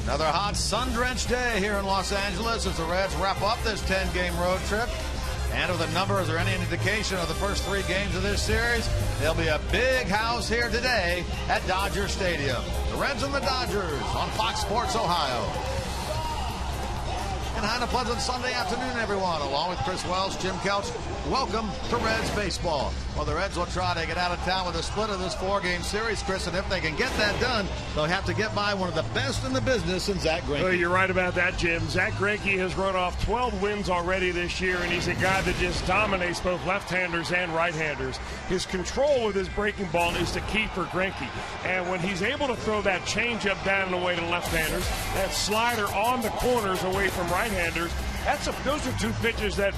Another hot, sun-drenched day here in Los Angeles as the Reds wrap up this 10-game road trip. And if the numbers are any indication of the first 3 games of this series, there'll be a big house here today at Dodger Stadium. The Reds and the Dodgers on Fox Sports Ohio. And a pleasant Sunday afternoon, everyone. Along with Chris Wells, Jim Couch, welcome to Reds baseball. Well, the Reds will try to get out of town with a split of this 4-game series, Chris, and if they can get that done, they'll have to get by one of the best in the business in Zack Greinke. Well, you're right about that, Jim. Zack Greinke has run off 12 wins already this year, and he's a guy that just dominates both left-handers and right-handers. His control with his breaking ball is the key for Greinke, and when he's able to throw that changeup down and away to left-handers, that slider on the corners away from right-handers, those are 2 pitches that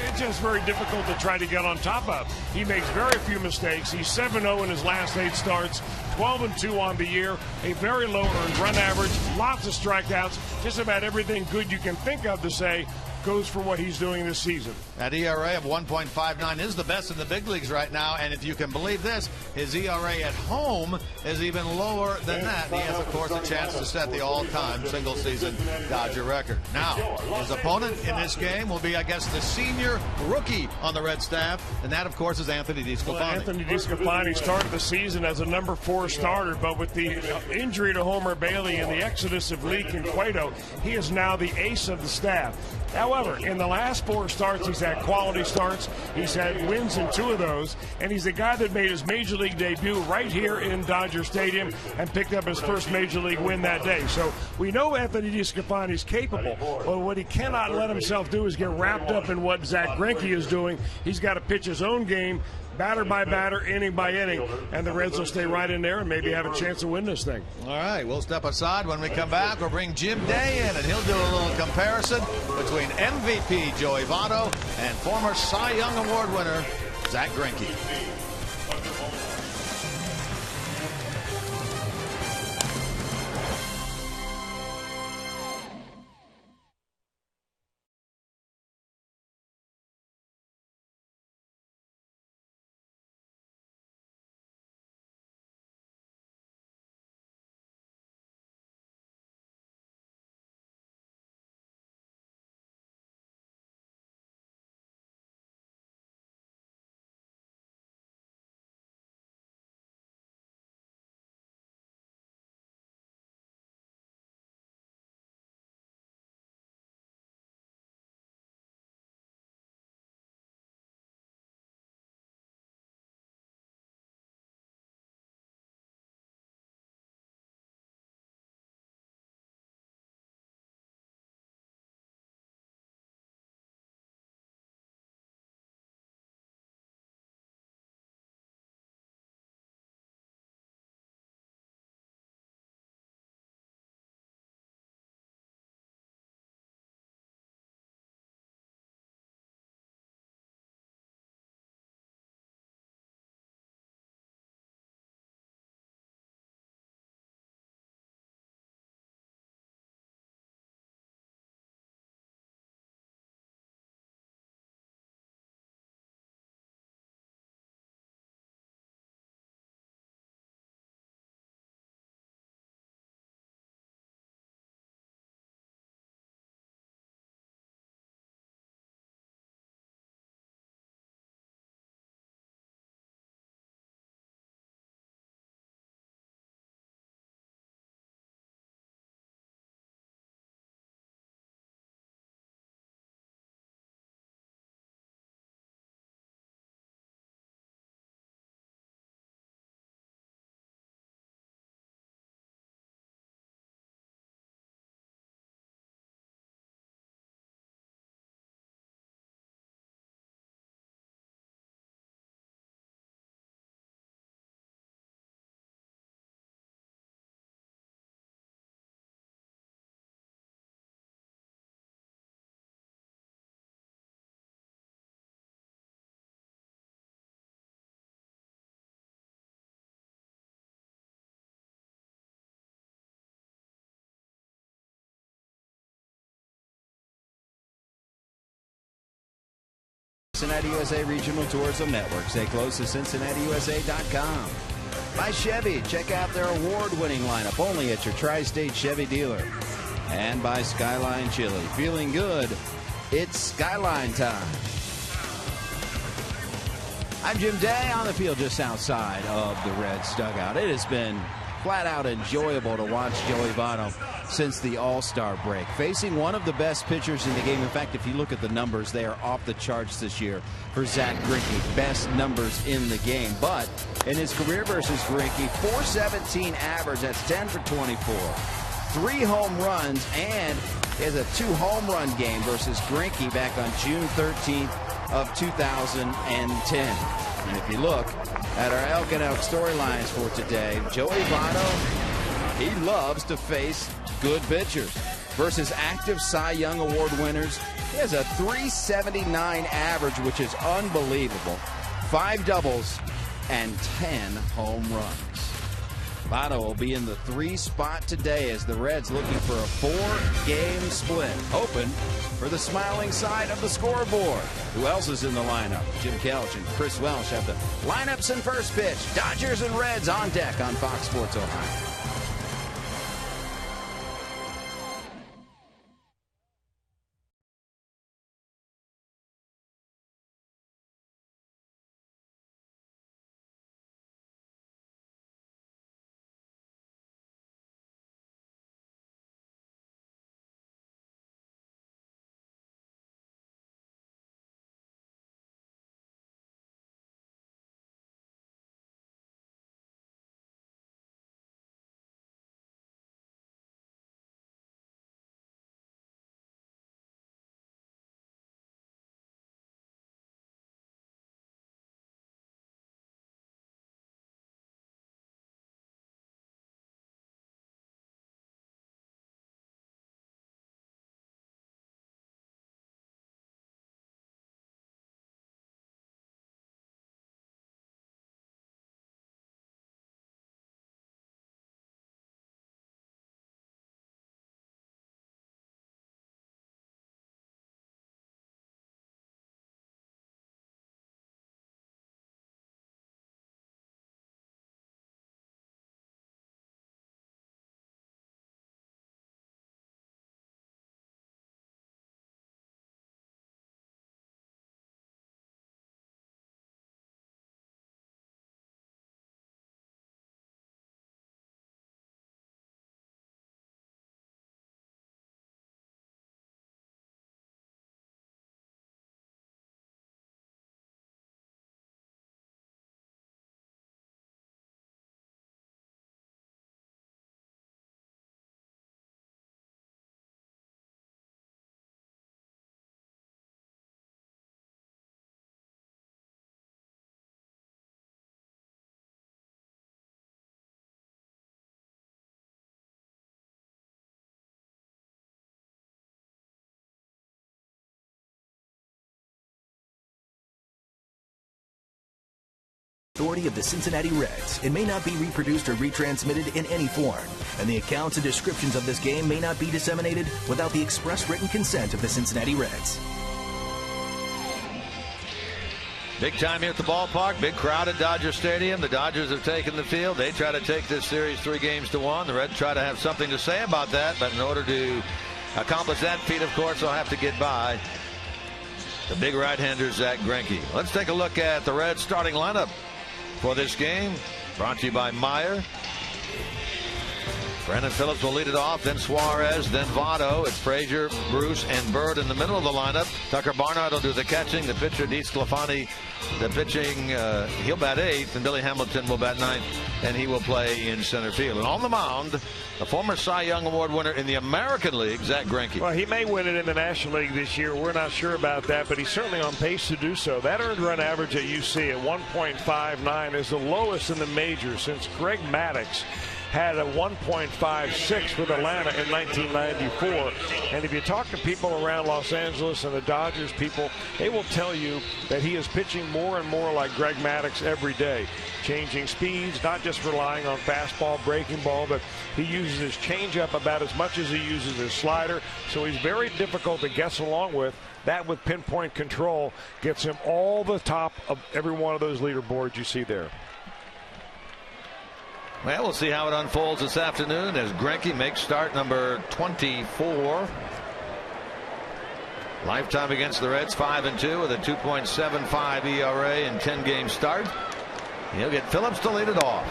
it's just very difficult to try to get on top of. He makes very few mistakes. He's 7-0 in his last 8 starts, 12-2 on the year, a very low earned run average, lots of strikeouts, just about everything good you can think of to say goes for what he's doing this season. That ERA of 1.59 is the best in the big leagues right now, and if you can believe this, his ERA at home is even lower than that. He has, of course, a chance to set the all-time single-season Dodger record. Now, his opponent in this game will be, I guess, the senior rookie on the Red staff, and that, of course, is Anthony DeSclafani. Well, Anthony DeSclafani started the season as a number 4 starter, but with the injury to Homer Bailey and the exodus of Leake and Cueto, he is now the ace of the staff. However, in the last 4 starts, he's had quality starts. He's had wins in 2 of those, and he's the guy that made his Major League debut right here in Dodger Stadium and picked up his first Major League win that day. So we know Anthony DeSclafani is capable, but what he cannot let himself do is get wrapped up in what Zack Greinke is doing. He's got to pitch his own game, batter by batter, inning by inning, and the Reds will stay right in there and maybe have a chance to win this thing. All right, we'll step aside. When we come back, we'll bring Jim Day in, and he'll do a little comparison between MVP Joey Votto and former Cy Young Award winner Zack Greinke. Cincinnati USA Regional Tourism Network. Stay close to CincinnatiUSA.com. by Chevy. Check out their award-winning lineup only at your Tri-State Chevy dealer. And by Skyline Chili. Feeling good? It's Skyline time. I'm Jim Day on the field just outside of the Reds dugout. It has been flat out enjoyable to watch Joey Votto since the All-Star break, facing one of the best pitchers in the game. In fact, if you look at the numbers, they are off the charts this year for Zach Greinke. Best numbers in the game. But in his career versus Greinke, .417 average. That's 10 for 24. 3 home runs, and he has a 2-home run game versus Greinke back on June 13th of 2010. And if you look at our Elk and Elk storylines for today, Joey Votto, he loves to face good pitchers. Versus active Cy Young Award winners, he has a .379 average, which is unbelievable. 5 doubles and 10 home runs. Votto will be in the 3 spot today as the Reds looking for a 4-game split. Open for the smiling side of the scoreboard. Who else is in the lineup? Jim Kelch and Chris Welsh have the lineups and first pitch. Dodgers and Reds on deck on Fox Sports Ohio. Authority of the Cincinnati Reds. It may not be reproduced or retransmitted in any form, and the accounts and descriptions of this game may not be disseminated without the express written consent of the Cincinnati Reds. Big time here at the ballpark. Big crowd at Dodger Stadium. The Dodgers have taken the field. They try to take this series 3-1. The Reds try to have something to say about that, but in order to accomplish that feat, of course, they'll have to get by the big right-hander, Zach Greinke. Let's take a look at the Reds starting lineup for this game, brought to you by Meyer. Brandon Phillips will lead it off, then Suarez, then Votto. It's Frazier, Bruce, and Bird in the middle of the lineup. Tucker Barnard will do the catching. The pitcher, DeSclafani, the pitching, he'll bat 8th, and Billy Hamilton will bat 9th, and he will play in center field. And on the mound, the former Cy Young Award winner in the American League, Zach Greinke. Well, he may win it in the National League this year. We're not sure about that, but he's certainly on pace to do so. That earned run average that you see at 1.59 is the lowest in the majors since Greg Maddux had a 1.56 with Atlanta in 1994. And if you talk to people around Los Angeles and the Dodgers people, they will tell you that he is pitching more and more like Greg Maddux every day. Changing speeds, not just relying on fastball, breaking ball, but he uses his changeup about as much as he uses his slider. So he's very difficult to guess along with. That with pinpoint control gets him all the top of every one of those leaderboards you see there. Well, we'll see how it unfolds this afternoon as Greinke makes start number 24. Lifetime against the Reds 5-2 with a 2.75 ERA and 10-game start. He'll get Phillips to lead it off.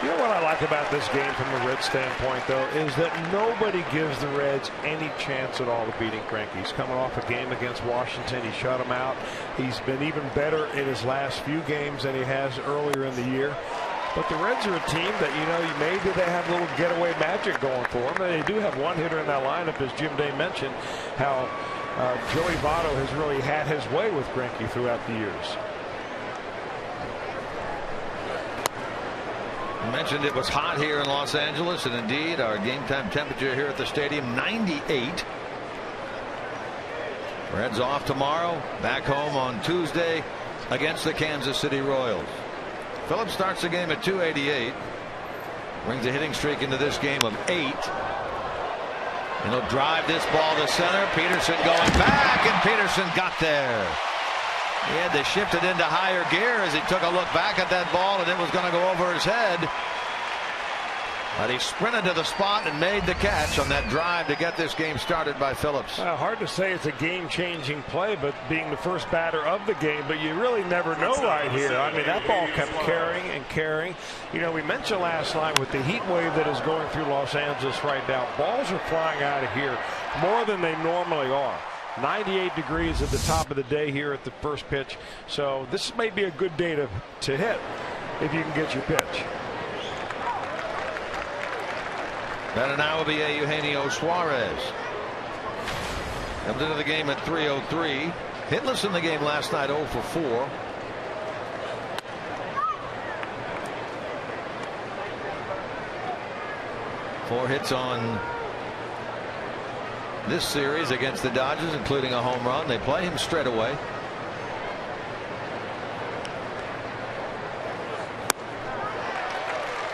You know what I like about this game from the Reds standpoint, though, is that nobody gives the Reds any chance at all of beating Greinke. He's coming off a game against Washington. He shut him out. He's been even better in his last few games than he has earlier in the year. But the Reds are a team that, you know, maybe they have a little getaway magic going for them. And they do have one hitter in that lineup, as Jim Day mentioned, how Joey Votto has really had his way with Greinke throughout the years. I mentioned it was hot here in Los Angeles, and indeed our game time temperature here at the stadium 98. Reds off tomorrow, back home on Tuesday against the Kansas City Royals. Phillips starts the game at 288, brings a hitting streak into this game of 8, and he'll drive this ball to center. Peterson going back, and Peterson got there. He had to shift it into higher gear as he took a look back at that ball, and it was going to go over his head. But he sprinted to the spot and made the catch on that drive to get this game started by Phillips. Hard to say it's a game-changing play, but being the first batter of the game, but you really never know right here. I mean, that ball kept carrying and carrying. You know, we mentioned last night with the heat wave that is going through Los Angeles right now, balls are flying out of here more than they normally are. 98 degrees at the top of the day here at the first pitch. So this may be a good day to hit if you can get your pitch. Better now will be Eugenio Suarez. Comes into the game at 303. Hitless in the game last night, 0 for 4. Four hits on this series against the Dodgers, including a home run. They play him straight away.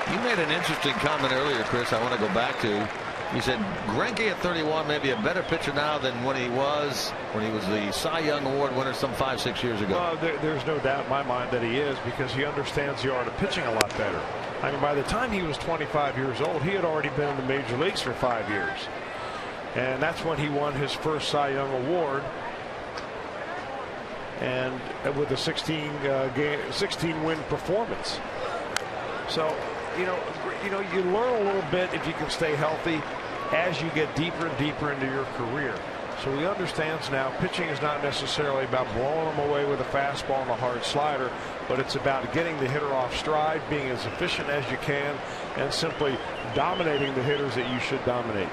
You made an interesting comment earlier, Chris, I want to go back to. You said Greinke at 31 may be a better pitcher now than when he was the Cy Young Award winner some 5-6 years ago. Well, there's no doubt in my mind that he is, because he understands the art of pitching a lot better. I mean, by the time he was 25 years old, he had already been in the major leagues for 5 years. And that's when he won his first Cy Young Award, and with a 16 win performance. So you learn a little bit if you can stay healthy as you get deeper and deeper into your career. So he understands now pitching is not necessarily about blowing them away with a fastball and a hard slider, but it's about getting the hitter off stride, being as efficient as you can, and simply dominating the hitters that you should dominate.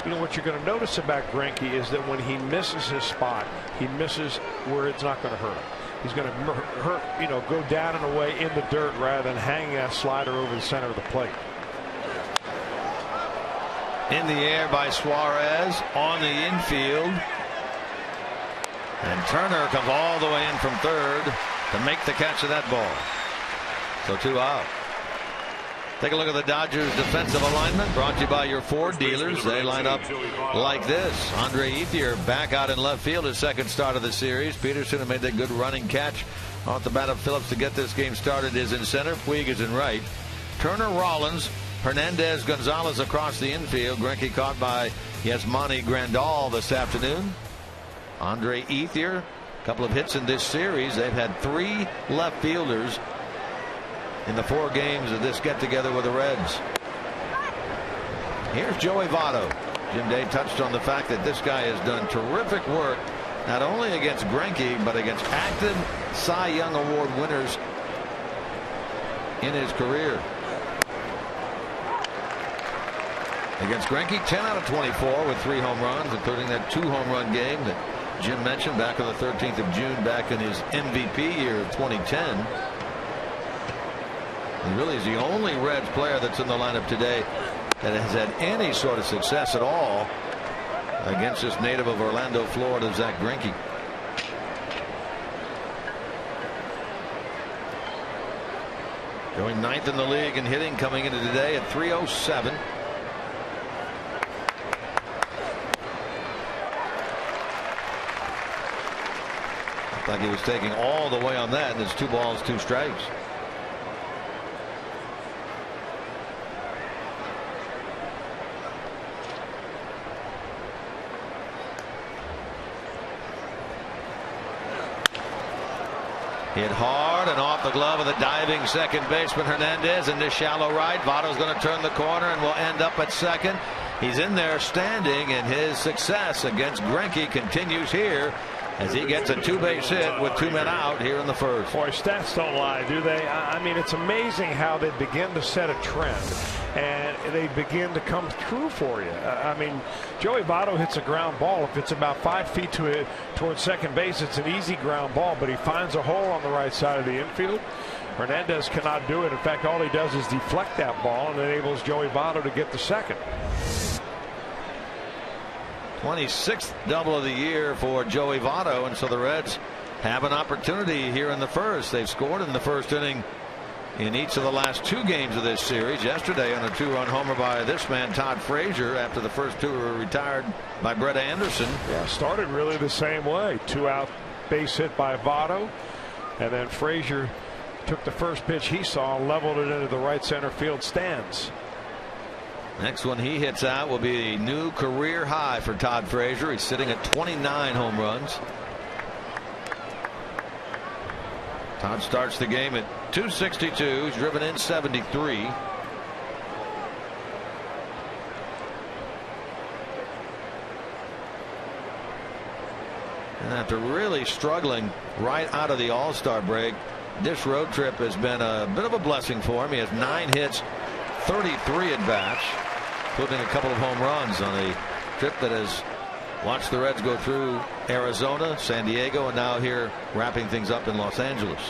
You know, what you're going to notice about Greinke is that when he misses his spot, he misses where it's not going to hurt him. He's going to go down and away in the dirt rather than hanging a slider over the center of the plate. In the air by Suarez on the infield. And Turner comes all the way in from third to make the catch of that ball. So 2 out. Take a look at the Dodgers defensive alignment, brought to you by your Ford dealers. They line up like this. Andre Ethier back out in left field, his second start of the series. Peterson, who made that good running catch off the bat of Phillips to get this game started, is in center. Puig is in right. Turner, Rollins, Hernandez, Gonzalez across the infield. Greinke caught by Yasmani Grandal this afternoon. Andre Ethier, a couple of hits in this series. They've had 3 left fielders in the 4 games of this get-together with the Reds. Here's Joey Votto. Jim Day touched on the fact that this guy has done terrific work, not only against Greinke, but against active Cy Young Award winners in his career. Against Greinke, 10 out of 24 with 3 home runs, including that 2 home run game that Jim mentioned back on the 13th of June, back in his MVP year of 2010. He really is the only Reds player that's in the lineup today that has had any sort of success at all against this native of Orlando, Florida, Zach Greinke. Going 9th in the league in hitting, coming into today at 307. Looked like he was taking all the way on that, and it's 2 balls, 2 strikes. Hit hard and off the glove of the diving second baseman Hernandez in this shallow right. Votto's going to turn the corner and will end up at second. He's in there standing, and his success against Greinke continues here as he gets a 2-base hit with 2 men out here in the first. Boy, stats don't lie, do they? I mean, it's amazing how they begin to set a trend and they begin to come through for you. I mean, Joey Votto hits a ground ball. If it's about 5 feet towards second base, it's an easy ground ball, but he finds a hole on the right side of the infield. Hernandez cannot do it. In fact, all he does is deflect that ball and enables Joey Votto to get the second. 26th double of the year for Joey Votto, and so the Reds have an opportunity here in the first. They've scored in the first inning in each of the last 2 games of this series. Yesterday on a 2-run homer by this man Todd Frazier after the first 2 were retired by Brett Anderson. Yeah, started really the same way. 2-out base hit by Votto, and then Frazier took the first pitch he saw and leveled it into the right center field stands. Next one he hits out will be a new career high for Todd Frazier. He's sitting at 29 home runs. Todd starts the game at 262. He's driven in 73. And after really struggling right out of the All-Star break, this road trip has been a bit of a blessing for him. He has 9 hits, 33 at bats, including a couple of home runs on a trip that has watched the Reds go through Arizona, San Diego, and now here wrapping things up in Los Angeles.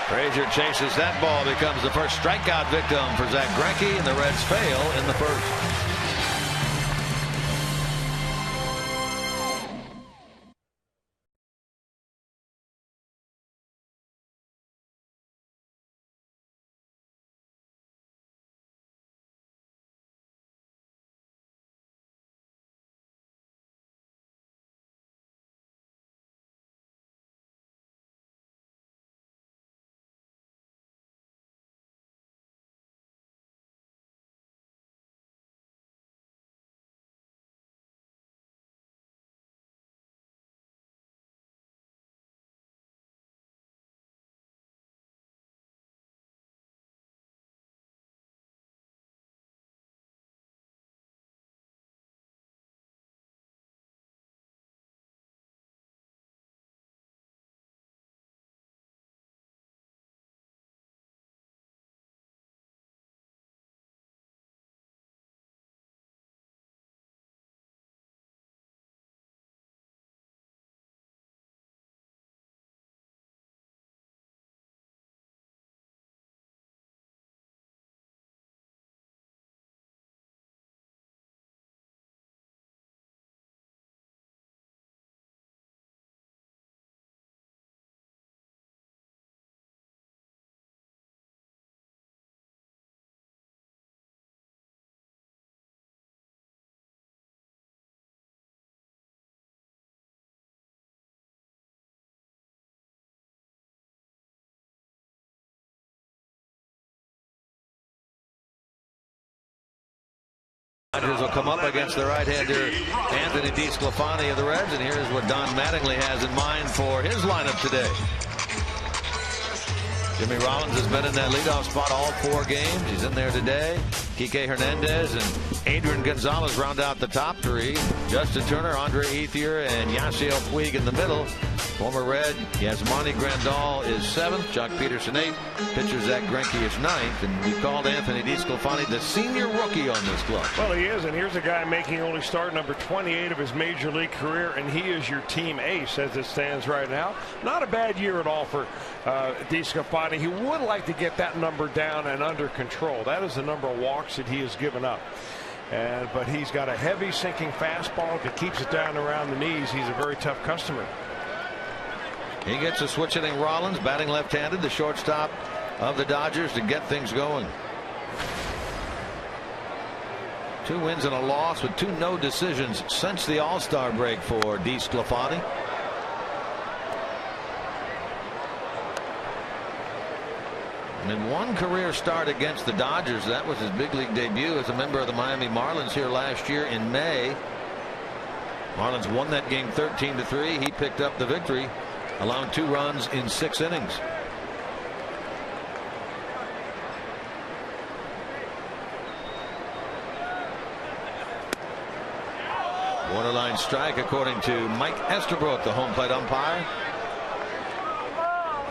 Frazier chases that ball, becomes the first strikeout victim for Zach Greinke, and the Reds fail in the first. Padres will come up against the right-hander Anthony DeSclafani of the Reds, and here's what Don Mattingly has in mind for his lineup today. Jimmy Rollins has been in that leadoff spot all 4 games. He's in there today. Kike Hernandez and Adrian Gonzalez round out the top 3. Justin Turner, Andre Ethier, and Yasiel Puig in the middle. Former Red Yasmani Grandal is 7th. Jock Peterson 8th. Pitcher Zach Greinke is 9th. And we called Anthony DeSclafani the senior rookie on this club. Well, he is, and here's a guy making only start number 28 of his major league career, and he is your team ace as it stands right now. Not a bad year at all for DeSclafani. He would like to get that number down and under control. That is the number of walks that he has given up. But he's got a heavy sinking fastball. If he keeps it down around the knees, he's a very tough customer. He gets a switch hitting Rollins, batting left-handed, the shortstop of the Dodgers, to get things going. 2 wins and a loss with 2 no decisions since the All-Star break for DeSclafani. And 1 career start against the Dodgers. That was his big league debut as a member of the Miami Marlins here last year in May. Marlins won that game 13-3. He picked up the victory, allowing 2 runs in 6 innings. Borderline strike according to Mike Estabrook, the home plate umpire.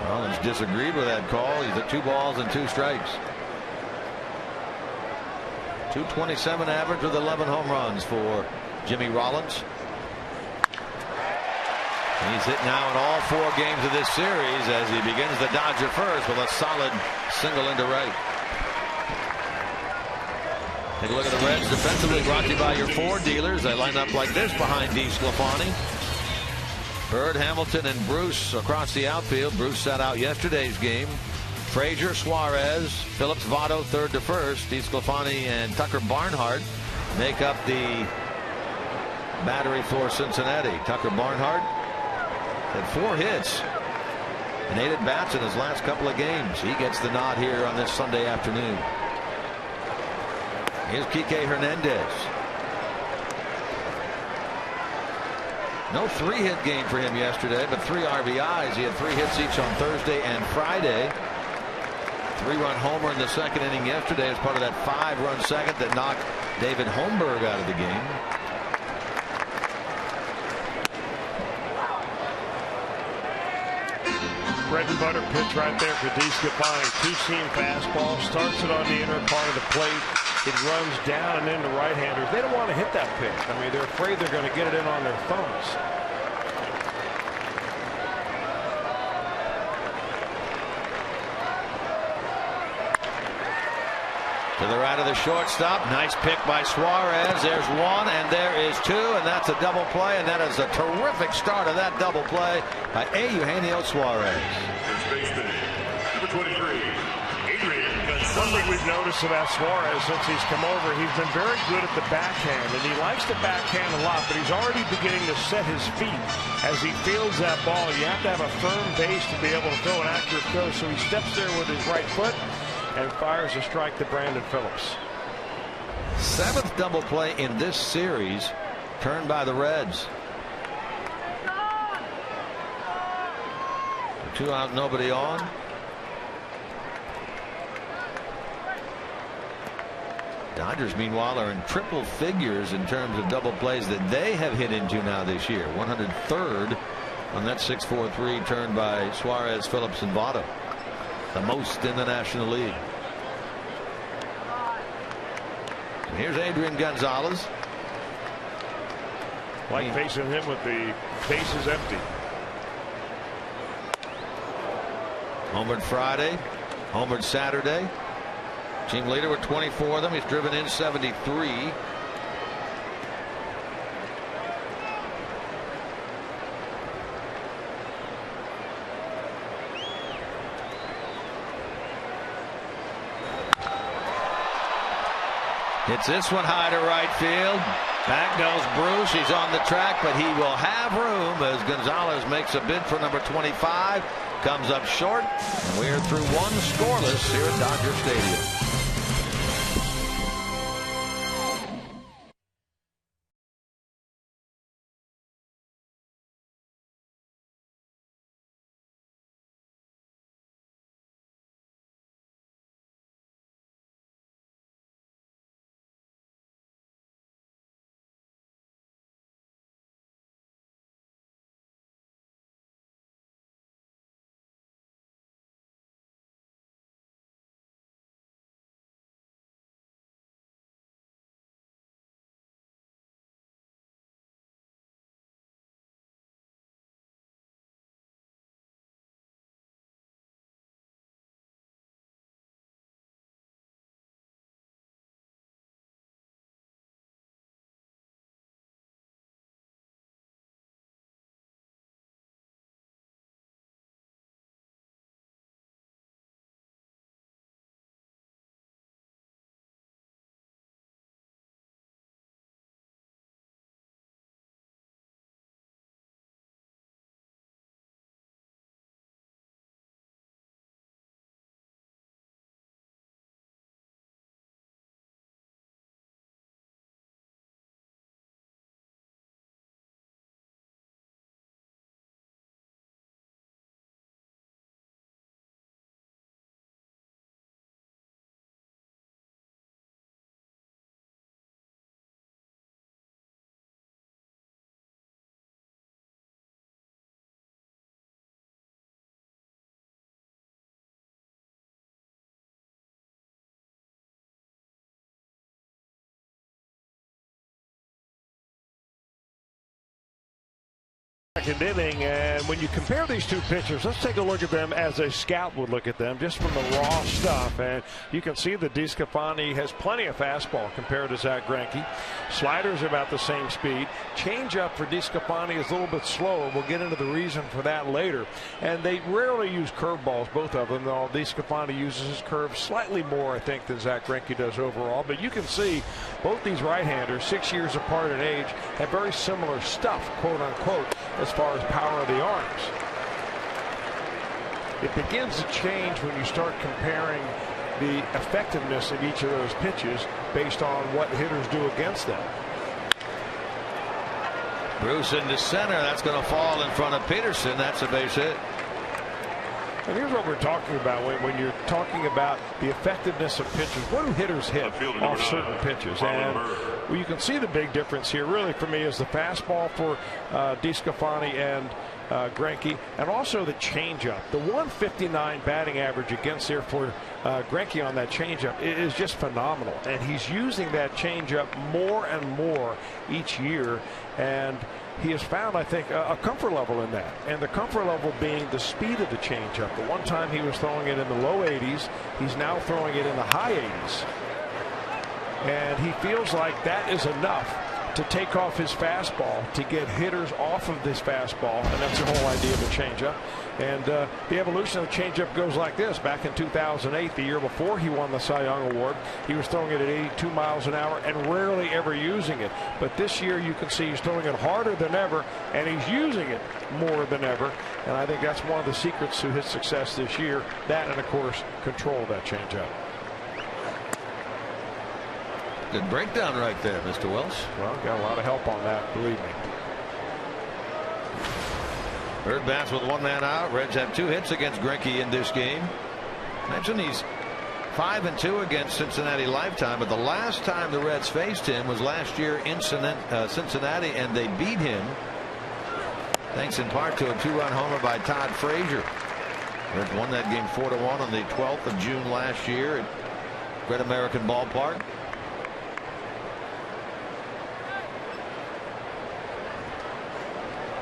Rollins disagreed with that call. He's at 2 balls and 2 strikes. .227 average with 11 home runs for Jimmy Rollins. And he's hit now in all 4 games of this series as he begins the Dodger first with a solid single into right. Take a look at the Reds defensively, brought to you by your Ford dealers. They line up like this behind DeSclafani. Bird, Hamilton, and Bruce across the outfield. Bruce sat out yesterday's game. Frazier, Suarez, Phillips, Votto, third to first. DeSclafani and Tucker Barnhart make up the battery for Cincinnati. Tucker Barnhart had 4 hits and 8 at-bats in his last couple of games. He gets the nod here on this Sunday afternoon. Here's Kike Hernandez. No 3-hit game for him yesterday, but 3 RBIs. He had 3 hits each on Thursday and Friday. 3-run homer in the second inning yesterday as part of that 5-run second that knocked David Holmberg out of the game. Bread and butter pitch right there for DeSclafani. 2-seam fastball, starts it on the inner part of the plate. It runs down and into right-handers. They don't want to hit that pitch. I mean, they're afraid they're going to get it in on their thumbs. To the right of the shortstop. Nice pick by Suarez. There's 1 and there is 2, and that's a double play, and that is a terrific start of that double play by Eugenio Suarez. Number 23. One thing we've noticed about Suarez since he's come over, he's been very good at the backhand, and he likes the backhand a lot, but he's already beginning to set his feet as he fields that ball. You have to have a firm base to be able to throw an accurate throw, so he steps there with his right foot and fires a strike to Brandon Phillips. 7th double play in this series, turned by the Reds. 2 out, nobody on. Dodgers, meanwhile, are in triple figures in terms of double plays that they have hit into now this year. 103rd on that 6-4-3 turn by Suarez, Phillips, and Votto. The most in the National League. And here's Adrian Gonzalez. Like facing him with the bases empty. Homered Friday, homered Saturday. Team leader with 24 of them. He's driven in 73. Hits this one high to right field. Back goes Bruce. He's on the track, but he will have room as Gonzalez makes a bid for number 25. Comes up short, and we're through 1 scoreless here at Dodger Stadium. Second inning, and when you compare these two pitchers, let's take a look at them as a scout would look at them, just from the raw stuff. And you can see that DeSclafani has plenty of fastball compared to Zach Greinke. Sliders are about the same speed. Changeup for DeSclafani is a little bit slower. We'll get into the reason for that later. And they rarely use curveballs, both of them, though DeSclafani uses his curve slightly more, I think, than Zach Greinke does overall. But you can see both these right-handers, 6 years apart in age, have very similar stuff, quote unquote, as far as power of the arms. It begins to change when you start comparing the effectiveness of each of those pitches based on what hitters do against them. Bruce into center. That's going to fall in front of Peterson. That's a base hit. And here's what we're talking about when you're talking about the effectiveness of pitches. What do hitters hit off certain pitches? And well, you can see the big difference here, really, for me, is the fastball for DeSclafani and Greinke, and also the changeup. The 159 batting average against there for Greinke on that changeup is just phenomenal. And he's using that changeup more and more each year. And he has found, I think, a comfort level in that. And the comfort level being the speed of the changeup. The one time he was throwing it in the low 80s, he's now throwing it in the high 80s. And he feels like that is enough to take off his fastball, to get hitters off of this fastball. And that's the whole idea of the changeup. And the evolution of the changeup goes like this. Back in 2008, the year before he won the Cy Young Award, he was throwing it at 82 miles an hour and rarely ever using it. But this year you can see he's throwing it harder than ever, and he's using it more than ever. And I think that's one of the secrets to his success this year. That, and of course, control of that changeup. Good breakdown right there, Mr. Wells. Well, got a lot of help on that, believe me. Bird bats with one man out. Reds have 2 hits against Greinke in this game. Mentioned he's 5-2 against Cincinnati lifetime, but the last time the Reds faced him was last year in Cincinnati, and they beat him thanks in part to a 2-run homer by Todd Frazier. Reds won that game 4-1 on the 12th of June last year at Great American Ballpark.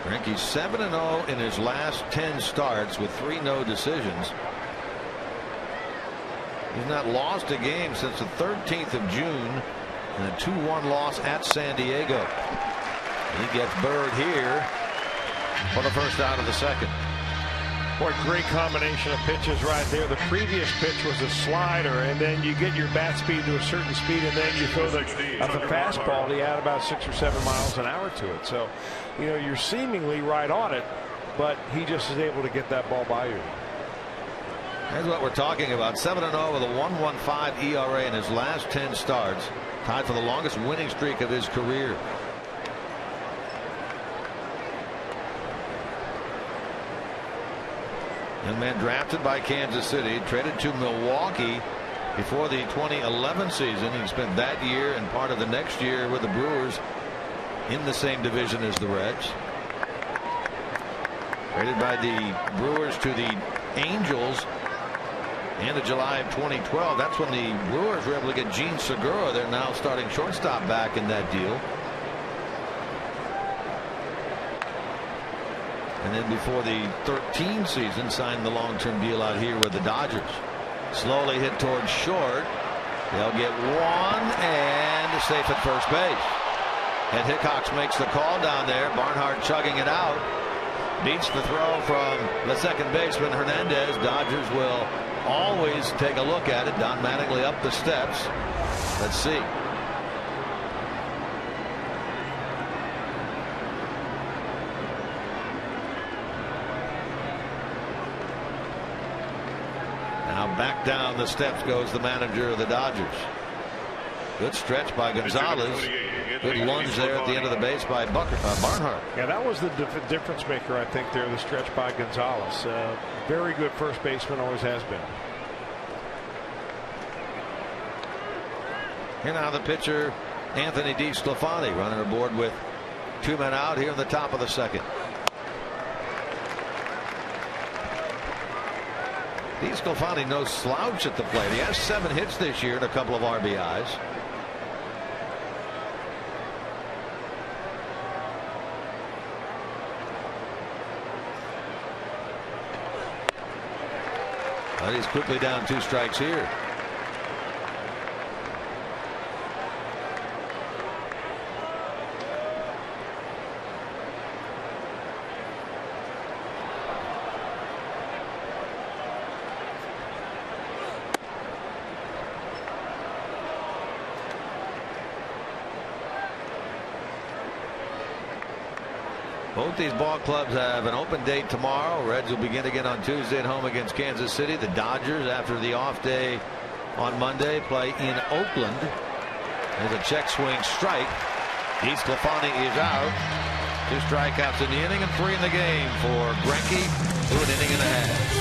Greinke's 7-0 in his last 10 starts with 3 no decisions. He's not lost a game since the 13th of June in a 2-1 loss at San Diego. He gets Bird here for the first out of the second. Boy, great combination of pitches right there. The previous pitch was a slider, and then you get your bat speed to a certain speed, and then you throw the fastball. He add about 6 or 7 miles an hour to it. So, you know, you're seemingly right on it, but he just is able to get that ball by you. That's what we're talking about. 7-0 with a 1.15 ERA in his last 10 starts, tied for the longest winning streak of his career. Young man drafted by Kansas City, traded to Milwaukee before the 2011 season. He spent that year and part of the next year with the Brewers in the same division as the Reds. Traded by the Brewers to the Angels end of July of 2012. That's when the Brewers were able to get Gene Segura, their now starting shortstop, back in that deal. And then before the 13 season, signed the long-term deal out here with the Dodgers. Slowly hit towards short. They'll get one and safe at first base. And Hickox makes the call down there. Barnhart chugging it out. Beats the throw from the second baseman Hernandez. Dodgers will always take a look at it. Don Mattingly up the steps. Let's see. Now back down the steps goes the manager of the Dodgers. Good stretch by Gonzalez. Good lunge there at the end of the base by Barnhart. Yeah, that was the difference maker, I think, there, the stretch by Gonzalez. Very good first baseman, always has been. Here now the pitcher, Anthony DeSclafani, running aboard with 2 men out here in the top of the second. DeSclafani no slouch at the plate. He has 7 hits this year and a couple of RBIs. But he's quickly down 2 strikes here. Both these ball clubs have an open date tomorrow. Reds will begin again on Tuesday at home against Kansas City. The Dodgers, after the off day on Monday, play in Oakland. There's a check swing strike. DeSclafani is out. 2 strikeouts in the inning and 3 in the game for Greinke through an inning and a half.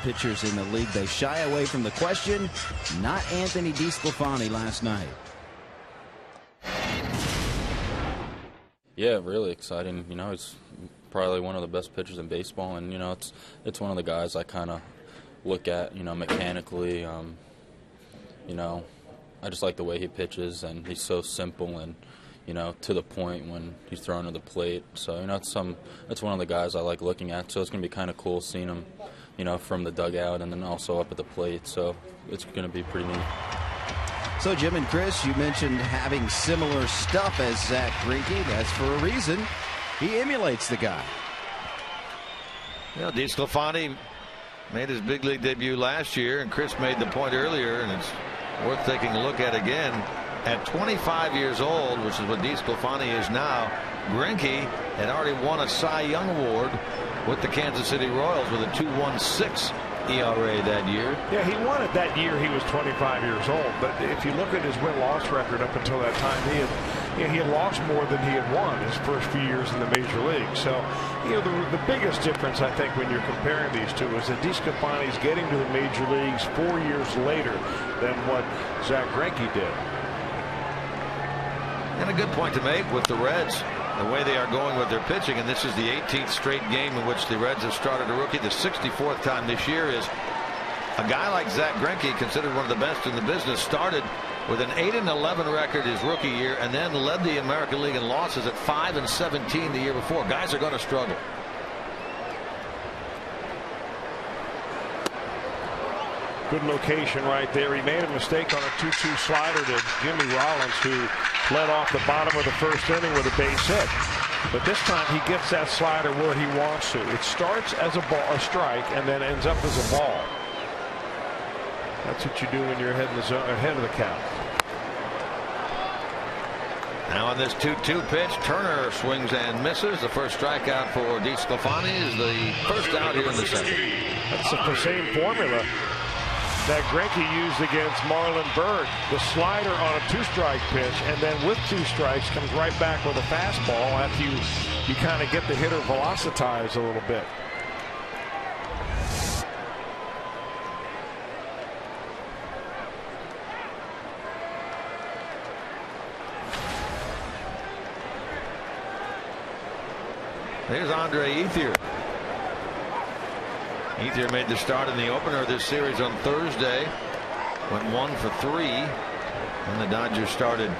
Pitchers in the league, they shy away from the question. Not Anthony DeSclafani last night. Yeah, really exciting. You know, he's probably one of the best pitchers in baseball, and you know, it's one of the guys I kind of look at, you know, mechanically. You know, I just like the way he pitches, and he's so simple and, you know, to the point when he's throwing to the plate. So, you know, it's one of the guys I like looking at. So it's going to be kind of cool seeing him, you know, from the dugout and then also up at the plate. So it's going to be pretty neat. So, Jim and Chris, you mentioned having similar stuff as Zach Greinke. That's for a reason. He emulates the guy. You know, DeSclafani made his big league debut last year, and Chris made the point earlier, and it's worth taking a look at again. At 25 years old, which is what DeSclafani is now, Greinke had already won a Cy Young Award with the Kansas City Royals with a 2.16 ERA that year. Yeah, he won it that year. He was 25 years old. But if you look at his win-loss record up until that time, he had lost more than he had won his first few years in the major league. So, you know, the biggest difference, I think, when you're comparing these two is that DeSclafani's getting to the major leagues 4 years later than what Zach Greinke did. And a good point to make with the Reds, the way they are going with their pitching, and this is the 18th straight game in which the Reds have started a rookie. The 64th time this year is a guy like Zach Greinke, considered one of the best in the business, started with an 8-11 record his rookie year and then led the American League in losses at 5-17 the year before. Guys are going to struggle. Good location right there. He made a mistake on a 2-2 slider to Jimmy Rollins, who led off the bottom of the first inning with a base hit. But this time he gets that slider where he wants to. It starts as a strike and then ends up as a ball. That's what you do when you're ahead of the count. Now on this 2-2 pitch, Turner swings and misses. The first strikeout for DeSclafani is the first out here in the second. That's the same formula. that Greinke used against Marlon Byrd. The slider on a 2-strike pitch, and then with 2 strikes comes right back with a fastball after you kind of get the hitter velocitized a little bit. There's Andre Ethier. Ethier made the start in the opener of this series on Thursday. Went 1 for 3. And the Dodgers started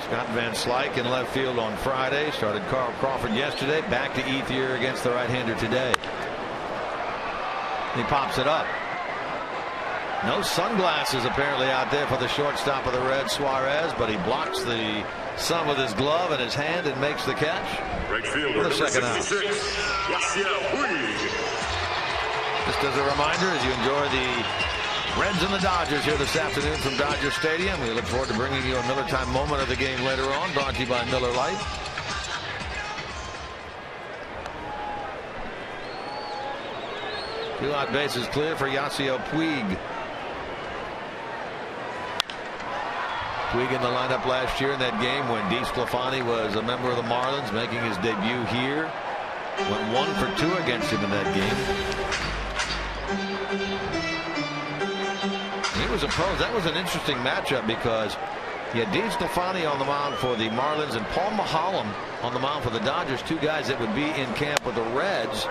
Scott Van Slyke in left field on Friday. Started Carl Crawford yesterday. Back to Ethier against the right-hander today. He pops it up. No sunglasses apparently out there for the shortstop of the Reds, Suarez, but he blocks the sun with his glove and his hand and makes the catch. Right fielder, For the second out. Just as a reminder, as you enjoy the Reds and the Dodgers here this afternoon from Dodger Stadium, we look forward to bringing you a Miller Time moment of the game later on, brought to you by Miller Lite. Two out bases clear for Yasiel Puig. Puig in the lineup last year in that game when DeSclafani was a member of the Marlins, making his debut here. Went 1 for 2 against him in that game. He was opposed. That was an interesting matchup because you had DeSclafani on the mound for the Marlins and Paul Maholm on the mound for the Dodgers. 2 guys that would be in camp with the Reds.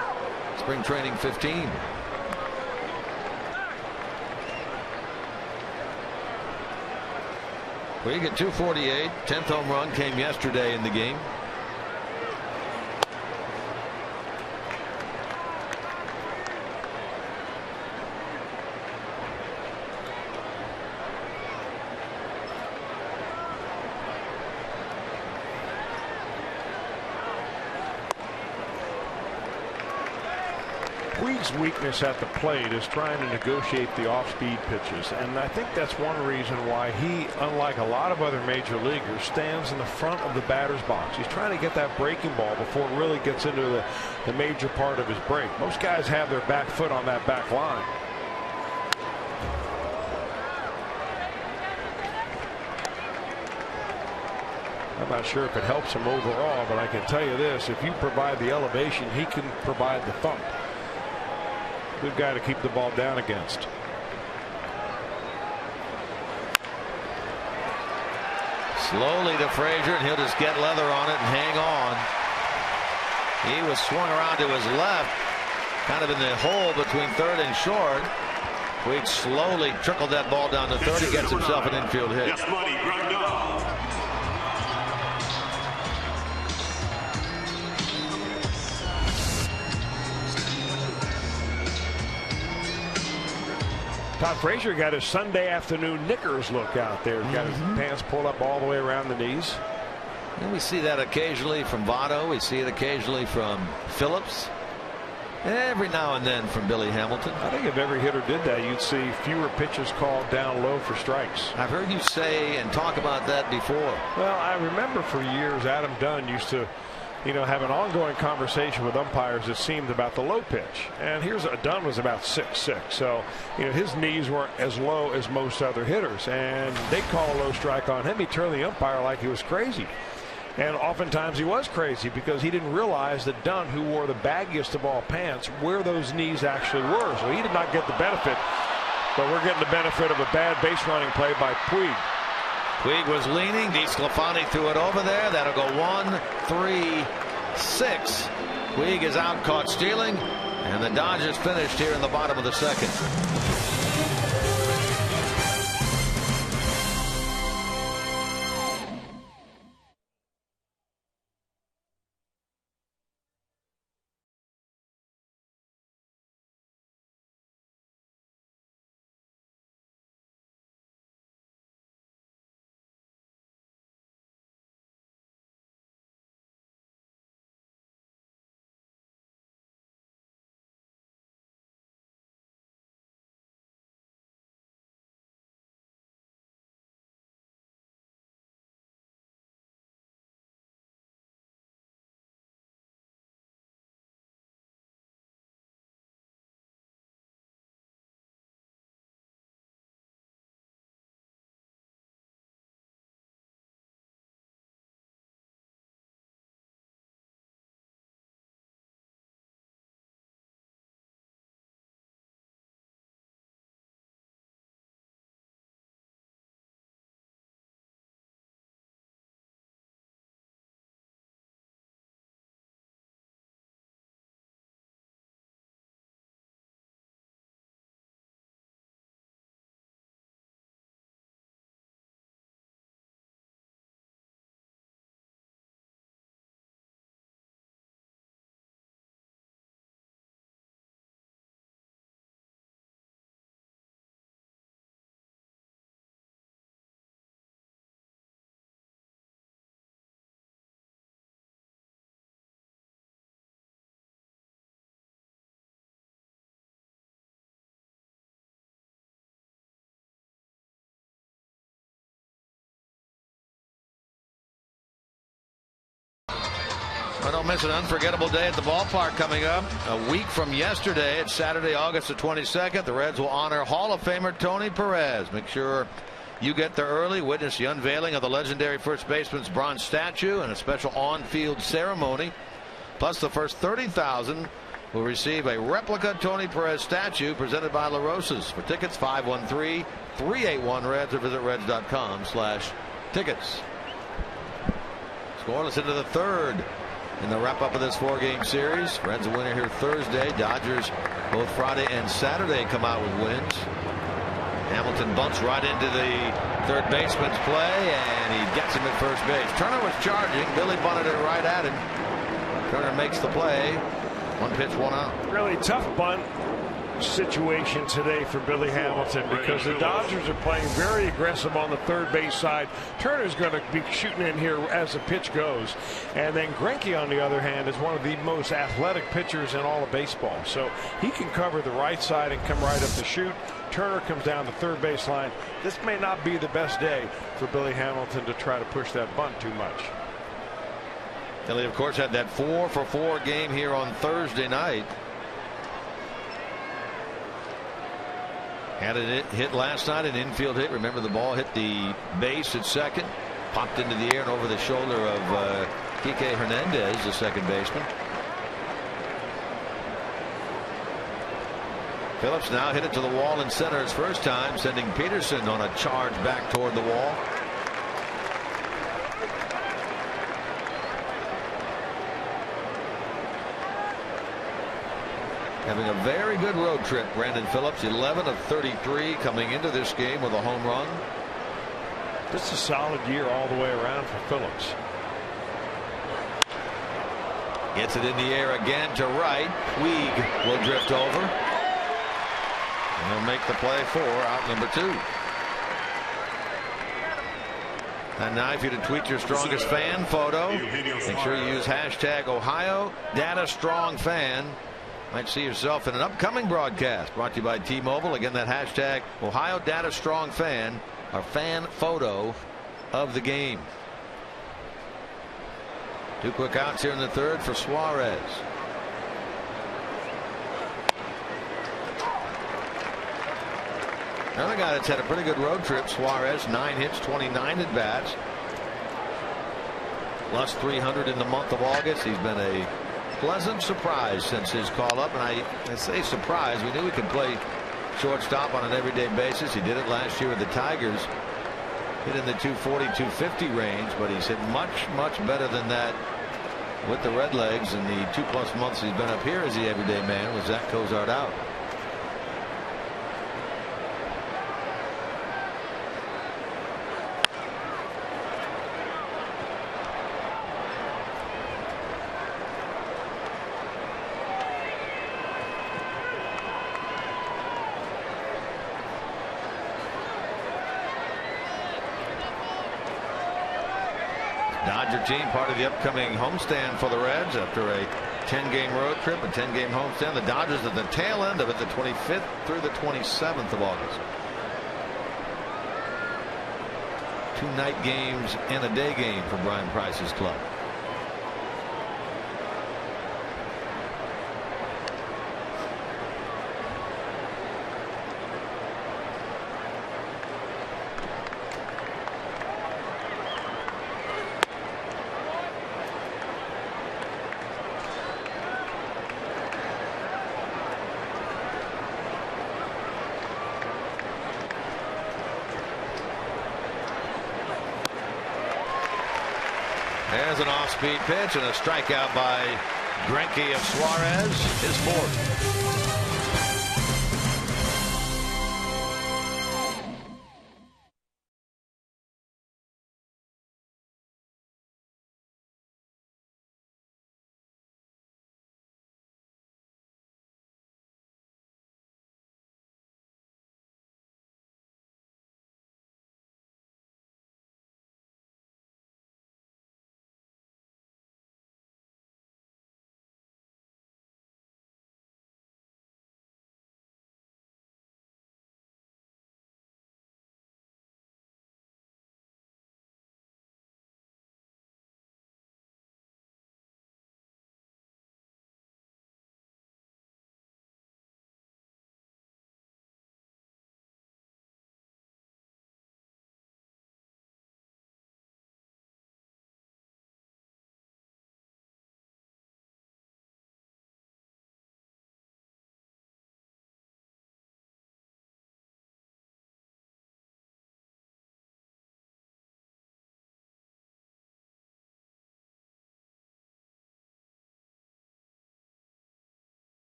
Spring training 15. Puig at 248. 10th home run came yesterday in the game. Puig's weakness at the plate is trying to negotiate the off-speed pitches, and I think that's one reason why he, unlike a lot of other major leaguers, stands in the front of the batter's box. He's trying to get that breaking ball before it really gets into the major part of his break. Most guys have their back foot on that back line. I'm not sure if it helps him overall, but I can tell you this: if you provide the elevation, he can provide the thump. Good guy to keep the ball down against. Slowly to Frazier, and he'll just get leather on it and hang on. He was swung around to his left, kind of in the hole between third and short. Puig slowly trickled that ball down to third. He gets himself an infield hit. Todd Frazier got his Sunday afternoon knickers look out there. Got his pants pulled up all the way around the knees. And we see that occasionally from Votto. We see it occasionally from Phillips. Every now and then from Billy Hamilton. I think if every hitter did that, you'd see fewer pitches called down low for strikes. I've heard you say and talk about that before. Well, I remember for years Adam Dunn used to, have an ongoing conversation with umpires, it seemed, about the low pitch. And Dunn was about 6'6", so his knees weren't as low as most other hitters, and they'd call a low strike on him. He'd turn the umpire like he was crazy. And oftentimes he was crazy because he didn't realize that Dunn, who wore the baggiest of all pants, where those knees actually were. So he did not get the benefit, but we're getting the benefit of a bad base running play by Puig. Puig was leaning. DeSclafani threw it over there. That'll go 1, 3, 6. Puig is out, caught stealing, and the Dodgers finished here in the bottom of the second. miss an unforgettable day at the ballpark coming up. A week from yesterday, it's Saturday, August the 22nd. The Reds will honor Hall of Famer Tony Perez. Make sure you get there early. Witness the unveiling of the legendary first baseman's bronze statue and a special on-field ceremony. Plus, the first 30,000 will receive a replica Tony Perez statue presented by La Rosa's. For tickets, 513-381-REDS or visit reds.com/tickets. Scoreless into the third in the wrap-up of this 4-game series. Reds a winner here Thursday. Dodgers both Friday and Saturday come out with wins. Hamilton bumps right into the third baseman's play, and he gets him at first base. Turner was charging. Billy bunted it right at him. Turner makes the play. 1 pitch, 1 out. Really tough bunt situation today for Billy Hamilton because the Dodgers are playing very aggressive on the third base side. Turner's going to be shooting in here as the pitch goes, and then Greinke on the other hand is one of the most athletic pitchers in all of baseball, so he can cover the right side and come right up the chute. Turner comes down the third base line. This may not be the best day for Billy Hamilton to try to push that bunt too much. Billy, of course, had that 4-for-4 game here on Thursday night. Had it hit last night, an infield hit. Remember, the ball hit the base at second, popped into the air and over the shoulder of Kike Hernandez, the second baseman. Phillips now hit it to the wall in center his first time, sending Peterson on a charge back toward the wall. Having a very good road trip, Brandon Phillips, 11 of 33 coming into this game with a home run. This is a solid year all the way around for Phillips. Gets it in the air again to right. Puig will drift over. And he'll make the play for out number 2. And now if you to tweet your strongest fan photo, make sure you use hashtag #OhioDataStrongFan. Might see yourself in an upcoming broadcast brought to you by T-Mobile. Again, that hashtag #OhioDataStrongFan, our fan photo of the game. 2 quick outs here in the third for Suarez. Another guy that's had a pretty good road trip, Suarez, 9 hits, 29 at bats. Plus 300 in the month of August. He's been a pleasant surprise since his call up, and I say surprise. We knew he could play shortstop on an everyday basis. He did it last year with the Tigers. Hit in the 240, 250 range, but he's hit much better than that with the Redlegs in the 2+ months he's been up here as the everyday man with Zach Cozart out. Dodger team part of the upcoming homestand for the Reds after a 10-game road trip, a 10-game homestand. The Dodgers at the tail end of it, the 25th through the 27th of August. 2 night games and a day game for Brian Price's club. There's an off-speed pitch and a strikeout by Greinke of Suarez, his 4th.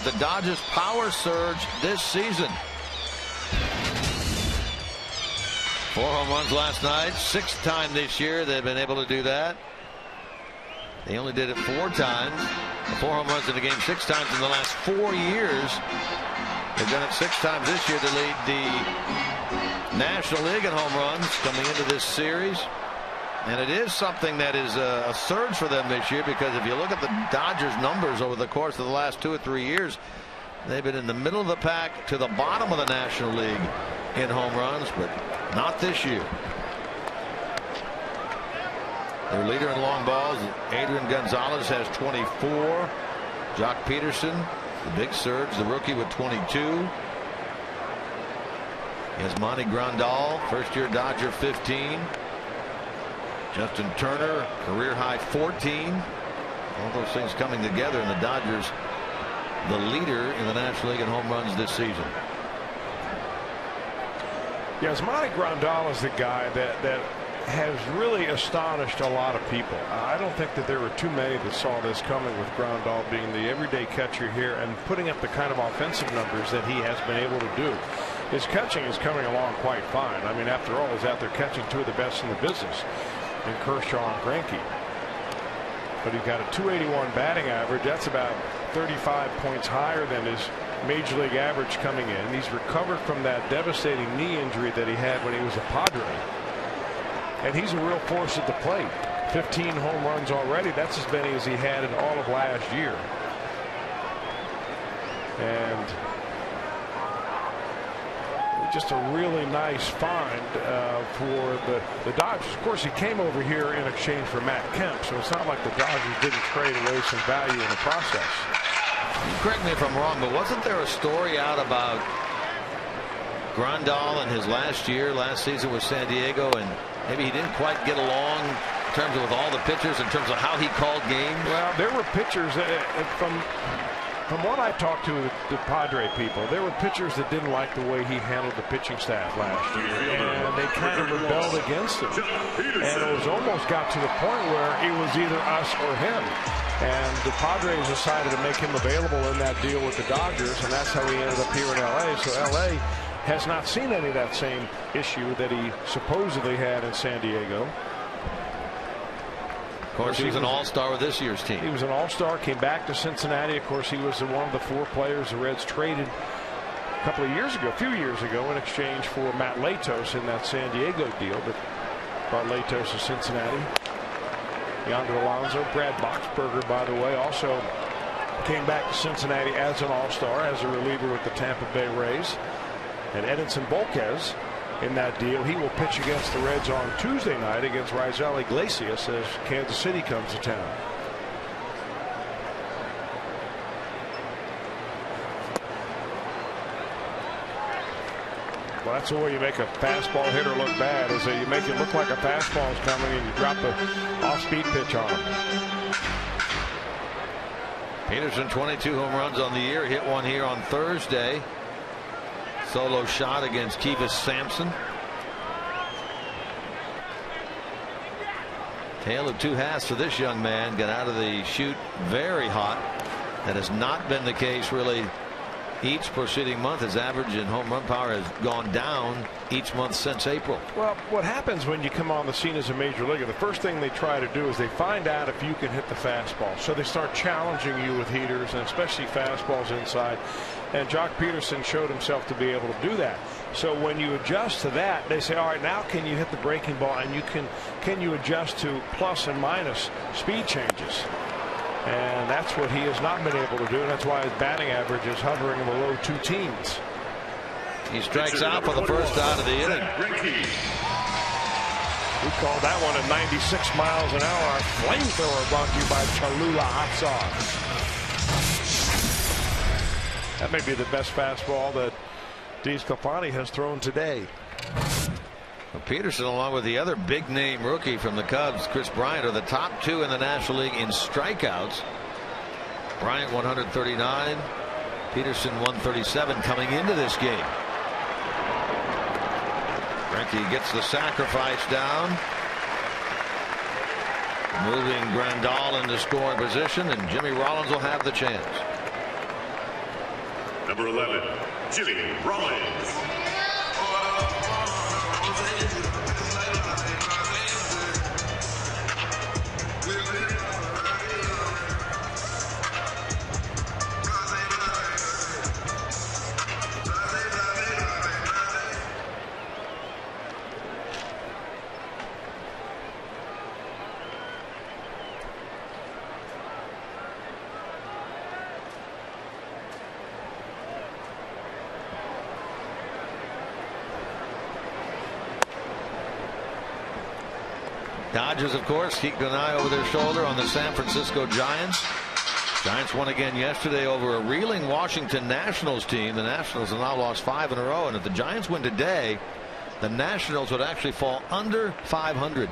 at the Dodgers' power surge this season. 4 home runs last night, 6th time this year they've been able to do that. They only did it 4 times. 4 home runs in the game 6 times in the last 4 years. They've done it 6 times this year to lead the National League in home runs coming into this series. And it is something that is a surge for them this year, because if you look at the Dodgers numbers over the course of the last 2 or 3 years, they've been in the middle of the pack to the bottom of the National League in home runs, but not this year. Their leader in long balls, Adrian Gonzalez, has 24. Jock Peterson, the big surge, the rookie, with 22. Yasmani Grandal, first-year Dodger, 15. Justin Turner, career high 14. All those things coming together, and the Dodgers, the leader in the National League in home runs this season. Yasmani Grandal is the guy that has really astonished a lot of people. I don't think that there were too many that saw this coming, with Grandal being the everyday catcher here and putting up the kind of offensive numbers that he has been able to do. His catching is coming along quite fine. I mean, after all, he's out there catching 2 of the best in the business, in Kershaw and Greinke. But he's got a .281 batting average. That's about 35 points higher than his major league average coming in. He's recovered from that devastating knee injury that he had when he was a Padre. And he's a real force at the plate. 15 home runs already. That's as many as he had in all of last year. And just a really nice find for the Dodgers. Of course, he came over here in exchange for Matt Kemp, so it's not like the Dodgers didn't trade away some value in the process. You correct me if I'm wrong, but wasn't there a story out about Grandal in his last season with San Diego, and maybe he didn't quite get along in terms of with all the pitchers, in terms of how he called games? Well, there were pitchers from what I talked to the Padre people, there were pitchers that didn't like the way he handled the pitching staff last year, and they kind of rebelled against him. And it was almost got to the point where it was either us or him. And the Padres decided to make him available in that deal with the Dodgers, and that's how he ended up here in L.A. So L.A. has not seen any of that same issue that he supposedly had in San Diego. Of course, he was an all-star with this year's team. He was an all-star, came back to Cincinnati. Of course, he was one of the 4 players the Reds traded a few years ago, in exchange for Matt Latos in that San Diego deal that brought Latos to Cincinnati. Yonder Alonso, Brad Boxberger, by the way, also came back to Cincinnati as an all-star, as a reliever with the Tampa Bay Rays. And Edinson Volquez in that deal. He will pitch against the Reds on Tuesday night against Raisel Iglesias as Kansas City comes to town. Well, that's the way you make a fastball hitter look bad, is that you make it look like a fastball is coming and you drop the off-speed pitch on him. Peterson, 22 home runs on the year, hit one here on Thursday. Solo shot against Kivas Sampson. Tale of 2 halves for this young man. Got out of the chute very hot. That has not been the case really each preceding month. His average in home run power has gone down each month since April. Well, what happens when you come on the scene as a major leaguer, the first thing they try to do is they find out if you can hit the fastball. So they start challenging you with heaters, and especially fastballs inside. And Jock Peterson showed himself to be able to do that. So when you adjust to that, they say, all right, now can you hit the breaking ball, and can you adjust to plus and minus speed changes? And that's what he has not been able to do, and that's why his batting average is hovering in the low 2 teens. He strikes out for the first out of the inning. We call that one at 96 miles an hour. Flamethrower brought to you by Cholula Hot Sauce. That may be the best fastball that DeSclafani has thrown today. Well, Peterson, along with the other big name rookie from the Cubs, Chris Bryant, are the top 2 in the National League in strikeouts. Bryant 139, Peterson 137 coming into this game. Greinke gets the sacrifice down, moving Grandal into scoring position, and Jimmy Rollins will have the chance. Number 11, Jimmy Rollins. Dodgers, of course, keeping an eye over their shoulder on the San Francisco Giants. Giants won again yesterday over a reeling Washington Nationals team. The Nationals have now lost 5 in a row, and if the Giants win today, the Nationals would actually fall under 500.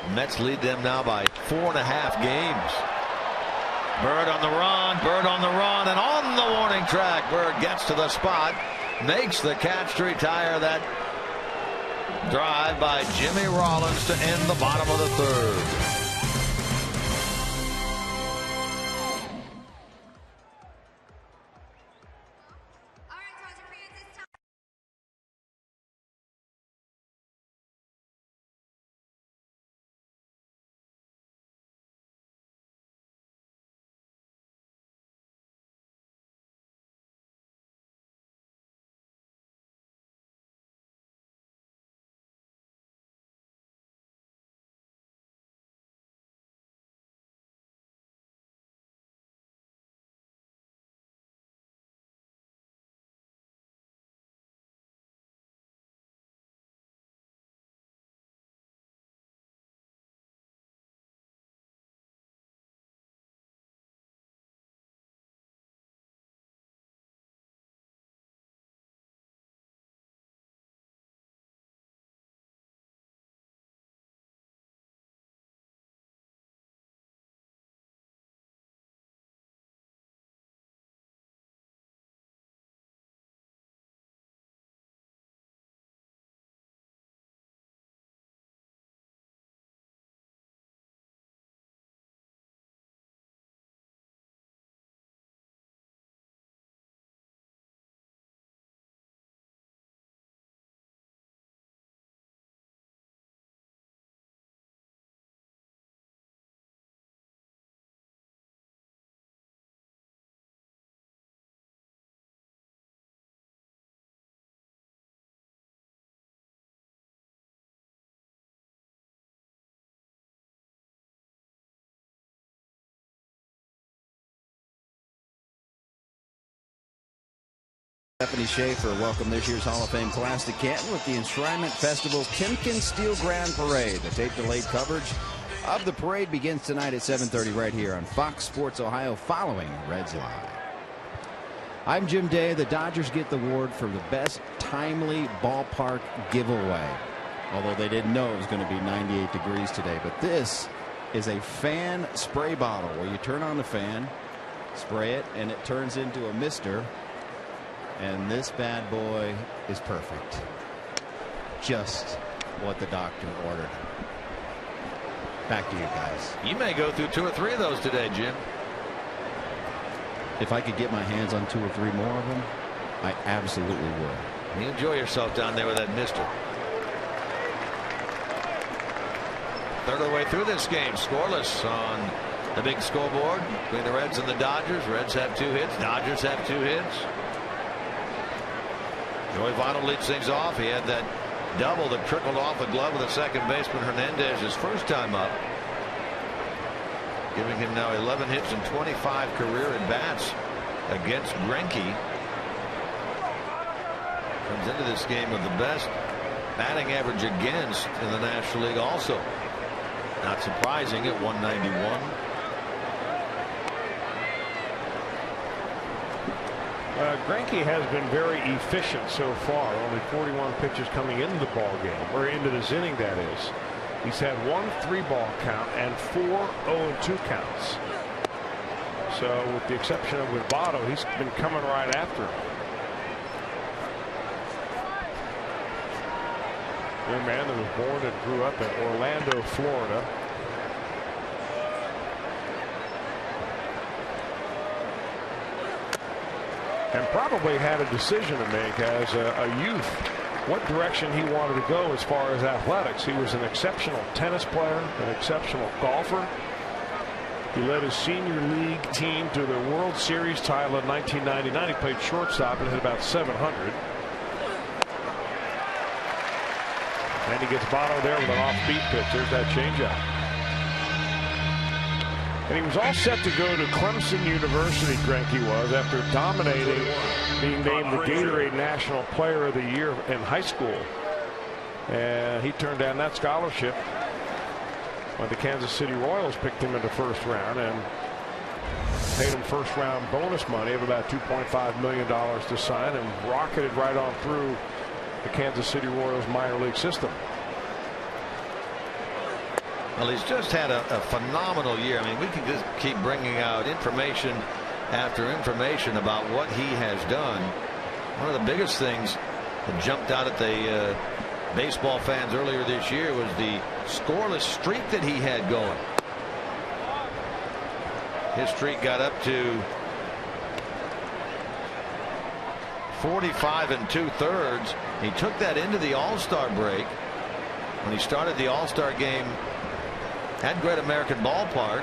The Mets lead them now by 4.5 games. Bird on the run, Bird on the run, and on the warning track, Bird gets to the spot, makes the catch to retire that drive by Jimmy Rollins to end the bottom of the third. Stephanie Schaefer welcomed this year's Hall of Fame class to Canton with the Enshrinement Festival's Timken Steel Grand Parade. The tape-delayed coverage of the parade begins tonight at 7:30 right here on Fox Sports Ohio following Reds Live. I'm Jim Day. The Dodgers get the award for the best timely ballpark giveaway. Although they didn't know it was going to be 98 degrees today. But this is a fan spray bottle where you turn on the fan, spray it, and it turns into a mister. And this bad boy is perfect. Just what the doctor ordered. Back to you guys. You may go through 2 or 3 of those today, Jim. If I could get my hands on 2 or 3 more of them, I absolutely would. You enjoy yourself down there with that mister. Third of the way through this game, scoreless on the big scoreboard between the Reds and the Dodgers. Reds have 2 hits. Dodgers have 2 hits. Joey Votto leads things off. He had that double that trickled off a glove of the second baseman Hernandez his first time up, giving him now 11 hits and 25 career at bats against Greinke. Comes into this game with the best batting average against in the National League also. Not surprising at 191. Greinke has been very efficient so far. Only 41 pitches coming into the ball game, or into this inning, that is. He's had 1 3-ball count and 4 0-2 counts. So, with the exception of with Votto, he's been coming right after him. Young man that was born and grew up in Orlando, Florida. and probably had a decision to make as a youth what direction he wanted to go as far as athletics. He was an exceptional tennis player, an exceptional golfer. He led his senior league team to the World Series title in 1999. He played shortstop and hit about 700. And he gets Bono there with an off-beat pitch. There's that changeup. And he was all set to go to Clemson University, Greinke was, after dominating, being named the Gatorade National Player of the Year in high school. And he turned down that scholarship when the Kansas City Royals picked him in the first round and paid him first-round bonus money of about $2.5 million to sign, and rocketed right on through the Kansas City Royals minor league system. Well, he's just had a phenomenal year. I mean, we can just keep bringing out information after information about what he has done. One of the biggest things that jumped out at the baseball fans earlier this year was the scoreless streak that he had going. His streak got up to 45 2/3. He took that into the All-Star break when he started the All-Star game at Great American Ballpark.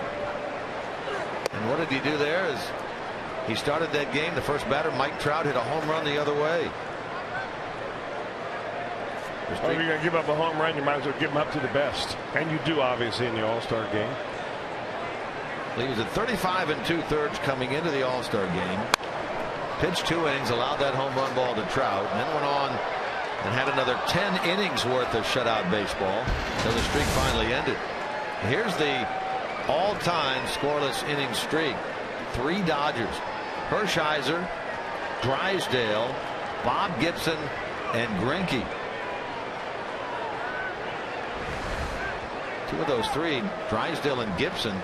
And what did he do there? Is he started that game, the first batter, Mike Trout, hit a home run the other way. Well, if you're going to give up a home run, you might as well give them up to the best. And you do, obviously, in the All-Star game. He was at 35 2/3 coming into the All-Star game. Pitched 2 innings, allowed that home run ball to Trout, and then went on and had another 10 innings worth of shutout baseball until the streak finally ended. Here's the all-time scoreless inning streak. 3 Dodgers: Hershiser, Drysdale, Bob Gibson, and Greinke. 2 of those 3, Drysdale and Gibson,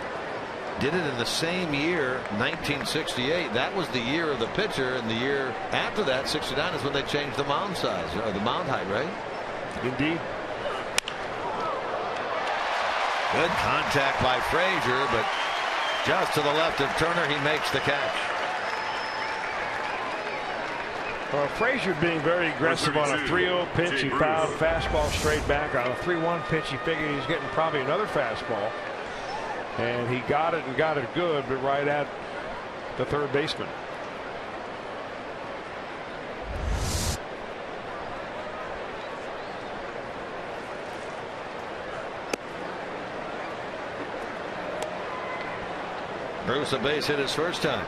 did it in the same year, 1968. That was the year of the pitcher, and the year after that, 69, is when they changed the mound size, or the mound height, right? Indeed. Good contact by Frazier, but just to the left of Turner, he makes the catch. Well, Frazier being very aggressive on a 3-0 pitch. He fouled fastball straight back. On a 3-1 pitch, he figured he was getting probably another fastball. And he got it, and got it good, but right at the third baseman. Bruce, a base hit his first time.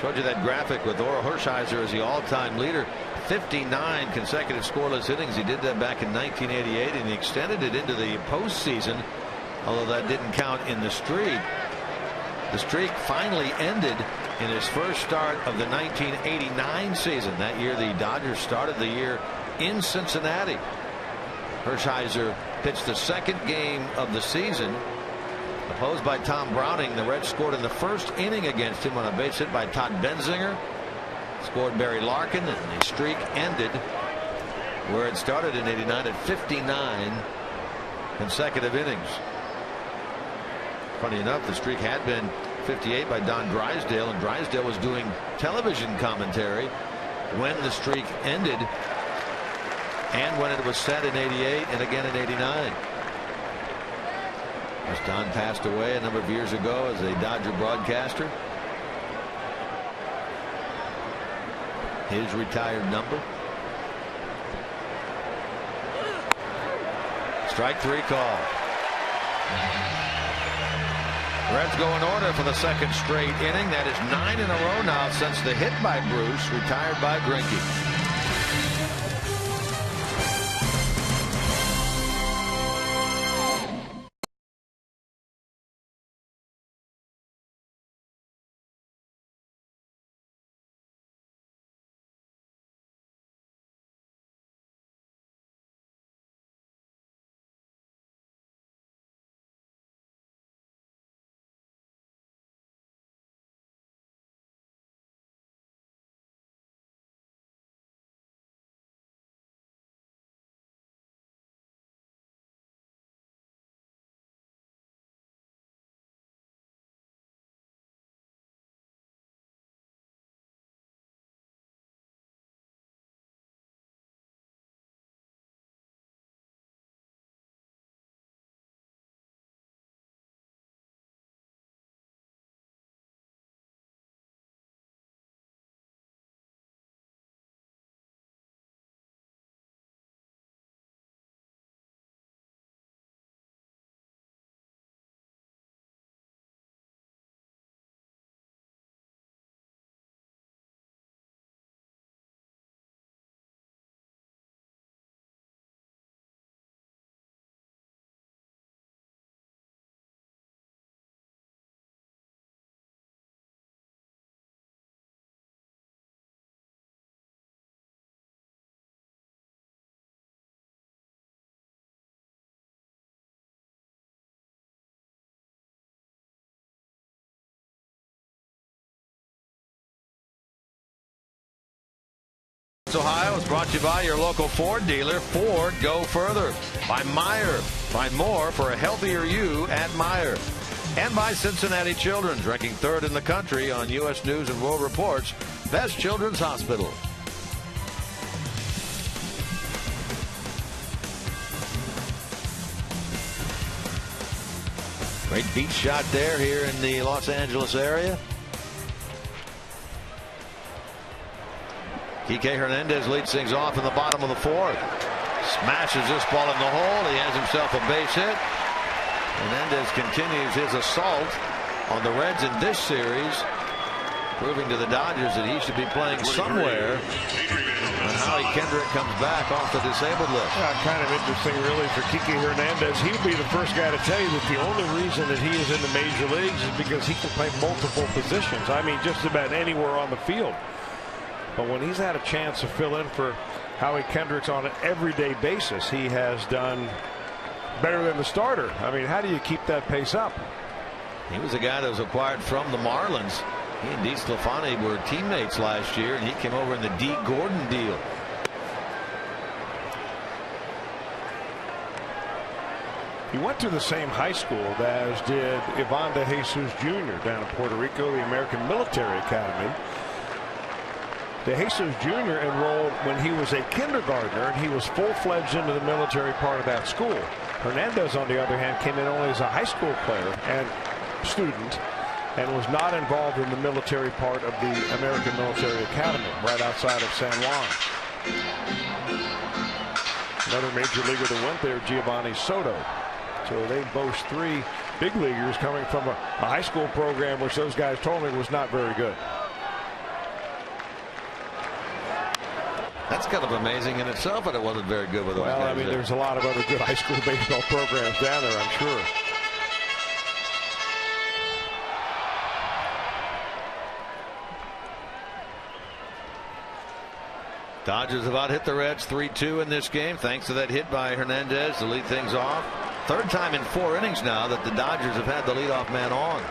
Showed you that graphic with Orel Hershiser as the all-time leader. 59 consecutive scoreless innings. He did that back in 1988, and he extended it into the postseason, although that didn't count in the streak. The streak finally ended in his first start of the 1989 season. That year, the Dodgers started the year in Cincinnati. Hershiser pitched the second game of the season. Opposed by Tom Browning, the Reds scored in the first inning against him on a base hit by Todd Benzinger. Scored Barry Larkin, and the streak ended where it started in '89 at 59 consecutive innings. Funny enough, the streak had been 58 by Don Drysdale, and Drysdale was doing television commentary when the streak ended and when it was set in '88 and again in '89. As Don passed away a number of years ago as a Dodger broadcaster. His retired number. Strike 3 call. Reds go in order for the second straight inning. That is 9 in a row now since the hit by Bruce, retired by Greinke. Ohio is brought to you by your local Ford dealer. Ford, go further. By Meyer. Find more for a healthier you at Meyer. And by Cincinnati Children's, ranking 3rd in the country on U.S. News and World Report's Best Children's Hospital. Great beach shot there here in the Los Angeles area. Kike Hernandez leads things off in the bottom of the 4th. Smashes this ball in the hole. He has himself a base hit. Hernandez continues his assault on the Reds in this series, proving to the Dodgers that he should be playing somewhere. And Howie Kendrick comes back off the disabled list. Yeah, kind of interesting, really, for Kike Hernandez. He'll be the first guy to tell you that the only reason that he is in the major leagues is because he can play multiple positions. I mean, just about anywhere on the field. But when he's had a chance to fill in for Howie Kendricks on an everyday basis, he has done better than the starter. I mean, how do you keep that pace up? He was a guy that was acquired from the Marlins. He and DeSclafani were teammates last year, and he came over in the D. Gordon deal. He went to the same high school as did Ivan De Jesus Jr. down in Puerto Rico, the American Military Academy. De Jesus Jr. enrolled when he was a kindergartner, and he was full-fledged into the military part of that school. Hernandez, on the other hand, came in only as a high school player and student, and was not involved in the military part of the American Military Academy right outside of San Juan. Another major leaguer that went there, Giovanni Soto. So they boast 3 big leaguers coming from a high school program which those guys told me was not very good. That's kind of amazing in itself, but it wasn't very good with those guys. Well, I mean, there's a lot of other good high school baseball programs down there, I'm sure. Dodgers have hit the Reds 3-2 in this game, thanks to that hit by Hernandez to lead things off. 3rd time in 4 innings now that the Dodgers have had the leadoff man on.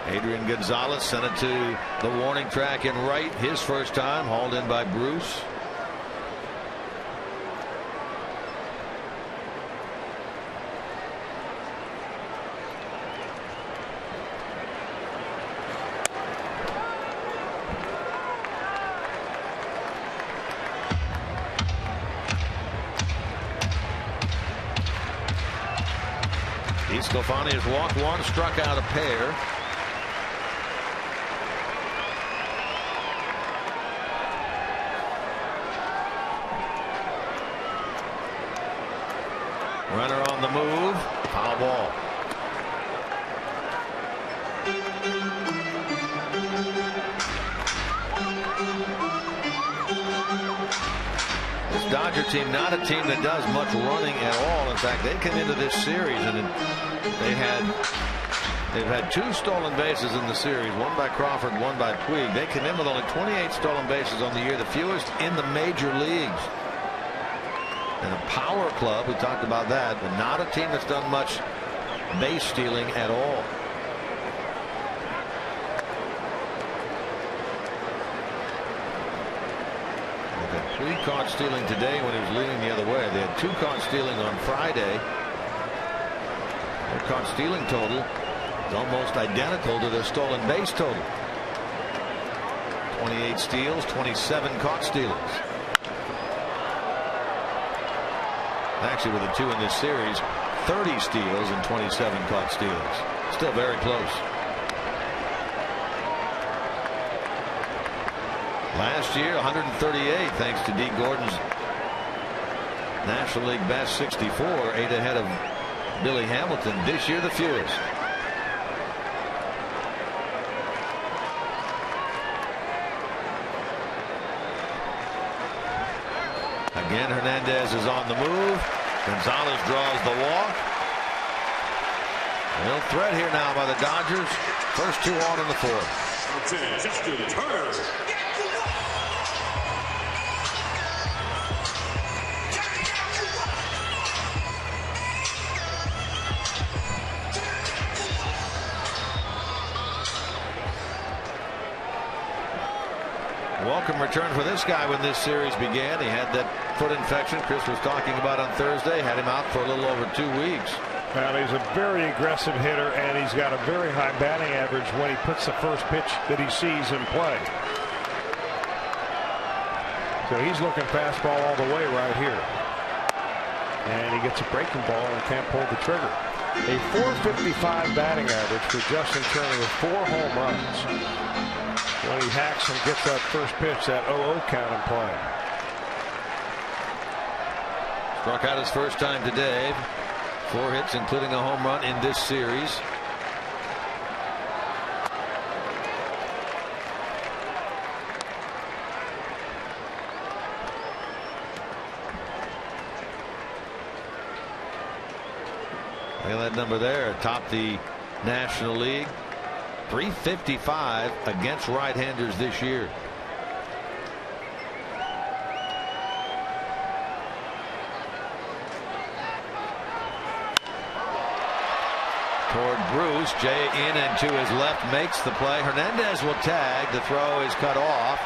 Adrian Gonzalez sent it to the warning track in right, his first time, hauled in by Bruce. DeSclafani has walked 1, struck out a pair. Runner on the move. Foul ball. This Dodger team, not a team that does much running at all. In fact, they came into this series and they've had 2 stolen bases in the series, one by Crawford, one by Puig. They came in with only 28 stolen bases on the year, the fewest in the major leagues. And a power club, we talked about that, but not a team that's done much base stealing at all. They've had 3 caught stealing today when he was leading the other way. They had 2 caught stealing on Friday. Their caught stealing total is almost identical to their stolen base total. 28 steals, 27 caught stealings. Actually, with the 2 in this series, 30 steals and 27 caught steals. Still very close. Last year, 138, thanks to D. Gordon's National League best 64, 8 ahead of Billy Hamilton. This year, the fewest. Again, Hernandez is on the move. Gonzalez draws the walk. A little threat here now by the Dodgers. First 2 on in the 4th. Justin Turner. welcome return for this guy when this series began. He had that foot infection Chris was talking about on Thursday. Had him out for a little over 2 weeks. Well, he's a very aggressive hitter, and he's got a very high batting average when he puts the first pitch that he sees in play. So he's looking fastball all the way right here. And he gets a breaking ball and can't pull the trigger. A .455 batting average for Justin Turner with 4 home runs. When he hacks and gets that first pitch, that 0-0 count in play. Struck out his first time today. 4 hits, including a home run in this series. Look at that number there atop the National League. .355 against right-handers this year. Toward Bruce. Jay in and to his left makes the play. Hernandez will tag. The throw is cut off.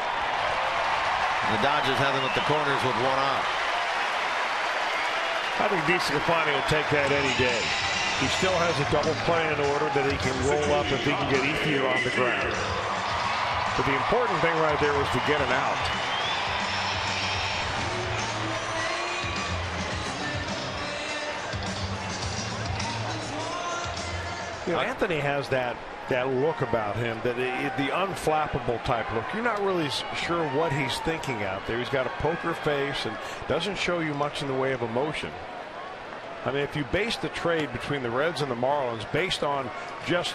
And the Dodgers have them at the corners with 1 out. I think DeSclafani will take that any day. He still has a double play in order that he can roll up if he can get Ethier on the ground. But the important thing right there was to get an out. You know, Anthony has that look about him, that the unflappable type look. You're not really sure what he's thinking out there. He's got a poker face and doesn't show you much in the way of emotion. I mean, if you base the trade between the Reds and the Marlins based on just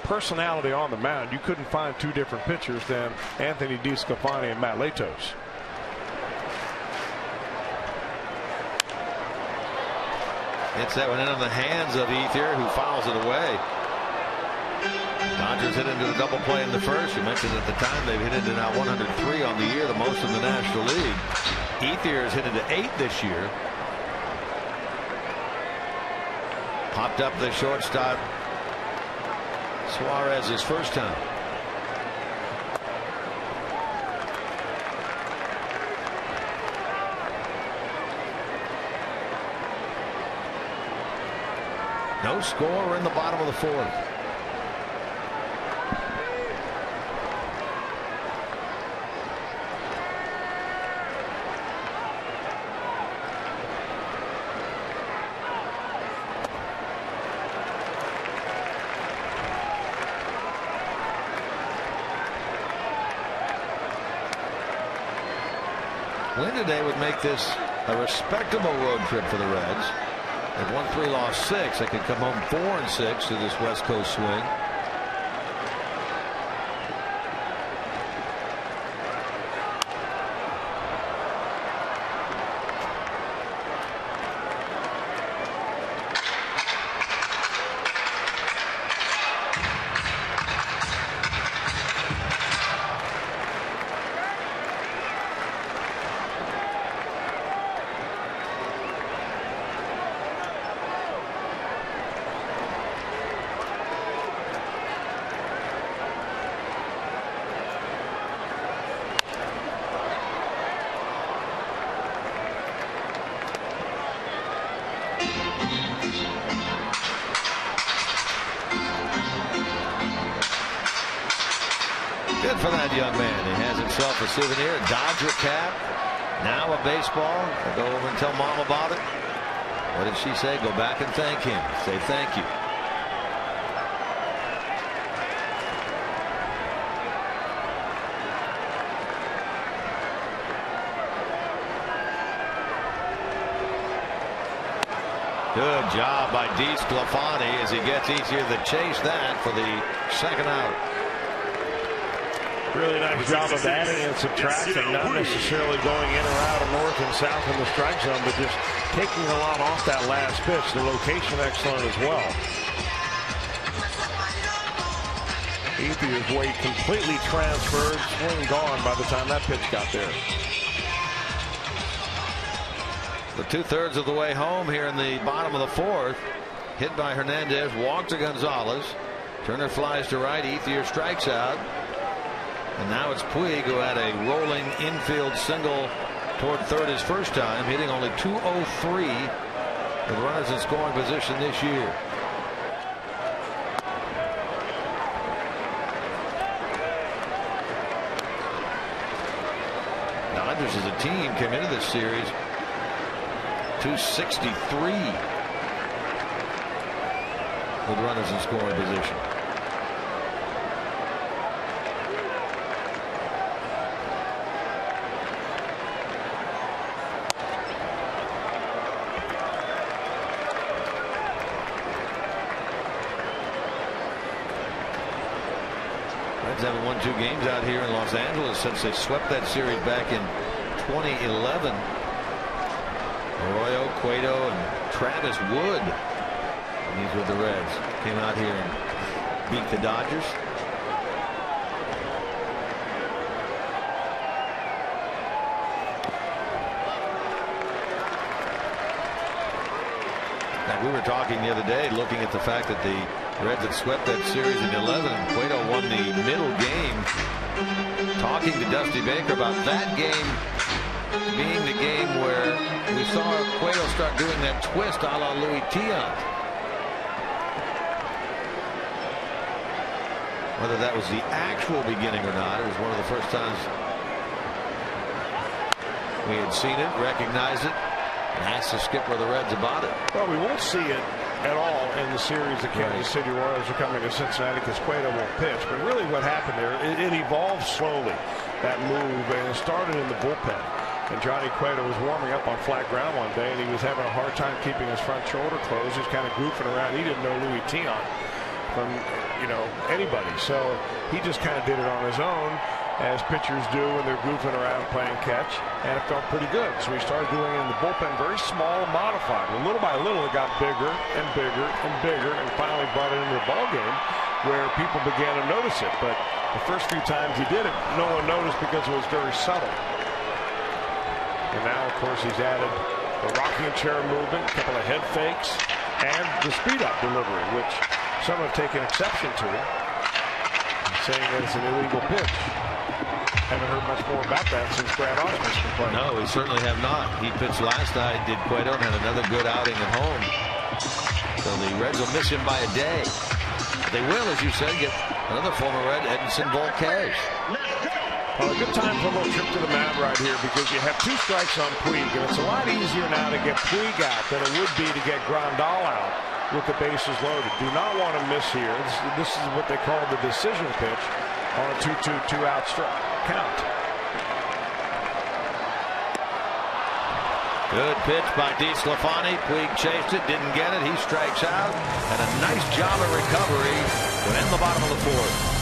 personality on the mound, you couldn't find 2 different pitchers than Anthony DeSclafani and Matt Latos. Hits that one in on the hands of Ethier, who fouls it away. Dodgers hit into the double play in the first. You mentioned at the time they've hit into now 103 on the year, the most in the National League. Ethier has hit into 8 this year. Popped up the shortstop Suarez his first time. No score in the bottom of the 4th. Win today would make this a respectable road trip for the Reds. They've won 3, lost 6. They could come home 4-6 to this West Coast swing. Good for that young man. He has himself a souvenir, a Dodger cap, now a baseball. I'll go over and tell Mom about it. What did she say? Go back and thank him. Say thank you. Good job by DeSclafani as he gets easier to chase that for the 2nd out. Really nice job of adding and subtracting, not necessarily going in or out of north and south in the strike zone, but just taking a lot off that last pitch. The location excellent as well. Ethier's weight completely transferred, swing gone by the time that pitch got there. The 2/3 of the way home here in the bottom of the 4th. Hit by Hernandez, walk to Gonzalez. Turner flies to right. Ethier strikes out. And now it's Puig, who had a rolling infield single toward third his first time, hitting only .203 with runners in scoring position this year. Dodgers as a team came into this series .263 with runners in scoring position. Reds haven't won 2 games out here in Los Angeles since they swept that series back in 2011. Arroyo, Cueto, and Travis Wood, and he's with the Reds, came out here and beat the Dodgers. Now, we were talking the other day, looking at the fact that the Reds had swept that series in 11, and Cueto won the middle game. Talking to Dusty Baker about that game being the game where we saw Cueto start doing that twist a la Louis Tiant. Whether that was the actual beginning or not, it was one of the first times we had seen it, recognized it, and asked the skipper of the Reds about it. Well, we won't see it at all in the series the Kansas City Royals are coming to Cincinnati because Cueto won't pitch. But really what happened there, it evolved slowly, that move, and it started in the bullpen. And Johnny Cueto was warming up on flat ground one day, and he was having a hard time keeping his front shoulder closed. He was kind of goofing around. He didn't know Louis Tiant from, anybody. So he just kind of did it on his own, as pitchers do when they're goofing around playing catch, and it felt pretty good. So he started doing it in the bullpen, very small and modified. And little by little, it got bigger and bigger and bigger, and finally brought it into the ball game where people began to notice it. But the first few times he did it, no one noticed because it was very subtle. And now, of course, he's added the rocking chair movement, a couple of head fakes, and the speed-up delivery, which some have taken exception to, saying that it's an illegal pitch. Haven't heard much more about that since Brad Osmus complained. No, we certainly have not. He pitched last night, did Cueto, and had another good outing at home. So the Reds will miss him by a day. They will, as you said, get another former Red, Edinson Volquez. Well, a good time for a little trip to the mound right here, because you have 2 strikes on Puig, and it's a lot easier now to get Puig out than it would be to get Grandal out with the bases loaded. Do not want to miss here. This is what they call the decision pitch on a 2-2, 2-out count. Good pitch by DeSclafani. Puig chased it, didn't get it. He strikes out, and a nice job of recovery to end the bottom of the 4th.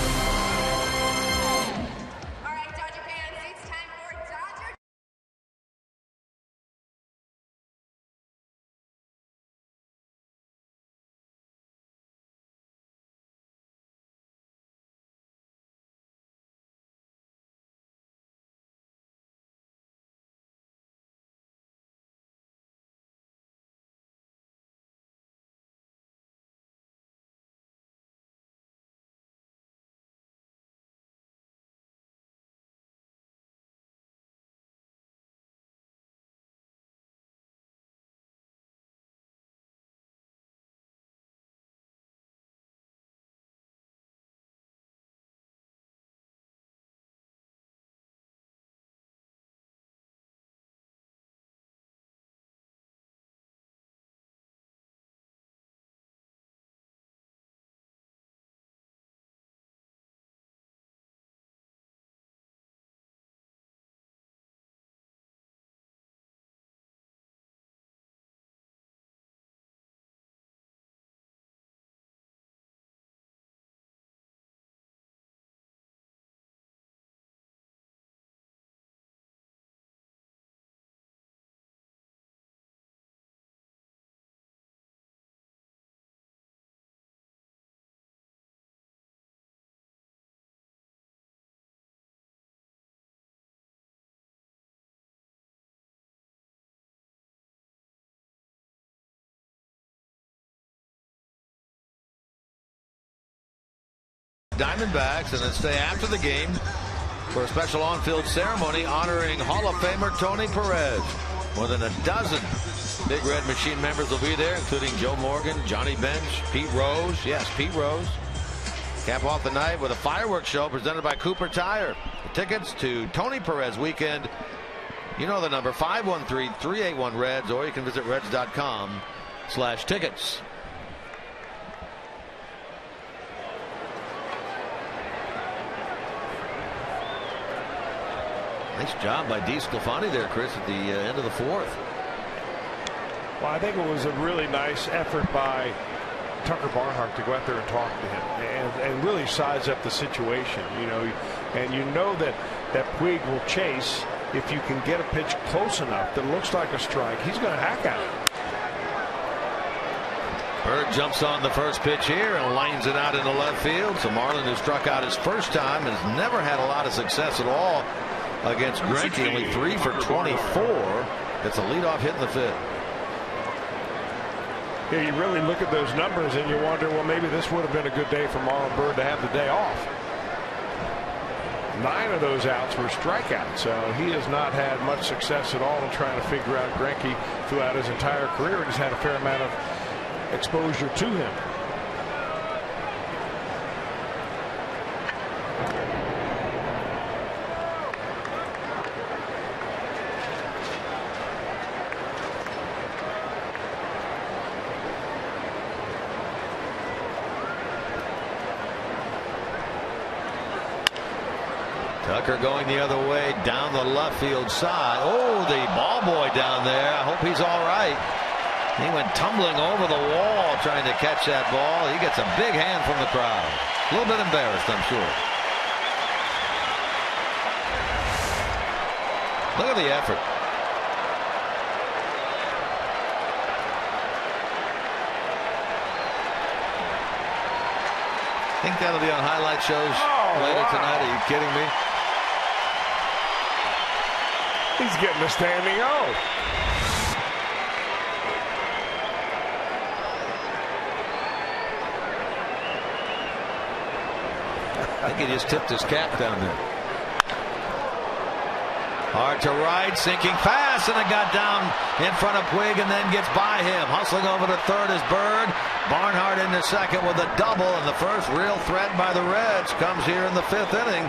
Diamondbacks, and then stay after the game for a special on-field ceremony honoring Hall of Famer Tony Perez. More than a dozen Big Red Machine members will be there, including Joe Morgan, Johnny Bench, Pete Rose. Yes, Pete Rose. Cap off the night with a fireworks show presented by Cooper Tire. The tickets to Tony Perez weekend, you know the number, 513-381-REDS, or you can visit reds.com/tickets. Nice job by DeSclafani there, Chris, at the end of the fourth. Well, I think it was a really nice effort by Tucker Barnhart to go out there and talk to him and really size up the situation, you know, and you know that Puig will chase if you can get a pitch close enough that looks like a strike. He's going to hack at it. Bird jumps on the first pitch here and lines it out into left field. So Marlin, who struck out his first time, has never had a lot of success at all against Greinke. Only 3 for 24. It's a leadoff hit in the fifth. Yeah, you really look at those numbers and you wonder, well, maybe this would have been a good day for Marlon Byrd to have the day off. 9 of those outs were strikeouts, so he has not had much success at all in trying to figure out Greinke throughout his entire career. He's had a fair amount of exposure to him. Tucker going the other way down the left field side. Oh, the ball boy down there. I hope he's all right. He went tumbling over the wall trying to catch that ball. He gets a big hand from the crowd. A little bit embarrassed, I'm sure. Look at the effort. I think that'll be on highlight shows later tonight. Are you kidding me? He's getting a standing O. I think he just tipped his cap down there. Hard to right, sinking fast, and it got down in front of Puig and then gets by him. Hustling over to third is Bird. Barnhart into second with a double, and the first real threat by the Reds comes here in the fifth inning.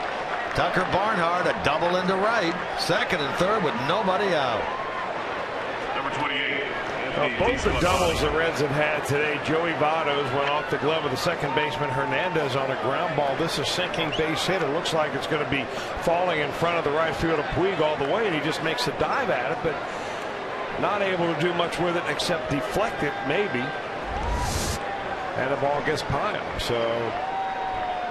Tucker Barnhart, a double into right, second and third with nobody out. Number 28. Both the doubles the Reds have had today. Joey Votto's went off the glove of the second baseman Hernandez on a ground ball. This is sinking base hit. It looks like it's going to be falling in front of the right field of Puig all the way, and he just makes a dive at it, but not able to do much with it except deflect it, maybe. And the ball gets piled. So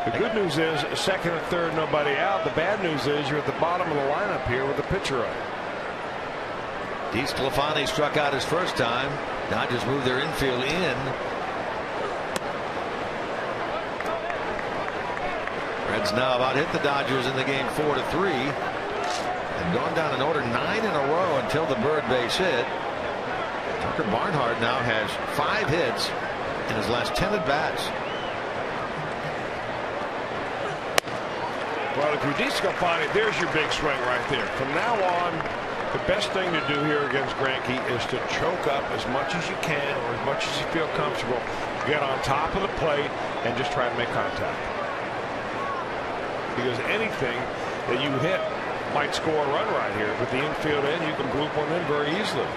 the good news is second and third, nobody out. The bad news is you're at the bottom of the lineup here with the pitcher up. DeSclafani struck out his first time. Dodgers move their infield in. Reds now about hit the Dodgers in the game 4-3. And gone down in order 9 in a row until the Bird base hit. Tucker Barnhart now has 5 hits in his last 10 at bats. Well, if you're DeSclafani, there's your big swing right there. From now on, the best thing to do here against Greinke is to choke up as much as you can, or as much as you feel comfortable. Get on top of the plate and just try to make contact. Because anything that you hit might score a run right here. With the infield in, you can bloop one in very easily.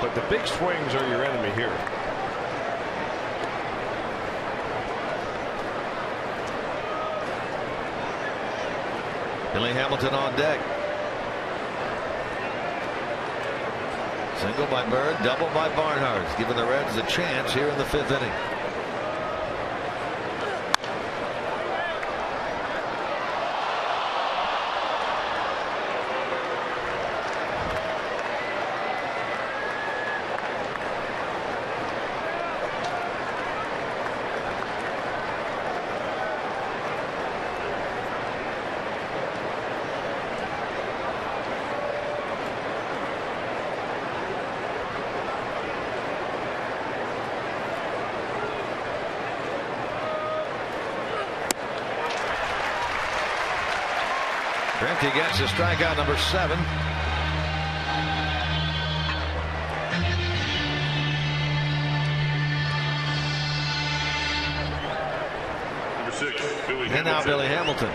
But the big swings are your enemy here. Billy Hamilton on deck. Single by Bird, double by Barnhart, giving the Reds a chance here in the fifth inning. Greinke gets to strikeout number 7. Number 6, Billy And now Billy Hamilton.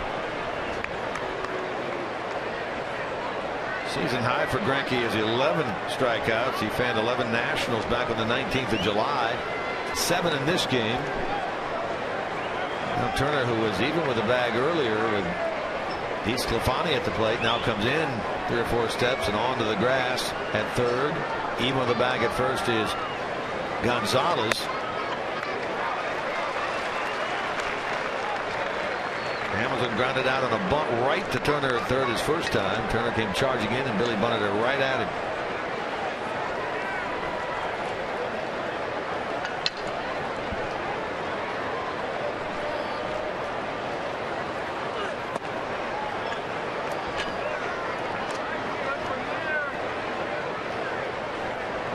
Season high for Greinke is 11 strikeouts. He fanned 11 Nationals back on the 19th of July. 7 in this game. Now Turner, who was even with the bag earlier with DeSclafani at the plate, now comes in 3 or 4 steps and onto the grass at third. Even with the bag at first is Gonzalez. Hamilton grounded out on a bunt right to Turner at third his first time. Turner came charging in and Billy bunted it right at him.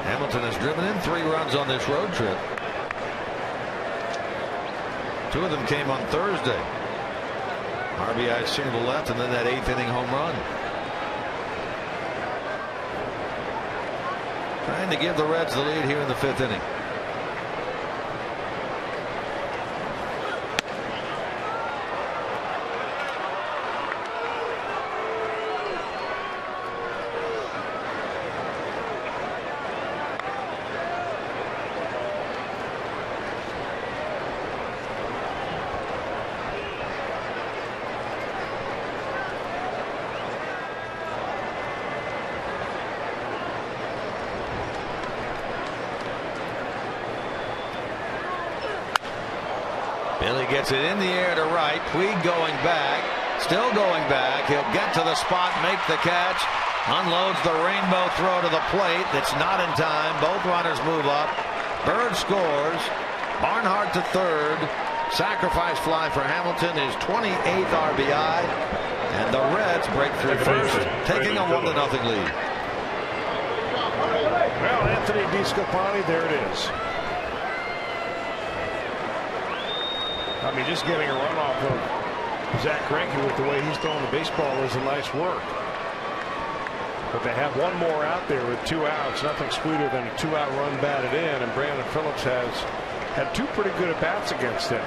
Hamilton has driven in 3 runs on this road trip. 2 of them came on Thursday. RBI single left and then that 8th inning home run. Trying to give the Reds the lead here in the 5th inning. Billy gets it in the air to right. Puig going back. Still going back. He'll get to the spot, make the catch. Unloads the rainbow throw to the plate. That's not in time. Both runners move up. Bird scores. Barnhart to third. Sacrifice fly for Hamilton, his 28th RBI. And the Reds break through first, taking a 1-0 lead. Well, Anthony DeSclafani, there it is. I mean, just getting a run off of Zach Greinke with the way he's throwing the baseball is a nice work. But they have one more out there with 2 outs. Nothing sweeter than a 2-out run batted in, and Brandon Phillips has had 2 pretty good at-bats against him.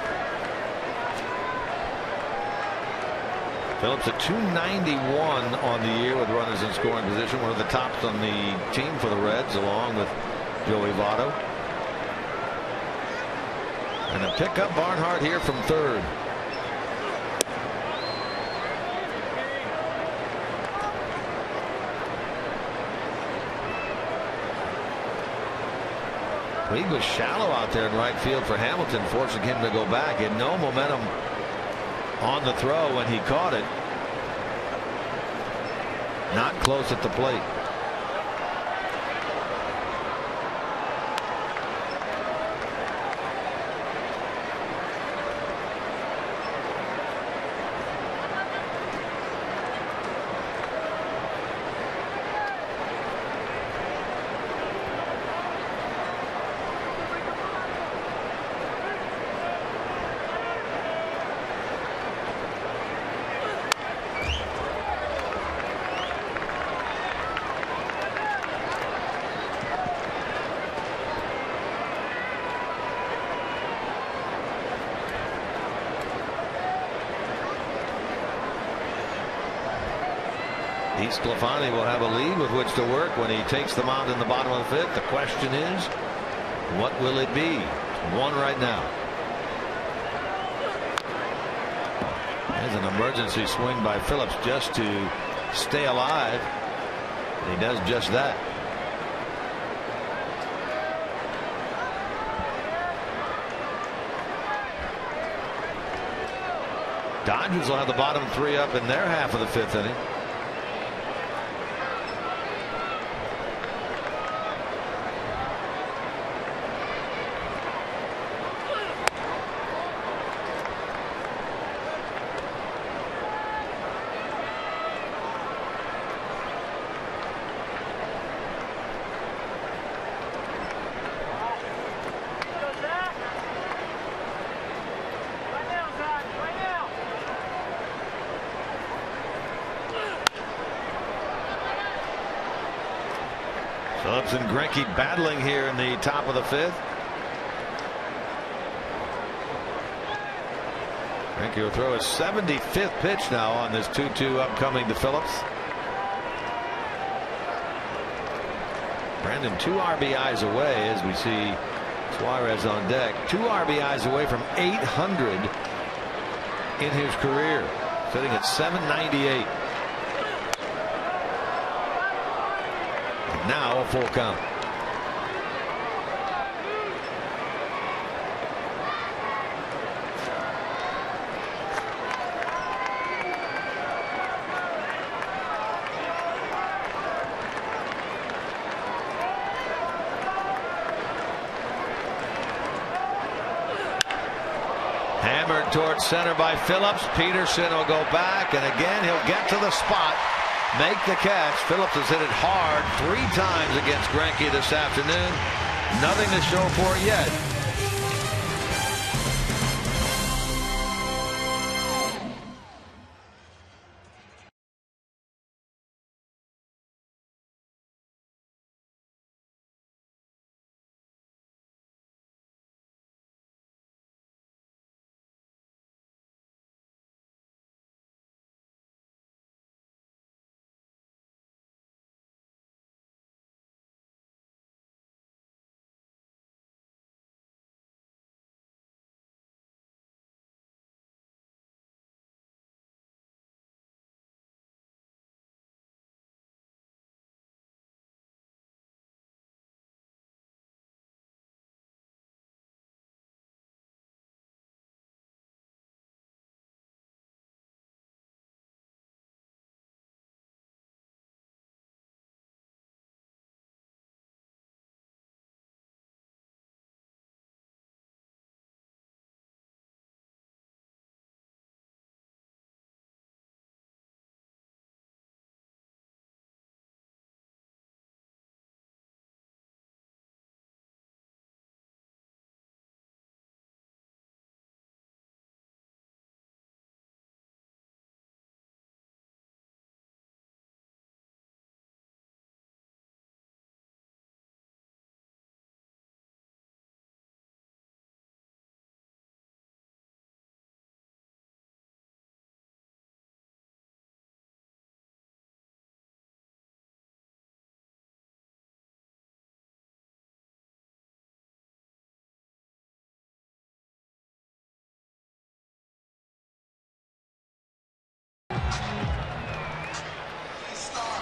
Phillips at 291 on the year with runners in scoring position, one of the tops on the team for the Reds, along with Joey Votto. And a pickup Barnhart here from third. Puig was shallow out there in right field for Hamilton, forcing him to go back. He had no momentum on the throw when he caught it. Not close at the plate. DeSclafani will have a lead with which to work when he takes the mound in the bottom of the 5th. The question is, what will it be? 1 right now. There's an emergency swing by Phillips just to stay alive. And he does just that. Dodgers will have the bottom 3 up in their half of the 5th inning. Phillips and Greinke battling here in the top of the 5th. Greinke will throw his 75th pitch now on this 2-2 upcoming to Phillips. Brandon 2 RBIs away as we see Suarez on deck. 2 RBIs away from 800 in his career, sitting at 798. And now a full count. Hammered towards center by Phillips. Peterson will go back, and again he'll get to the spot, make the catch. Phillips has hit it hard 3 times against Greinke this afternoon. Nothing to show for it yet.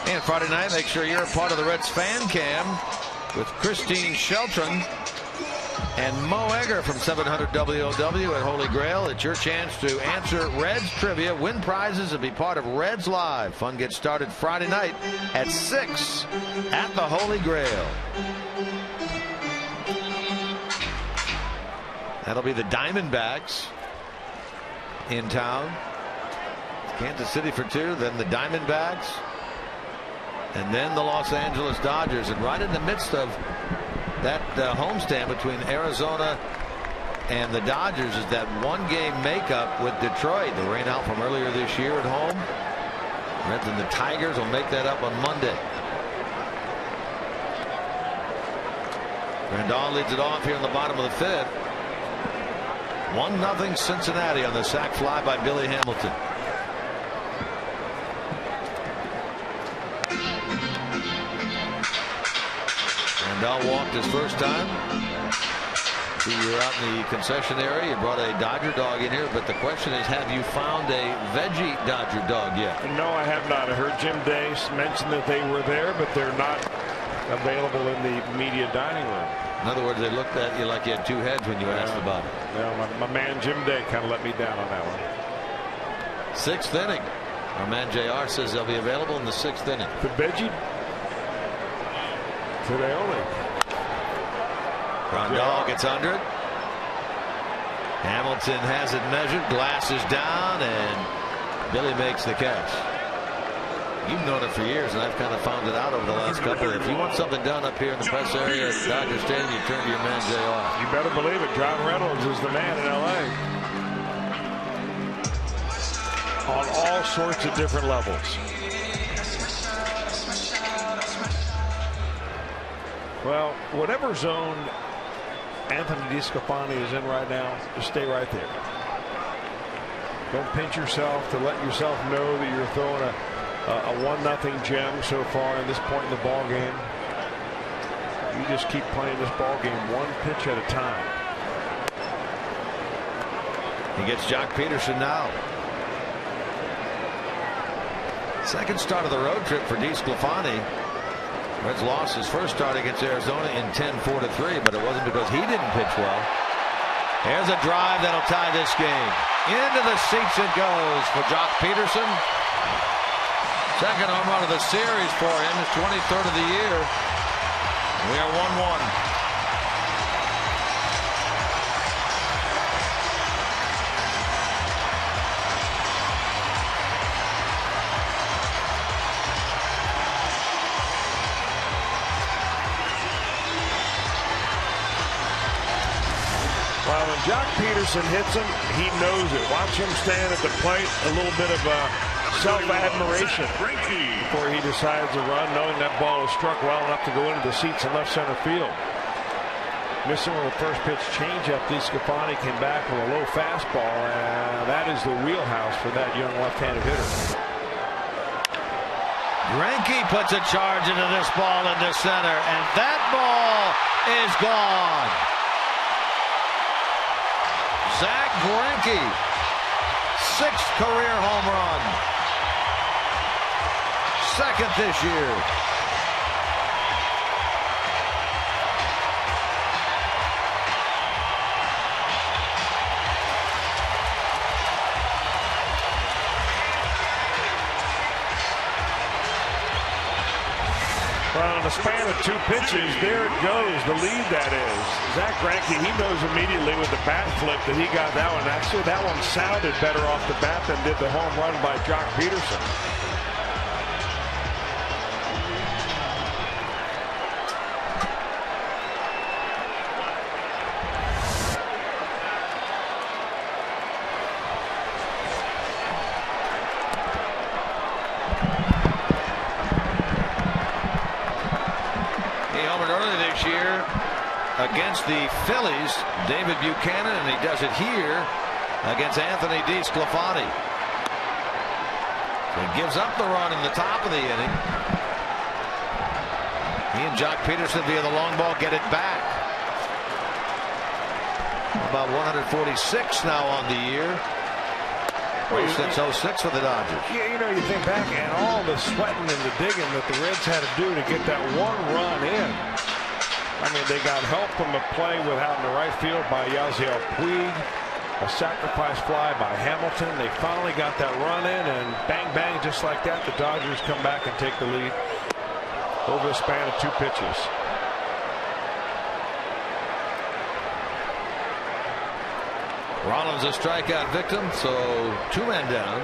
And Friday night, make sure you're a part of the Reds fan cam with Christine Shelton and Mo Egger from 700 WOW at Holy Grail. It's your chance to answer Reds trivia, win prizes, and be part of Reds Live. Fun gets started Friday night at 6 at the Holy Grail. That'll be the Diamondbacks in town. Kansas City for 2, then the Diamondbacks, and then the Los Angeles Dodgers. And right in the midst of that homestand between Arizona and the Dodgers is that one-game makeup with Detroit. The rain out from earlier this year at home. Reds and the Tigers will make that up on Monday. Grandal leads it off here in the bottom of the 5th. 1-0 Cincinnati on the sac fly by Billy Hamilton. Grandal walked his first time. You were out in the concession area. You brought a Dodger dog in here, but the question is, have you found a veggie Dodger dog yet? No, I have not. I heard Jim Day mention that they were there, but they're not available in the media dining room. In other words, they looked at you like you had 2 heads when you asked about it. No, my man Jim Day kind of let me down on that one. 6th inning. Our man JR says they'll be available in the 6th inning. The veggie today only. Grandal gets under it. Hamilton has it measured. Glasses down, and Billy makes the catch. You've known it for years, and I've kind of found it out over the last couple. If you want something done up here in the press area at Dodger Stadium, you turn to your man JR. You better believe it. John Reynolds is the man in LA. On all sorts of different levels. 2-0 Well, whatever zone Anthony DeSclafani is in right now, just stay right there. Don't pinch yourself to let yourself know that you're throwing a 1-0 gem so far at this point in the ball game. You just keep playing this ball game one pitch at a time. He gets Jock Peterson now. Second start of the road trip for DeSclafani. Reds lost his first start against Arizona in 10-4-3, but it wasn't because he didn't pitch well. There's a drive that'll tie this game. Into the seats it goes for Jock Peterson. Second home run of the series for him, his 23rd of the year. We are 1-1. Well, when Jock Peterson hits him, he knows it. Watch him stand at the plate, a little bit of self-admiration before he decides to run, knowing that ball is struck well enough to go into the seats in left center field. Missing on the first pitch changeup, DeSclafani came back with a low fastball, and that is the wheelhouse for that young left-handed hitter. Greinke puts a charge into this ball into center, and that ball is gone. Zach Greinke, 6th career home run. 2nd this year. Well, in the span of 2 pitches, there it goes, the lead that is. Zach Greinke, he knows immediately with the bat flip that he got that one. Actually, that one sounded better off the bat than did the home run by Jock Peterson. Against the Phillies, David Buchanan, and he does it here against Anthony DeSclafani. So he gives up the run in the top of the inning. He and Jock Peterson via the long ball get it back. About 146 now on the year. Since 06 for the Dodgers. Yeah, you know, you think back and all the sweating and the digging that the Reds had to do to get that one run in. I mean, they got help from a play with out in the right field by Yasiel Puig, a sacrifice fly by Hamilton. They finally got that run in, and bang, bang, just like that, the Dodgers come back and take the lead over the span of 2 pitches. Rollins a strikeout victim, so 2 men down.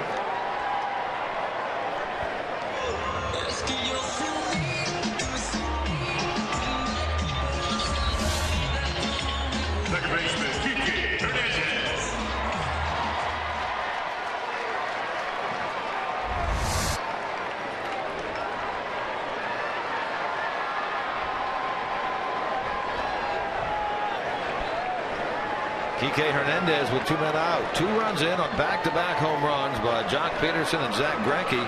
Kike Hernandez with 2 men out. 2 runs in on back-to-back home runs by Jock Peterson and Zach Greinke.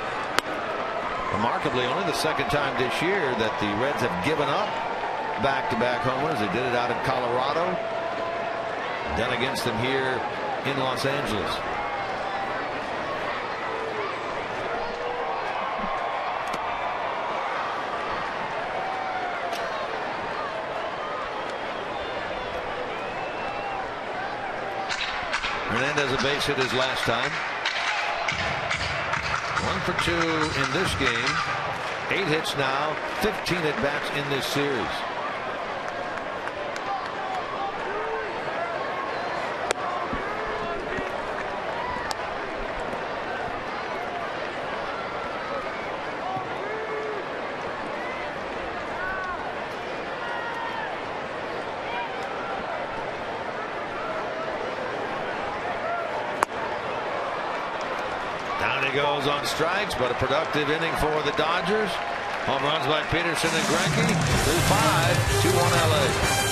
Remarkably, only the 2nd time this year that the Reds have given up back-to-back home runs. They did it out in Colorado. Done against them here in Los Angeles. Hernandez a base hit his last time. 1 for 2 in this game. 8 hits now. 15 at bats in this series. Goes on strikes, but a productive inning for the Dodgers. Home runs by Peterson and Greinke. 3-5, 2-1 LA.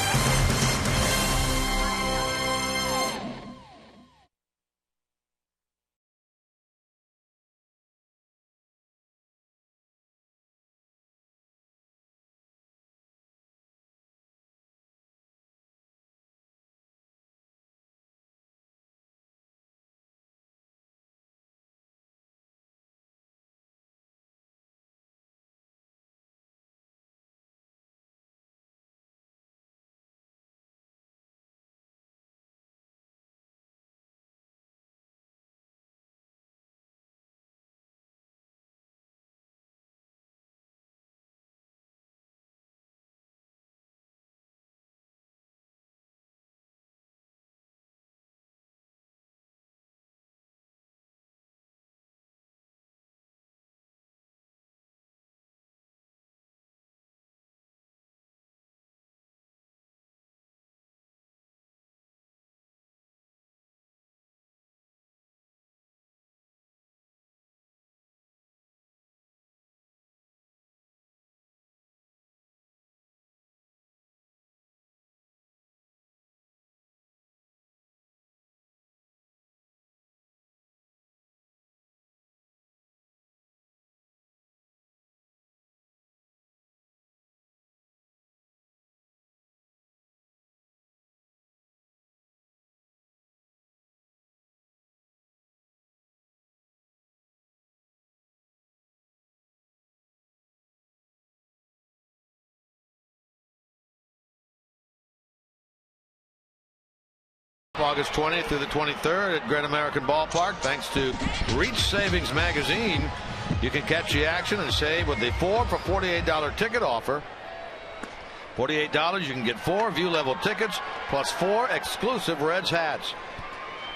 August 20th through the 23rd at Great American Ballpark. Thanks to Reach Savings Magazine, you can catch the action and save with the 4 for $48 ticket offer. $48, you can get 4 view-level tickets plus 4 exclusive Reds hats.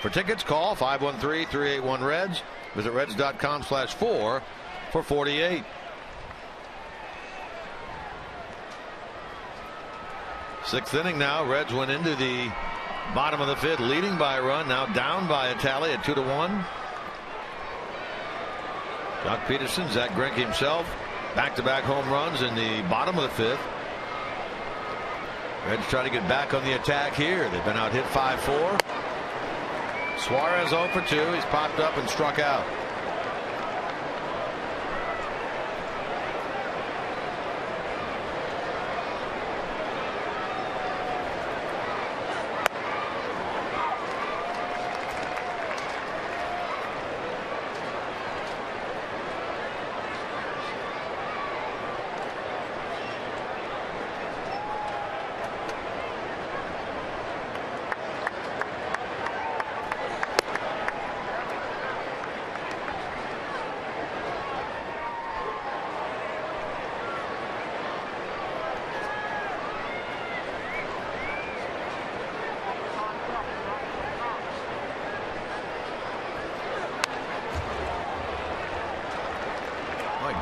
For tickets, call 513-381-REDS. Visit reds.com/4 for $48. Sixth inning now. Reds went into the bottom of the fifth, leading by a run, now down by a tally at 2-1. Jock Peterson, Zach Greinke himself, back-to-back home runs in the bottom of the fifth. Reds try to get back on the attack here. They've been out hit 5-4. Suarez 0 for 2. He's popped up and struck out.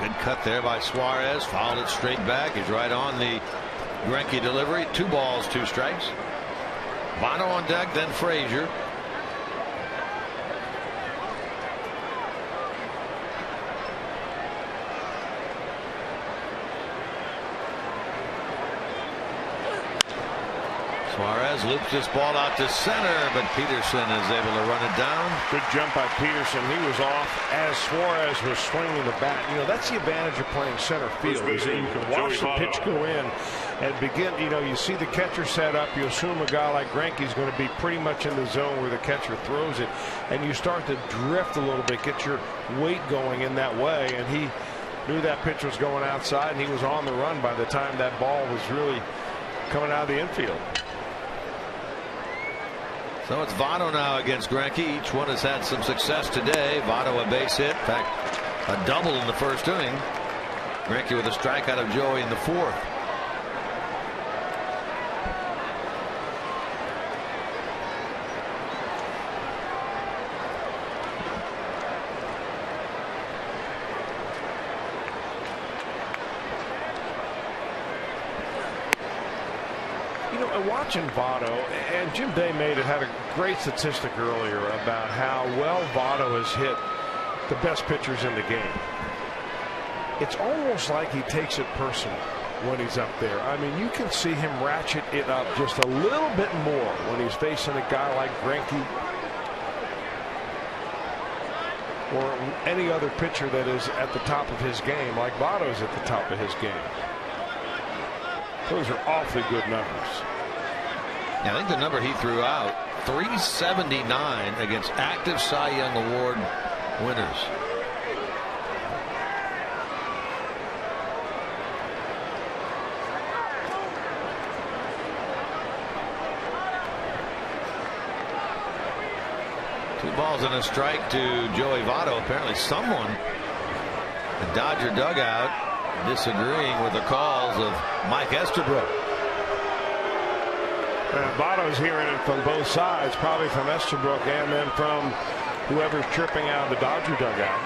Good cut there by Suarez. Fouled it straight back. He's right on the Greinke delivery. 2 balls, 2 strikes. Bono on deck, then Frazier. Suarez loops this ball out to center, but Peterson is able to run it down. Good jump by Peterson. He was off as Suarez was swinging the bat. You know, that's the advantage of playing center field, is that you can watch the pitch go in and begin. You know, you see the catcher set up. You assume a guy like Greinke is going to be pretty much in the zone where the catcher throws it, and you start to drift a little bit, get your weight going in that way. And he knew that pitch was going outside, and he was on the run by the time that ball was really coming out of the infield. So it's Votto now against Greinke. Each one has had some success today. Votto a base hit. In fact, a double in the first inning. Greinke with a strikeout of Joey in the fourth. Watching Votto, and Jim Day had a great statistic earlier about how well Votto has hit the best pitchers in the game. it's almost like he takes it personal when he's up there. I mean, you can see him ratchet it up just a little bit more when he's facing a guy like Greinke or any other pitcher that is at the top of his game, like Votto's at the top of his game. Those are awfully good numbers. Yeah, I think the number he threw out, 379 against active Cy Young Award winners. Two balls and a strike to Joey Votto. Apparently someone in the Dodger dugout disagreeing with the calls of Mike Estabrook. Votto's hearing it from both sides, probably from Estabrook and then from whoever's chirping out of the Dodger dugout.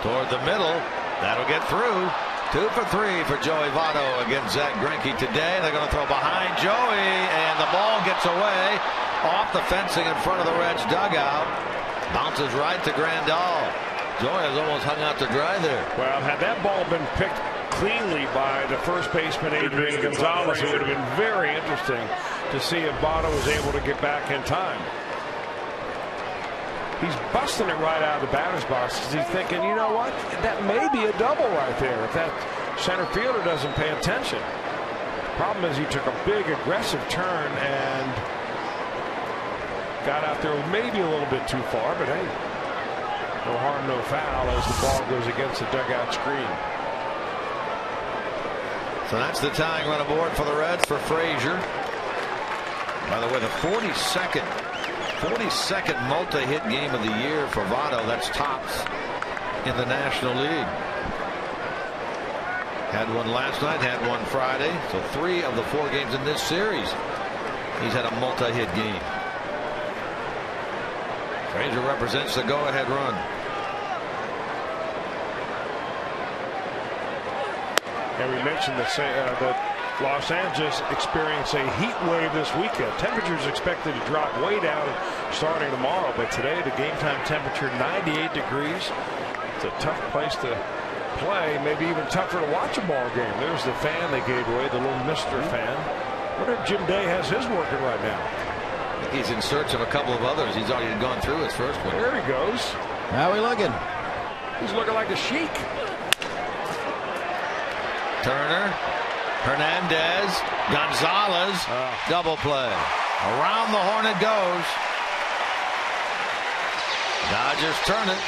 Toward the middle, that'll get through. 2 for 3 for Joey Votto against Zach Greinke today. They're going to throw behind Joey, and the ball gets away off the fencing in front of the Reds dugout. Bounces right to Grandal. Joey has almost hung out to dry there. Well, had that ball been picked cleanly by the first baseman Adrian Gonzalez, it would have been very interesting to see if Votto was able to get back in time. He's busting it right out of the batter's box because he's thinking, you know what, that may be a double right there if that center fielder doesn't pay attention. The problem is he took a big aggressive turn and got out there maybe a little bit too far, but hey, no harm, no foul as the ball goes against the dugout screen. So that's the tying run aboard for the Reds for Frazier. By the way, the 42nd multi-hit game of the year for Votto. That's tops in the National League. Had one last night, had one Friday. So 3 of the 4 games in this series, he's had a multi-hit game. Frazier represents the go-ahead run. And we mentioned that Los Angeles experienced a heat wave this weekend. Temperatures expected to drop way down starting tomorrow, but today the game time temperature 98 degrees. It's a tough place to play, maybe even tougher to watch a ball game. There's the fan they gave away, the little Mr. fan. I wonder if Jim Day has his working right now. I think he's in search of a couple of others. He's already gone through his first one. There he goes. How we looking? He's looking like a sheik. Turner, Hernandez, Gonzalez, double play. Around the horn it goes. Dodgers turn it.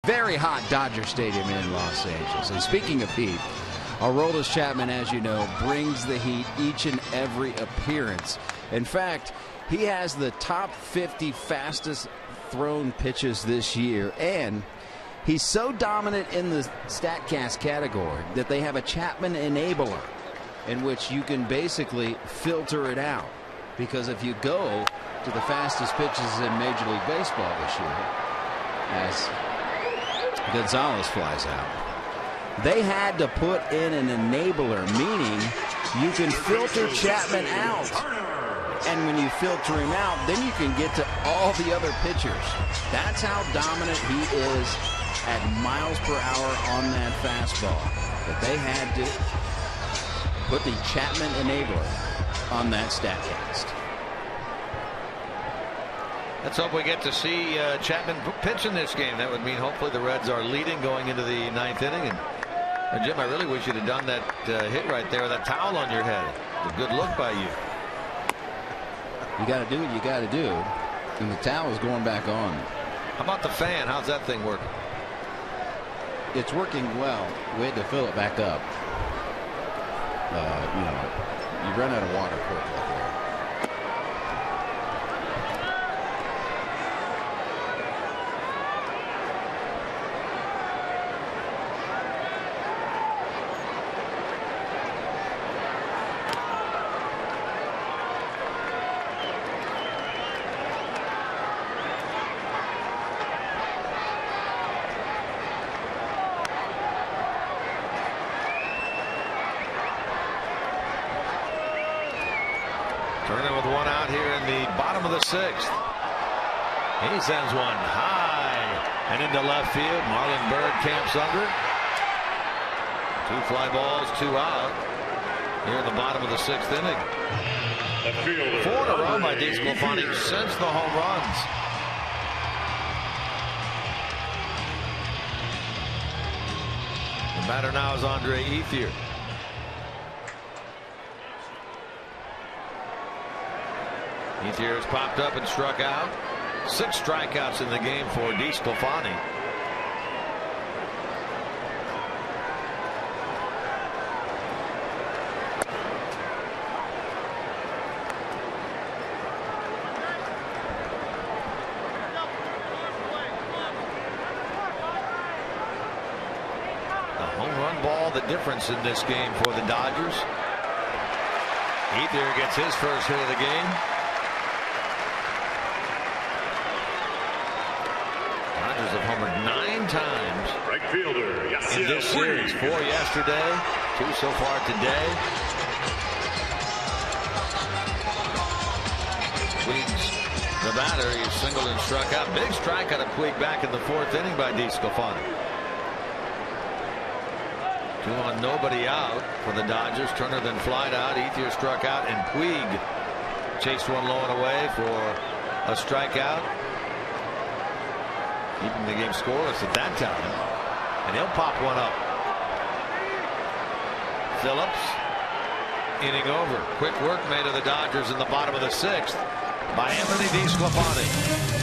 very hot Dodger Stadium in Los Angeles. And speaking of heat, Aroldis Chapman, as you know, brings the heat each and every appearance. In fact, he has the top 50 fastest thrown pitches this year, and he's so dominant in the StatCast category that they have a Chapman enabler in which you can basically filter it out. Because if you go to the fastest pitches in Major League Baseball this year, as Gonzalez flies out, they had to put in an enabler, meaning you can filter Chapman out. And when you filter him out, then you can get to all the other pitchers. That's how dominant he is at miles per hour on that fastball. But they had to put the Chapman enabler on that StatCast. Let's hope we get to see Chapman pitch in this game. That would mean hopefully the Reds are leading going into the 9th inning. And Jim, I really wish you'd have done that hit right there with that towel on your head. It's a good look by you. You got to do what you got to do. And the towel is going back on. How about the fan? How's that thing working? It's working well. We had to fill it back up. You run out of water quickly. Turner with one out here in the bottom of the 6th. He sends one high and into left field. Marlon Byrd camps under. 2 fly balls, 2 out here in the bottom of the 6th inning. 4 in a row by DeSclafani since the home runs. The batter now is Andre Ethier. Ethier has popped up and struck out. 6 strikeouts in the game for DeSclafani. The home run ball, the difference in this game for the Dodgers. Ethier gets his first hit of the game. Dodgers have homered 9 times Right fielder, in this series. 4 yesterday, 2 so far today. Puig's the batter. He singled and struck out. Big strikeout of Puig back in the 4th inning by DeSclafani. 2 on, nobody out for the Dodgers. Turner then flied out. Ethier struck out, and Puig chased one low and away for a strikeout, keeping the game scoreless at that time. And he'll pop one up. Phillips, inning over. Quick work made of the Dodgers in the bottom of the 6th by Anthony DeSclafani.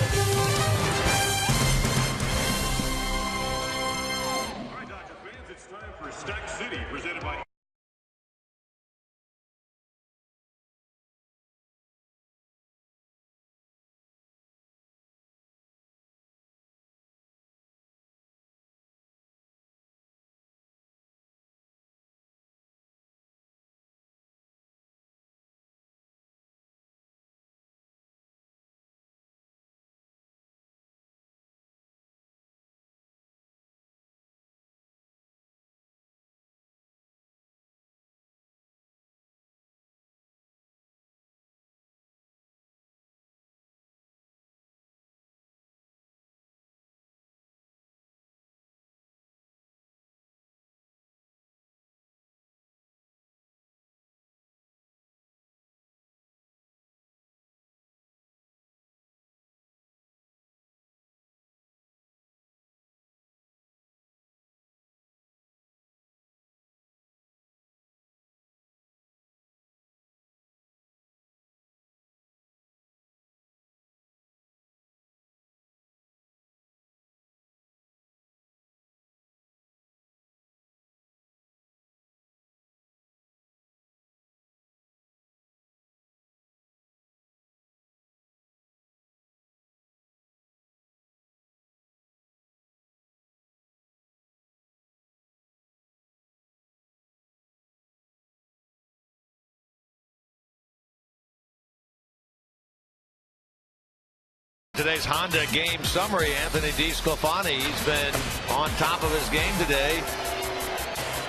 Today's Honda game summary, Anthony DeSclafani. He's been on top of his game today.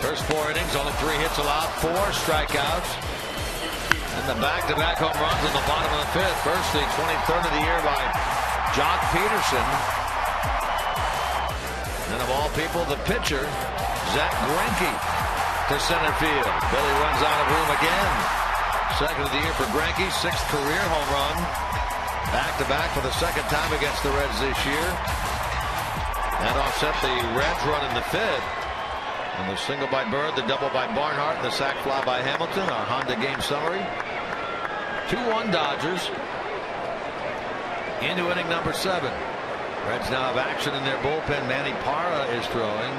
First 4 innings, only 3 hits allowed, 4 strikeouts. And the back-to-back home runs in the bottom of the 5th. First, the 23rd of the year by Jock Peterson. And of all people, the pitcher, Zach Greinke, to center field. Billy runs out of room again. Second of the year for Greinke, 6th career home run. Back-to-back for the second time against the Reds this year. That offset the Reds run in the 5th. And the single by Bird, the double by Barnhart, and the sac fly by Hamilton. Our Honda game summary. 2-1 Dodgers. Into inning number 7. Reds now have action in their bullpen. Manny Parra is throwing.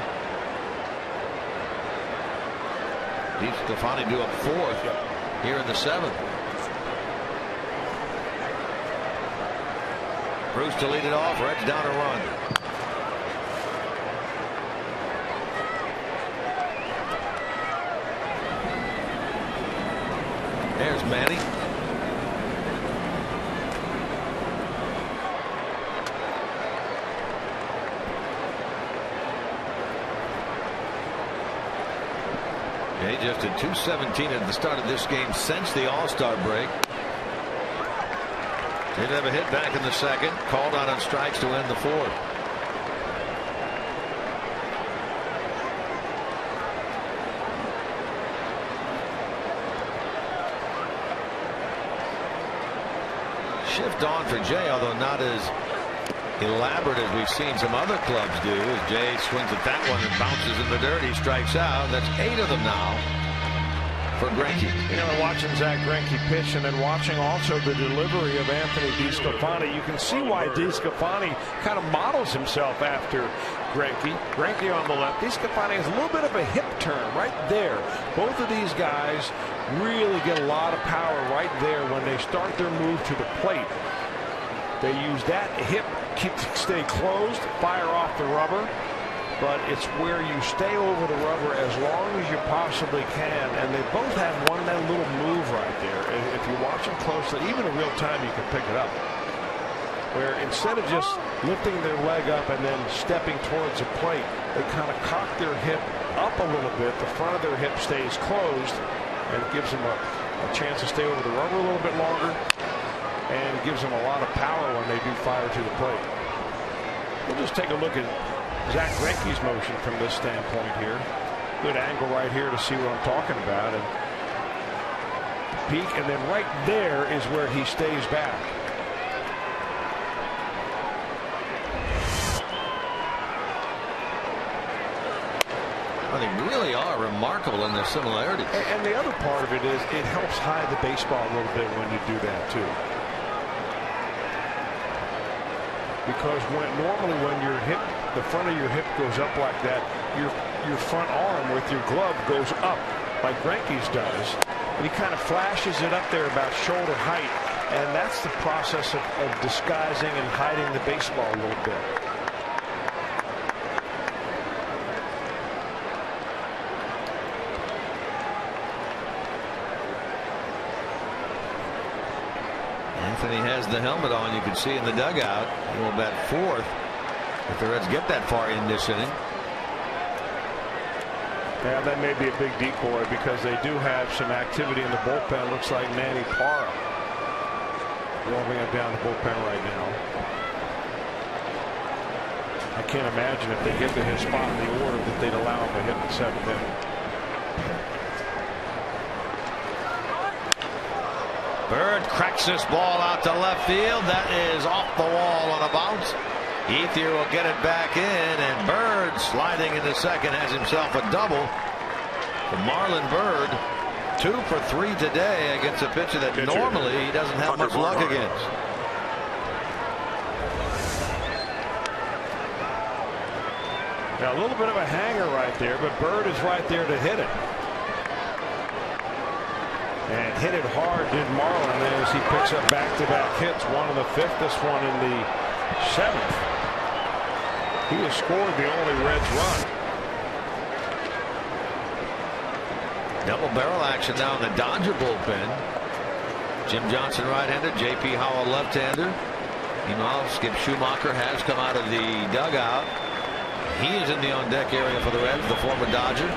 DeSclafani due up 4th here in the 7th. Bruce to lead it off. Reds down a run. There's Manny. He just did 217 at the start of this game since the All-Star break. Did have a hit back in the 2nd. Called out on strikes to end the 4th. Shift on for Jay, although not as elaborate as we've seen some other clubs do. As Jay swings at that one and bounces in the dirt, he strikes out. That's 8 of them now for Greinke. You know, watching Zach Greinke pitch and then watching also the delivery of Anthony DeSclafani, you can see why DeSclafani kind of models himself after Greinke. Greinke on the left. DeSclafani has a little bit of a hip turn right there. Both of these guys really get a lot of power right there when they start their move to the plate. They use that hip to stay closed, fire off the rubber. But it's where you stay over the rubber as long as you possibly can. And they both have that little move right there. And if you watch them closely, even in real time, you can pick it up. Where instead of just lifting their leg up and then stepping towards the plate, they kind of cock their hip up a little bit. The front of their hip stays closed, and it gives them a chance to stay over the rubber a little bit longer, and gives them a lot of power when they do fire to the plate. We'll just take a look at Zach Greinke's motion from this standpoint here. Good angle right here to see what I'm talking about. And peek, and then right there is where he stays back. Well, they really are remarkable in their similarities. And the other part of it is it helps hide the baseball a little bit when you do that too. Because normally when your hip, the front of your hip goes up like that, your front arm with your glove goes up like Greinke's does. And he kind of flashes it up there about shoulder height. And that's the process of disguising and hiding the baseball a little bit. Anthony has the helmet on. You can see in the dugout. He will bat 4th if the Reds get that far in this inning. Yeah, that may be a big decoy because they do have some activity in the bullpen. Looks like Manny Parra warming up down the bullpen right now. I can't imagine if they get to his spot in the order that they'd allow him to hit the 7th inning. Bird cracks this ball out to left field. That is off the wall on a bounce. Ethier will get it back in, and Bird sliding into second has himself a double. For Marlon Bird, 2 for 3 today against a pitcher that normally he doesn't have much luck against. Now a little bit of a hanger right there, but Bird is right there to hit it. And hit it hard did Marlon as he picks up back-to-back hits. One in the 5th, this one in the 7th. He has scored the only Reds run. Double barrel action now in the Dodger bullpen. Jim Johnson right-hander, J.P. Howell left-hander. Meanwhile, Skip Schumacher has come out of the dugout. He is in the on-deck area for the Reds, the former Dodger.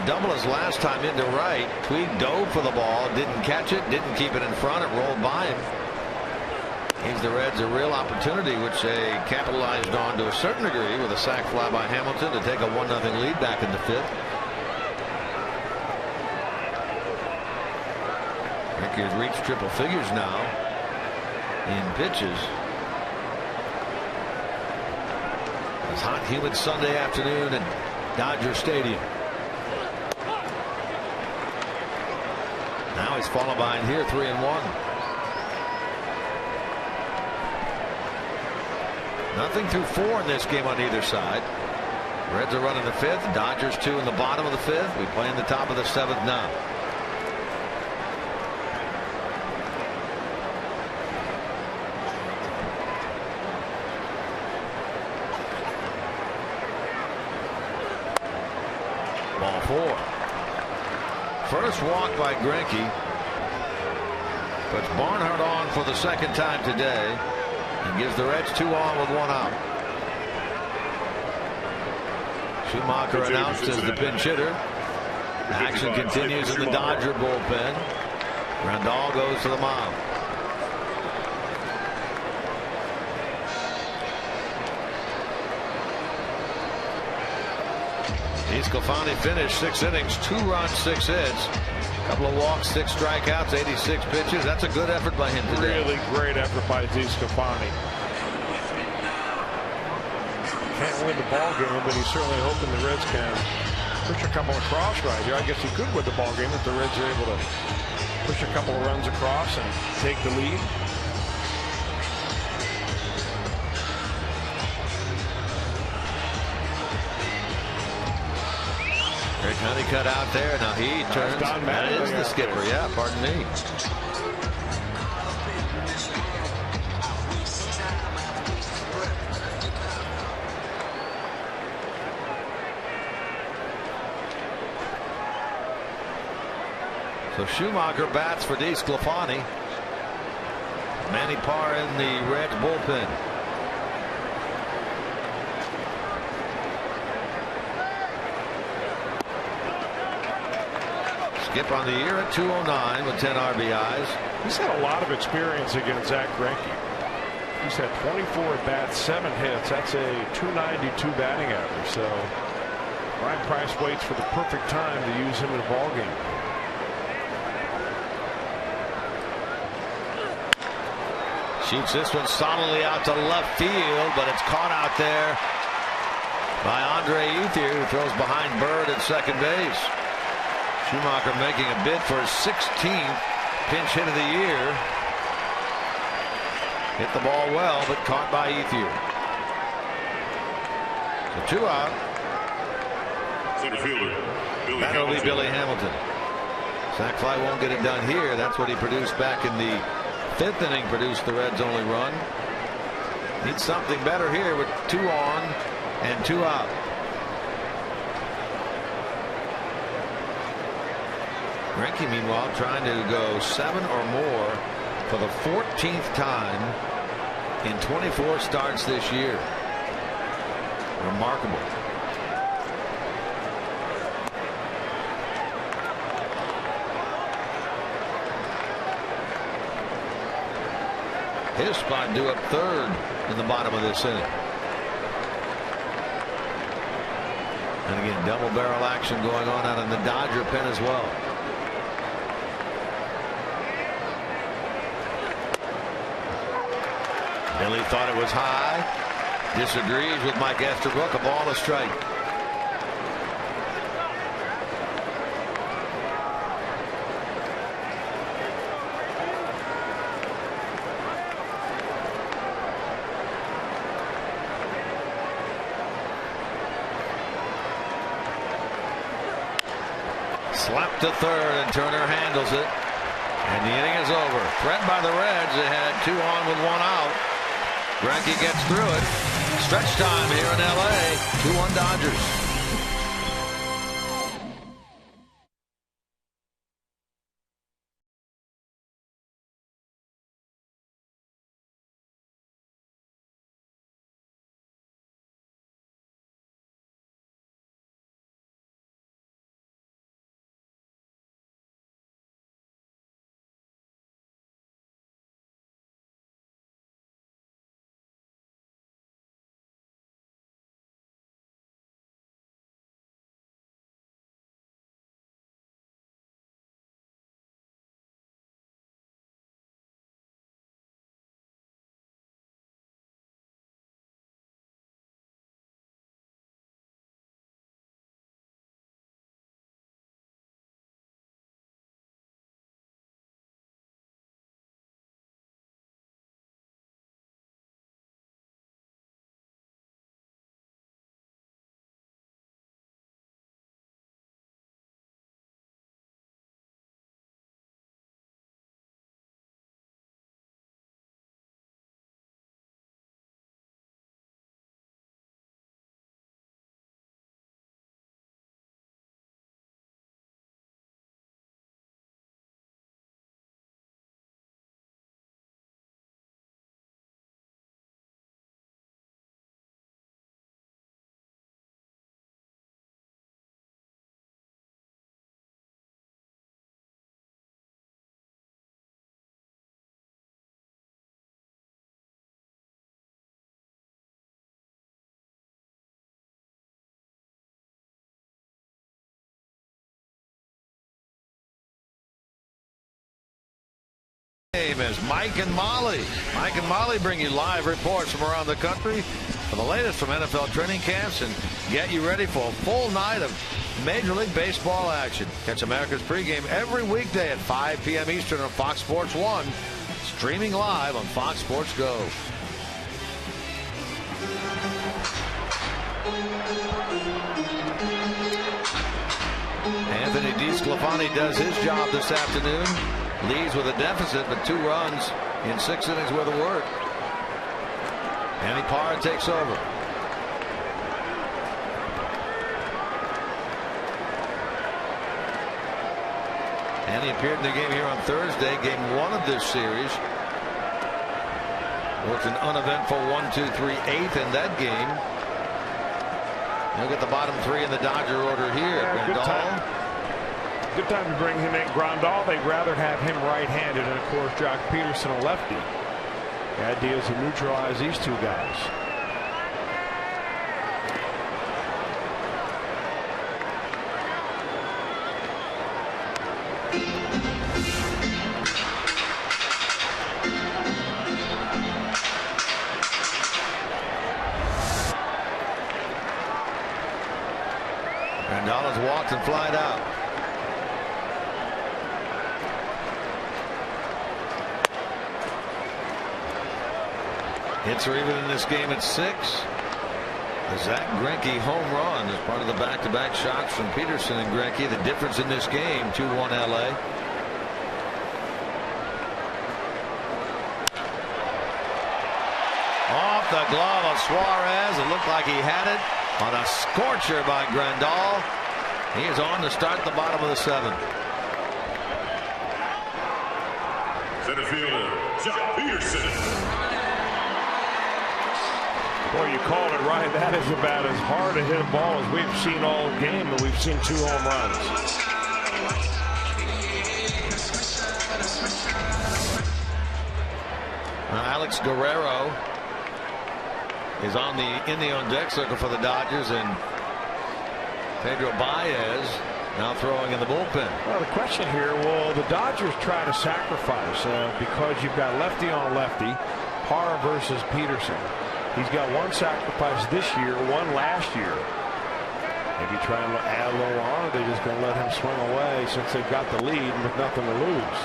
Double his last time into right. Puig dove for the ball, didn't catch it, didn't keep it in front, it rolled by him. Gives the Reds a real opportunity, which they capitalized on to a certain degree with a sac fly by Hamilton to take a 1-0 lead back in the 5th. Ricky has reached triple figures now in pitches. It's hot, humid Sunday afternoon at Dodger Stadium. Now he's fallen behind here, 3-1. Nothing through 4 in this game on either side. Reds are running the 5th. Dodgers 2 in the bottom of the 5th. We play in the top of the 7th now. Ball 4. First walk by Greinke. Puts Barnhart on for the second time today and gives the Reds 2 on with 1 out. Schumacher announced as the pinch hitter. Action continues in the Dodger bullpen. Grandal goes to the mound. Sclafani finished 6 innings, 2 runs, 6 hits, couple of walks, 6 strikeouts, 86 pitches. That's a good effort by him today. Really great effort by Sclafani. Can't win the ball game, but he's certainly hoping the Reds can push a couple across right here. I guess he could win the ball game if the Reds are able to push a couple of runs across and take the lead. Greg Honeycutt out there. Now he turns. That is the skipper. Yeah, pardon me. So Schumacher bats for DeSclafani. Manny Parr in the Reds bullpen. Skip on the year at 209 with 10 RBIs. He's had a lot of experience against Zach Greinke. He's had 24 at bats, 7 hits. That's a 292 batting average. So Brian Price waits for the perfect time to use him in the ball game. Shoots this one solidly out to left field, but it's caught out there by Andre Ethier, who throws behind Bird at second base. Schumacher making a bid for his 16th pinch hit of the year. Hit the ball well, but caught by Ethier. So 2 out. Center fielder, That'll be Billy Hamilton. Sac fly won't get it done here. That's what he produced back in the 5th inning, produced the Reds' only run. Needs something better here with 2 on and 2 out. Greinke, meanwhile, trying to go 7 or more for the 14th time in 24 starts this year. Remarkable. His spot due up 3rd in the bottom of this inning. And again, double barrel action going on out in the Dodger pen as well. Billy thought it was high. Disagrees with Mike Estabrook. A ball, a strike. Slapped to third, and Turner handles it. And the inning is over. Threatened by the Reds. They had 2 on with 1 out. Greinke gets through it. Stretch time here in L.A. 2-1 Dodgers. As Mike and Molly. Mike and Molly bring you live reports from around the country for the latest from NFL training camps and get you ready for a full night of Major League Baseball action. Catch America's pregame every weekday at 5 p.m. Eastern on Fox Sports 1, streaming live on Fox Sports Go. Anthony DeSclafani does his job this afternoon. Leads with a deficit, but 2 runs in 6 innings worth of work. Andy Parr takes over. And he appeared in the game here on Thursday, game 1 of this series. Worked an uneventful 1-2-3-8 in that game. Look at the bottom 3 in the Dodger order here. Grandal. Good time to bring him in. Grandal, they'd rather have him right-handed, and of course Jock Peterson a lefty. The idea is to neutralize these 2 guys. Grandal has walked and flied out. Hits are even in this game at 6. The Zach Greinke home run is part of the back-to-back shots from Peterson and Greinke. The difference in this game, 2-1 LA. Off the glove of Suarez. It looked like he had it on a scorcher by Grandal. He is on to start the bottom of the 7th. Center fielder, Jock Peterson. Boy, you called it right. That is about as hard a hit a ball as we've seen all game, and we've seen 2 home runs. Alex Guerrero is in the on-deck circle for the Dodgers, and Pedro Baez now throwing in the bullpen. Well, the question here, will the Dodgers try to sacrifice because you've got lefty on lefty, Parr versus Peterson. He's got 1 sacrifice this year, 1 last year. Maybe try and add a little on, or they're just going to let him swing away since they've got the lead with nothing to lose.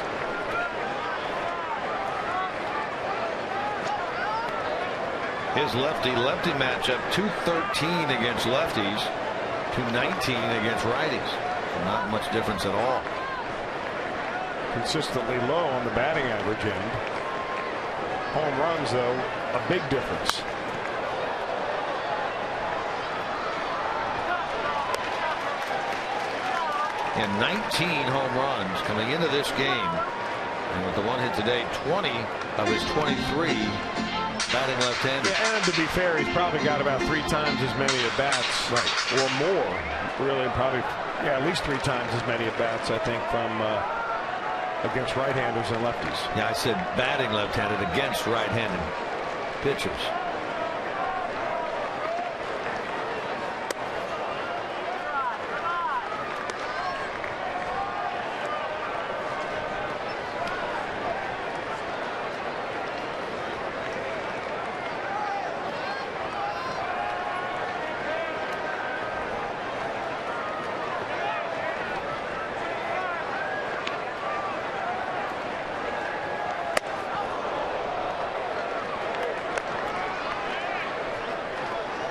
His lefty-lefty matchup, 213 against lefties, 219 against righties. Not much difference at all. Consistently low on the batting average end. Home runs, though, a big difference. And 19 home runs coming into this game. And with the one hit today, 20 of his 23 batting left-handed. Yeah, and to be fair, he's probably got about 3 times as many at-bats, or more. Really, probably, yeah, at least 3 times as many at-bats, I think, from against right-handers and lefties. Yeah, I said batting left-handed against right-handed pitchers.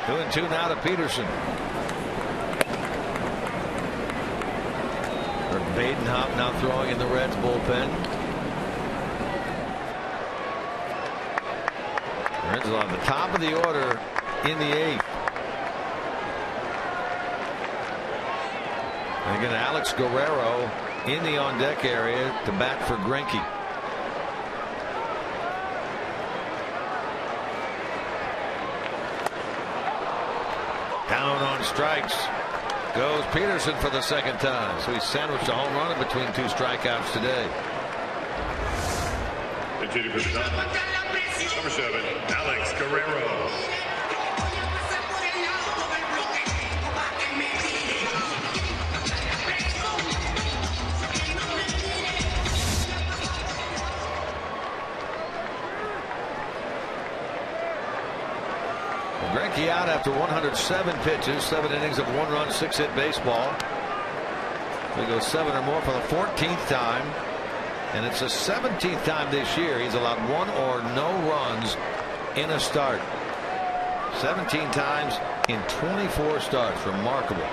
Two and two now to Peterson. Badenhop now throwing in the Reds bullpen. Reds are on the top of the order in the 8th. And again, Alex Guerrero in the on-deck area to bat for Greinke. Down on strikes goes Peterson for the second time. So he sandwiched a home run in between 2 strikeouts today. Number 7, Alex Guerrero. Greinke out after 107 pitches, 7 innings of 1 run, 6 hit baseball. He goes 7 or more for the 14th time, and it's the 17th time this year he's allowed 1 or no runs in a start. 17 times in 24 starts. Remarkable.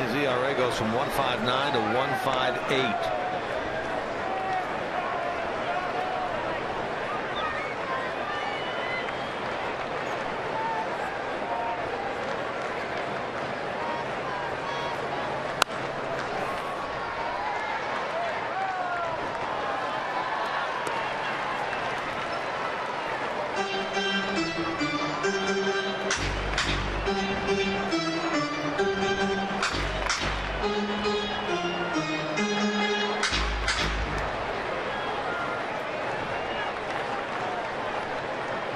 His ERA goes from 1.59 to 1.58.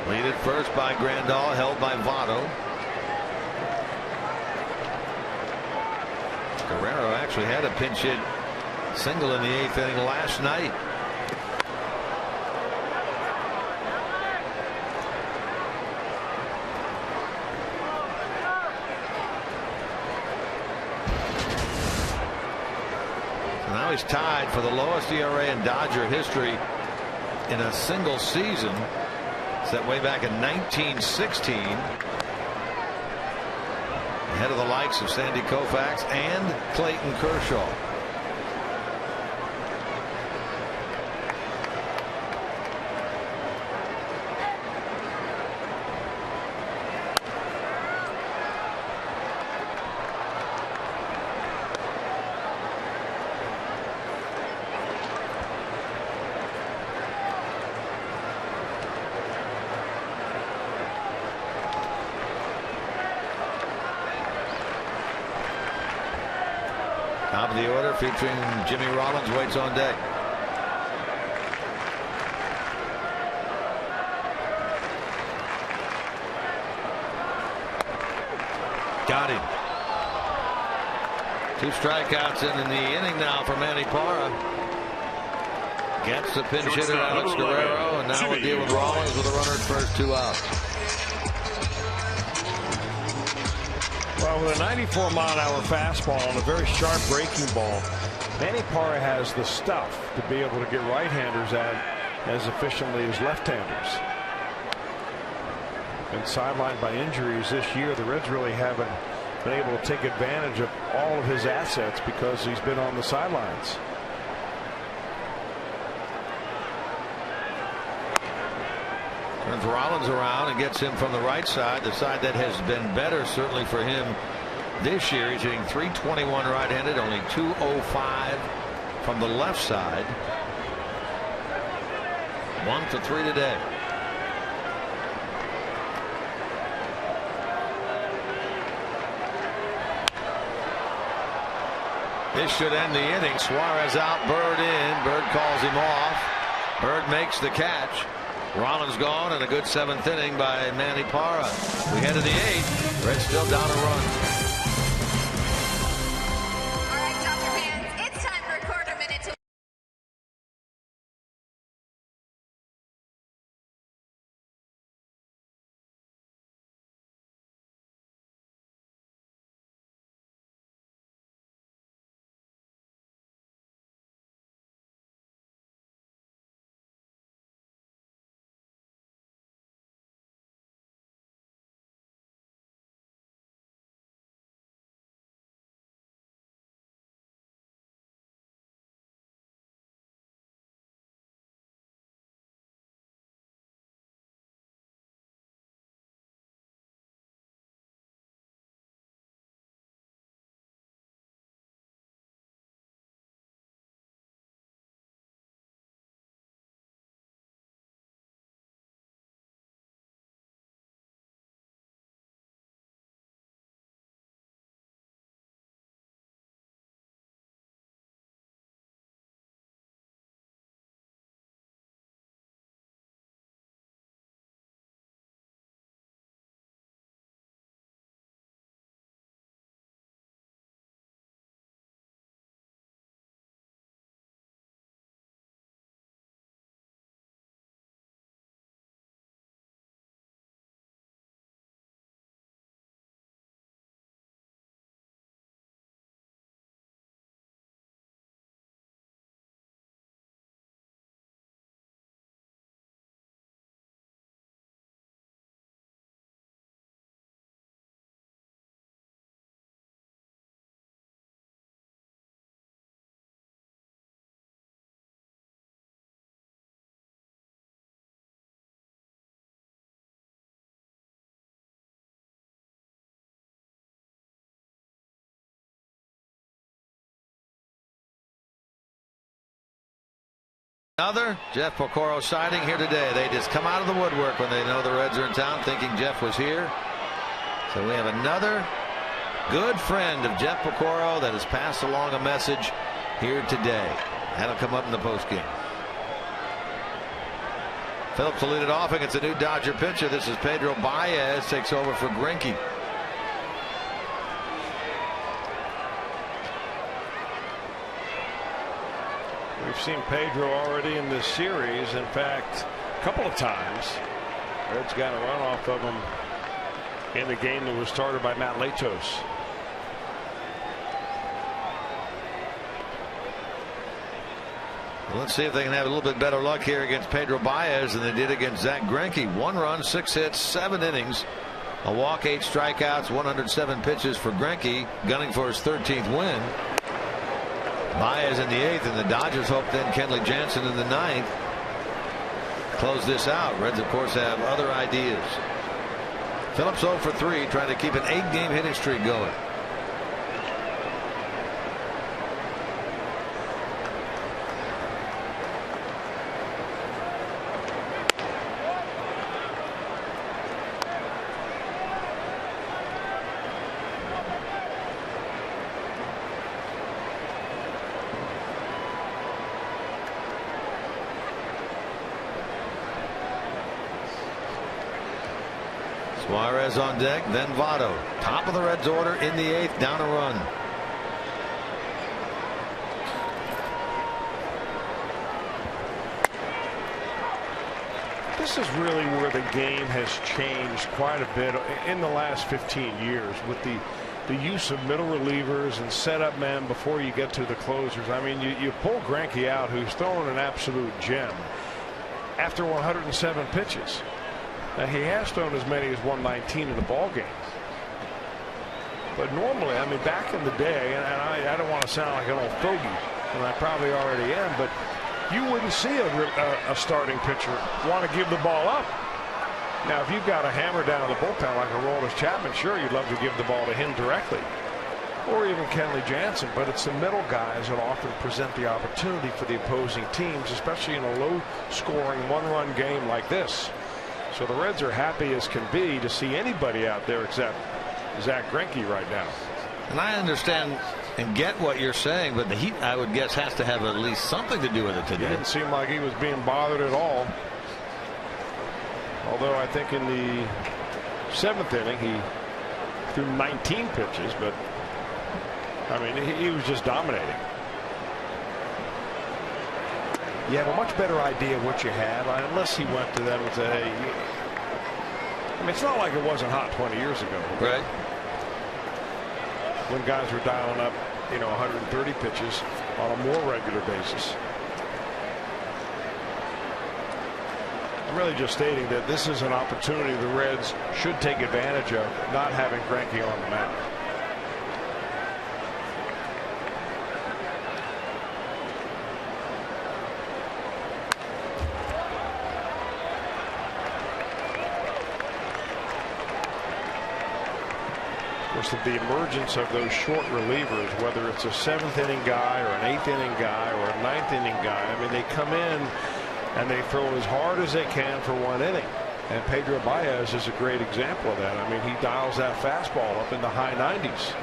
Leaded first by Grandal, held by Votto. Guerrero actually had a pinch hit single in the 8th inning last night. So now he's tied for the lowest ERA in Dodger history in a single season. Set way back in 1916. Ahead of the likes of Sandy Koufax and Clayton Kershaw. Top of the order featuring Jimmy Rollins waits on deck. Got him. 2 strikeouts in the inning now for Manny Parra. Gets the pinch hitter Alex Guerrero, and now we'll deal with Rollins with a runner at first, 2 out. Well, with a 94-mile-an-hour fastball and a very sharp breaking ball, Manny Parra has the stuff to be able to get right-handers at as efficiently as left-handers. been sidelined by injuries this year. The Reds really haven't been able to take advantage of all of his assets because he's been on the sidelines. Turns Rollins around and gets him from the right side, the side that has been better certainly for him this year. He's hitting .321 right-handed, only .205 from the left side. 1 for 3 today. This should end the inning. Suarez out, Bird in. Bird calls him off. Bird makes the catch. Rollins gone, and a good 7th inning by Manny Parra. We head to the 8th. Reds still down a run. All right, Dodger fans, it's time for a quarter minute to. Another Jeff Pocoro sighting here today. They just come out of the woodwork when they know the Reds are in town, thinking Jeff was here. So we have another good friend of Jeff Pocoro that has passed along a message here today. That'll come up in the postgame. Phillips will lead it off against a new Dodger pitcher. This is Pedro Baez, takes over for Greinke. We've seen Pedro already in this series. In fact, a couple of times. Reds got a run off of him in the game that was started by Matt Latos. Well, let's see if they can have a little bit better luck here against Pedro Baez than they did against Zach Greinke. 1 run, 6 hits, 7 innings, a walk, 8 strikeouts, 107 pitches for Greinke, gunning for his 13th win. Baez in the 8th, and the Dodgers hope then Kenley Jansen in the 9th. Close this out. Reds, of course, have other ideas. Phillips 0 for 3, trying to keep an 8-game hitting streak going. Suarez on deck, then Votto. Top of the Reds order in the 8th, down a run. This is really where the game has changed quite a bit in the last 15 years with the use of middle relievers and setup men before you get to the closers. I mean, you pull Greinke out, who's throwing an absolute gem after 107 pitches. Now, he has thrown as many as 119 in the ball game. But normally, I mean, back in the day, and I don't want to sound like an old fogey, and I probably already am, but you wouldn't see a starting pitcher want to give the ball up. Now, if you've got a hammer down the bullpen like a Aroldis Chapman, sure, you'd love to give the ball to him directly, or even Kenley Jansen. But it's the middle guys that often present the opportunity for the opposing teams, especially in a low-scoring one-run game like this. So the Reds are happy as can be to see anybody out there except Zach Greinke right now. And I understand and get what you're saying, but the heat, I would guess, has to have at least something to do with it today. It didn't seem like he was being bothered at all. Although I think in the 7th inning he threw 19 pitches, but I mean, he was just dominating. You have a much better idea of what you have, unless he went to them and said, hey, I mean, it's not like it wasn't hot 20 years ago. Right. When guys were dialing up, 130 pitches on a more regular basis. I'm really just stating that this is an opportunity the Reds should take advantage of, not having Greinke on the mound. The emergence of those short relievers, whether it's a 7th inning guy or an 8th inning guy or a 9th inning guy, I mean, they come in and they throw as hard as they can for 1 inning. And Pedro Baez is a great example of that. I mean, he dials that fastball up in the high 90s.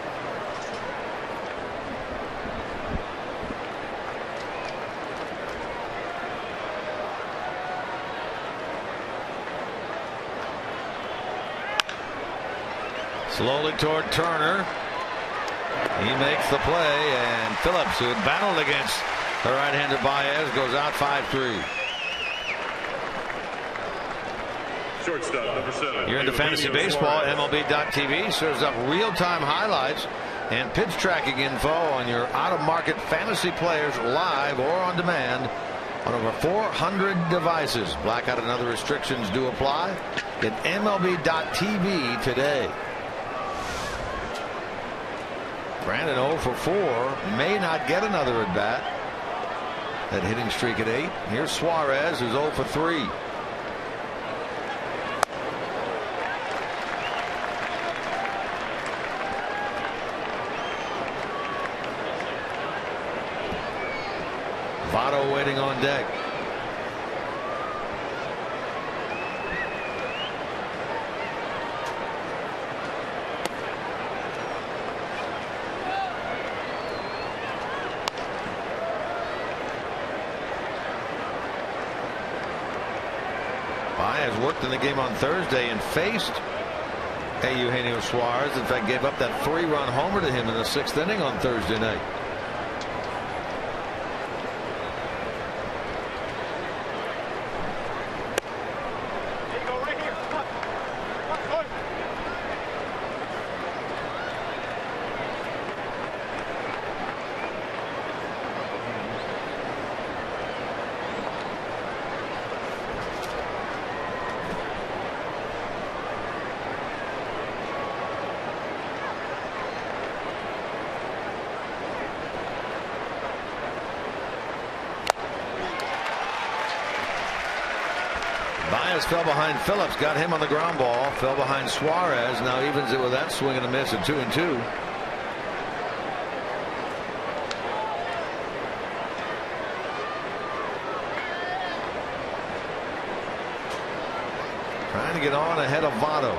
Slowly toward Turner. He makes the play, and Phillips, who had battled against the right-hander Baez, goes out 5-3. Shortstop, number 7. You're into fantasy baseball. MLB.tv serves up real-time highlights and pitch tracking info on your out-of-market fantasy players live or on demand on over 400 devices. Blackout and other restrictions do apply. Get MLB.tv today. Brandon 0 for 4, may not get another at bat. That hitting streak at 8. Here's Suarez, who's 0 for 3. Votto waiting on deck. Baez worked in the game on Thursday and faced Eugenio Suarez. In fact, gave up that 3-run homer to him in the 6th inning on Thursday night. Baez fell behind Phillips, got him on the ground ball, fell behind Suarez, now evens it with that swing and a miss at 2-2. Trying to get on ahead of Votto.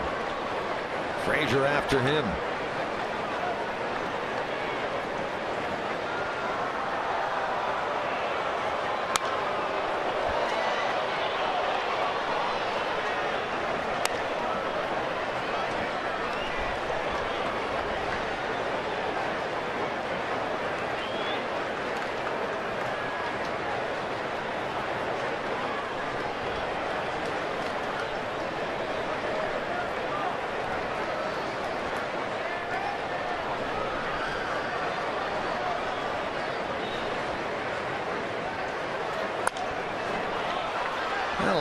Frazier after him.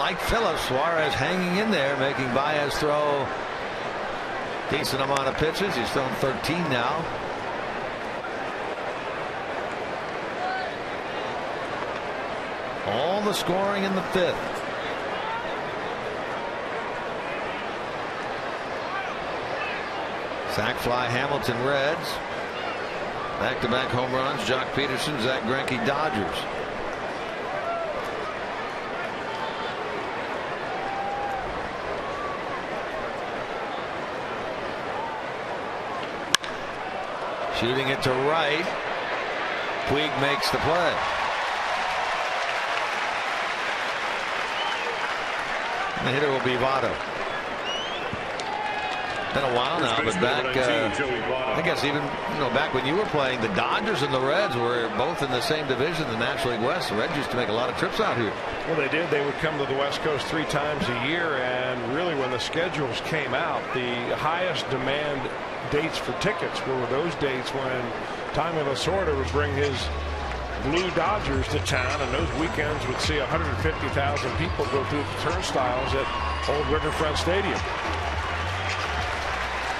like Phillips, Suarez hanging in there, making Baez throw decent amount of pitches. He's thrown 13 now. All the scoring in the 5th. Sac fly, Hamilton, Reds. Back-to-back home runs, Jock Peterson, Zach Greinke, Dodgers. Shooting it to right. Puig makes the play. And the hitter will be Votto. Been a while now, but back, I guess even back when you were playing, the Dodgers and the Reds were both in the same division, the National League West. The Reds used to make a lot of trips out here. Well, they did. They would come to the West Coast 3 times a year, and really when the schedules came out, the highest demand dates for tickets were those dates when Tommy Lasorda would bring his Blue Dodgers to town, and those weekends would see 150,000 people go through the turnstiles at Old Riverfront Stadium.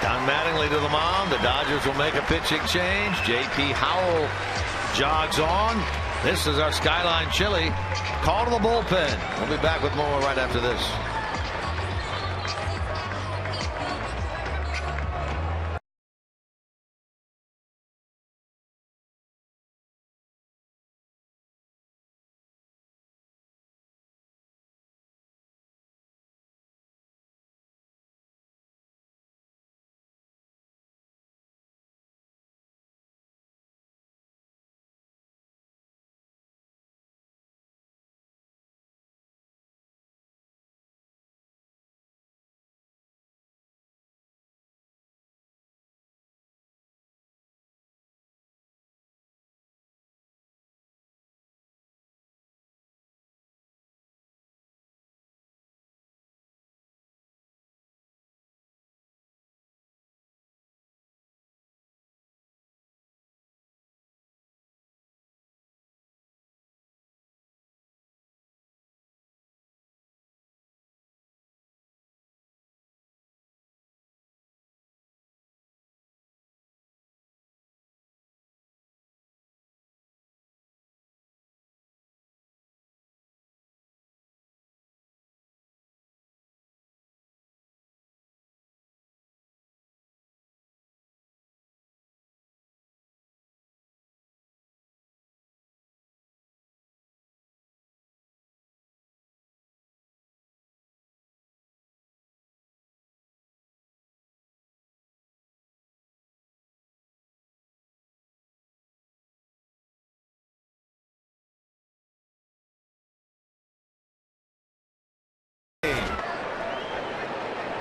Don Mattingly to the mound. The Dodgers will make a pitching change. J.P. Howell jogs on. This is our Skyline Chili. Call to the bullpen. We'll be back with more right after this.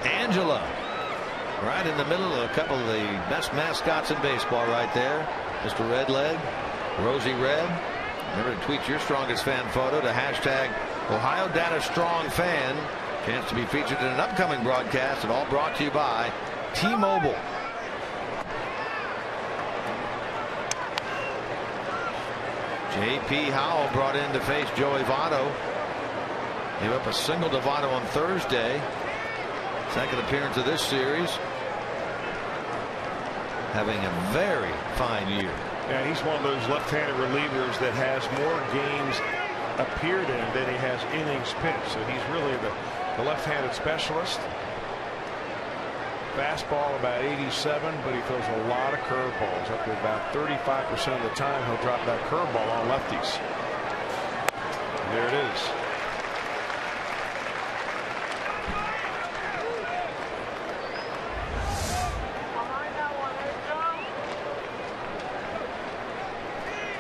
Angela, right in the middle of a couple of the best mascots in baseball right there. Mr. Redleg, Rosie Red. Remember to tweet your strongest fan photo to hashtag Ohio Data Strong Fan. Chance to be featured in an upcoming broadcast, and all brought to you by T-Mobile. J.P. Howell brought in to face Joey Votto. Gave up a single to Votto on Thursday. Second appearance of this series. Having a very fine year. Yeah, he's one of those left-handed relievers that has more games appeared in than he has innings pitched. So he's really the left-handed specialist. Fastball about 87, but he throws a lot of curveballs. Up to about 35% of the time he'll drop that curveball on lefties. There it is.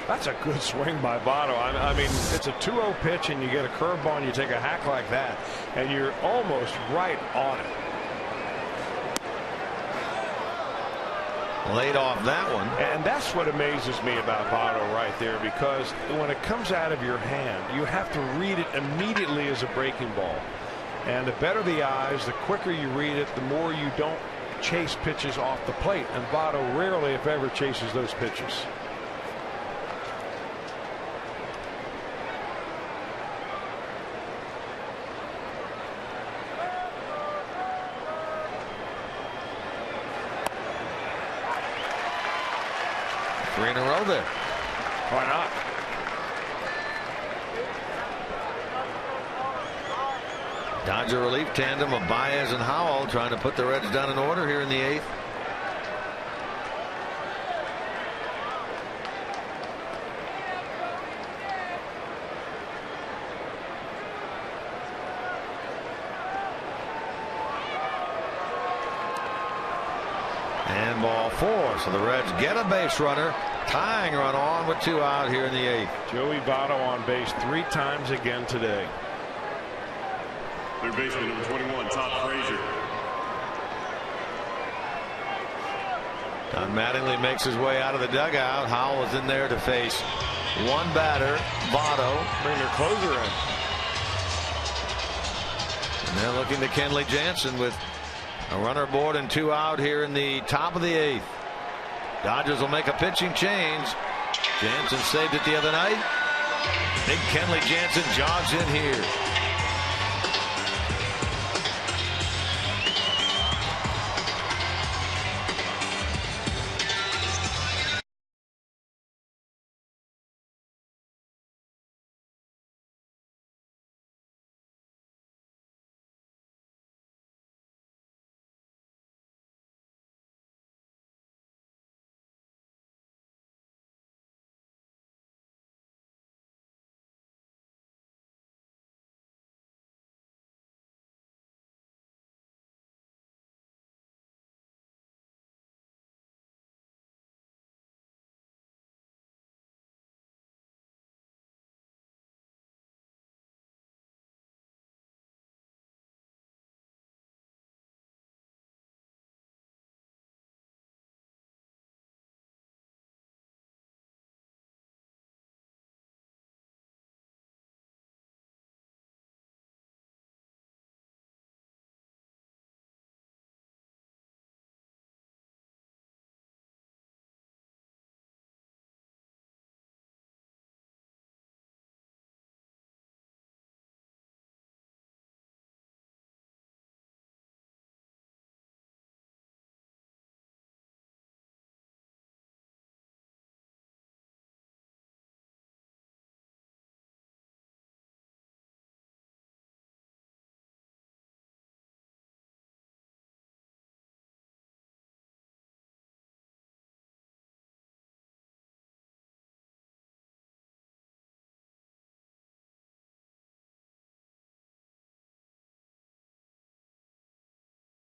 That's a good swing by Votto. I mean, it's a 2-0 pitch, and you get a curveball, and you take a hack like that, and you're almost right on it. Laid off that one. And that's what amazes me about Votto right there, because when it comes out of your hand, you have to read it immediately as a breaking ball. And the better the eyes, the quicker you read it, the more you don't chase pitches off the plate. And Votto rarely, if ever, chases those pitches. 3 in a row there. Why not? Dodger relief tandem of Baez and Howell trying to put the Reds down in order here in the 8th. And ball 4. So the Reds get a base runner. Tying run on with 2 out here in the 8th. Joey Votto on base 3 times again today. Third baseman number 21, Todd Frazier. Don Mattingly makes his way out of the dugout. Howell is in there to face one batter, Votto. Bring their closer in. And they're looking to Kenley Jansen with a runner aboard and 2 out here in the top of the 8th. Dodgers will make a pitching change. Jansen saved it the other night. Big Kenley Jansen jogs in here.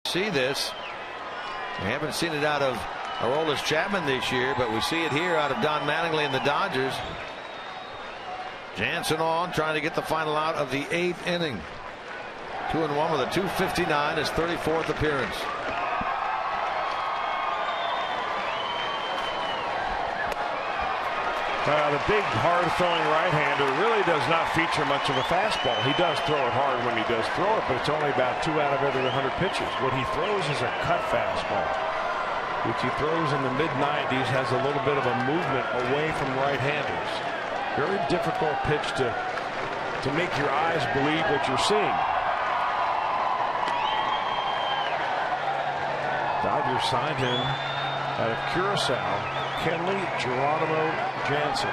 See this. We haven't seen it out of Aroldis Chapman this year, but we see it here out of Don Mattingly and the Dodgers. Jansen on, trying to get the final out of the 8th inning. 2-1 with a 259, his 34th appearance. The big hard-throwing right-hander really does not feature much of a fastball. He does throw it hard when he does throw it, but it's only about 2 out of every 100 pitches. What he throws is a cut fastball, which he throws in the mid-90s, has a little bit of a movement away from right-handers. Very difficult pitch to make your eyes believe what you're seeing. Dodgers signed him out of Curacao, Kenley Geronimo Jansen.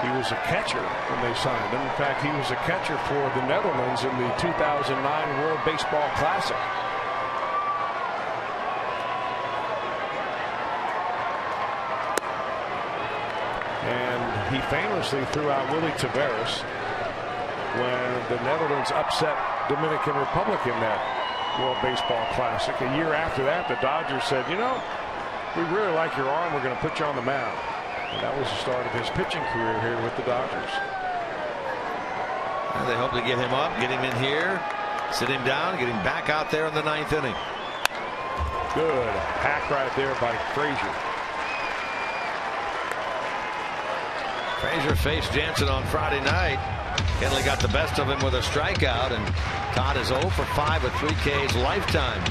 He was a catcher when they signed him. In fact, he was a catcher for the Netherlands in the 2009 World Baseball Classic. And he famously threw out Willie Taveras when the Netherlands upset Dominican Republic in that World Baseball Classic. A year after that, the Dodgers said, you know, we really like your arm. We're going to put you on the mound. And that was the start of his pitching career here with the Dodgers. And they hope to get him up, get him in here, sit him down, get him back out there in the 9th inning. Good hack right there by Frazier. Frazier faced Jansen on Friday night. Kenley got the best of him with a strikeout, and Todd is 0 for 5 with 3 Ks lifetime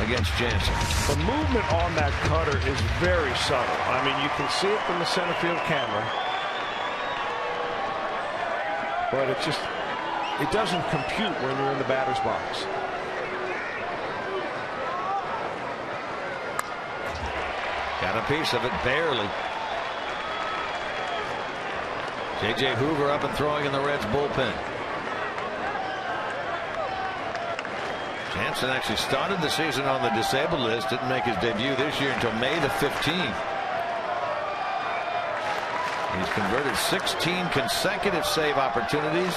against Jansen. The movement on that cutter is very subtle. I mean, you can see it from the center field camera, but it doesn't compute when you're in the batter's box. Got a piece of it, barely. J.J. Hoover up and throwing in the Reds bullpen. Jansen actually started the season on the disabled list, didn't make his debut this year until May the 15th. He's converted 16 consecutive save opportunities,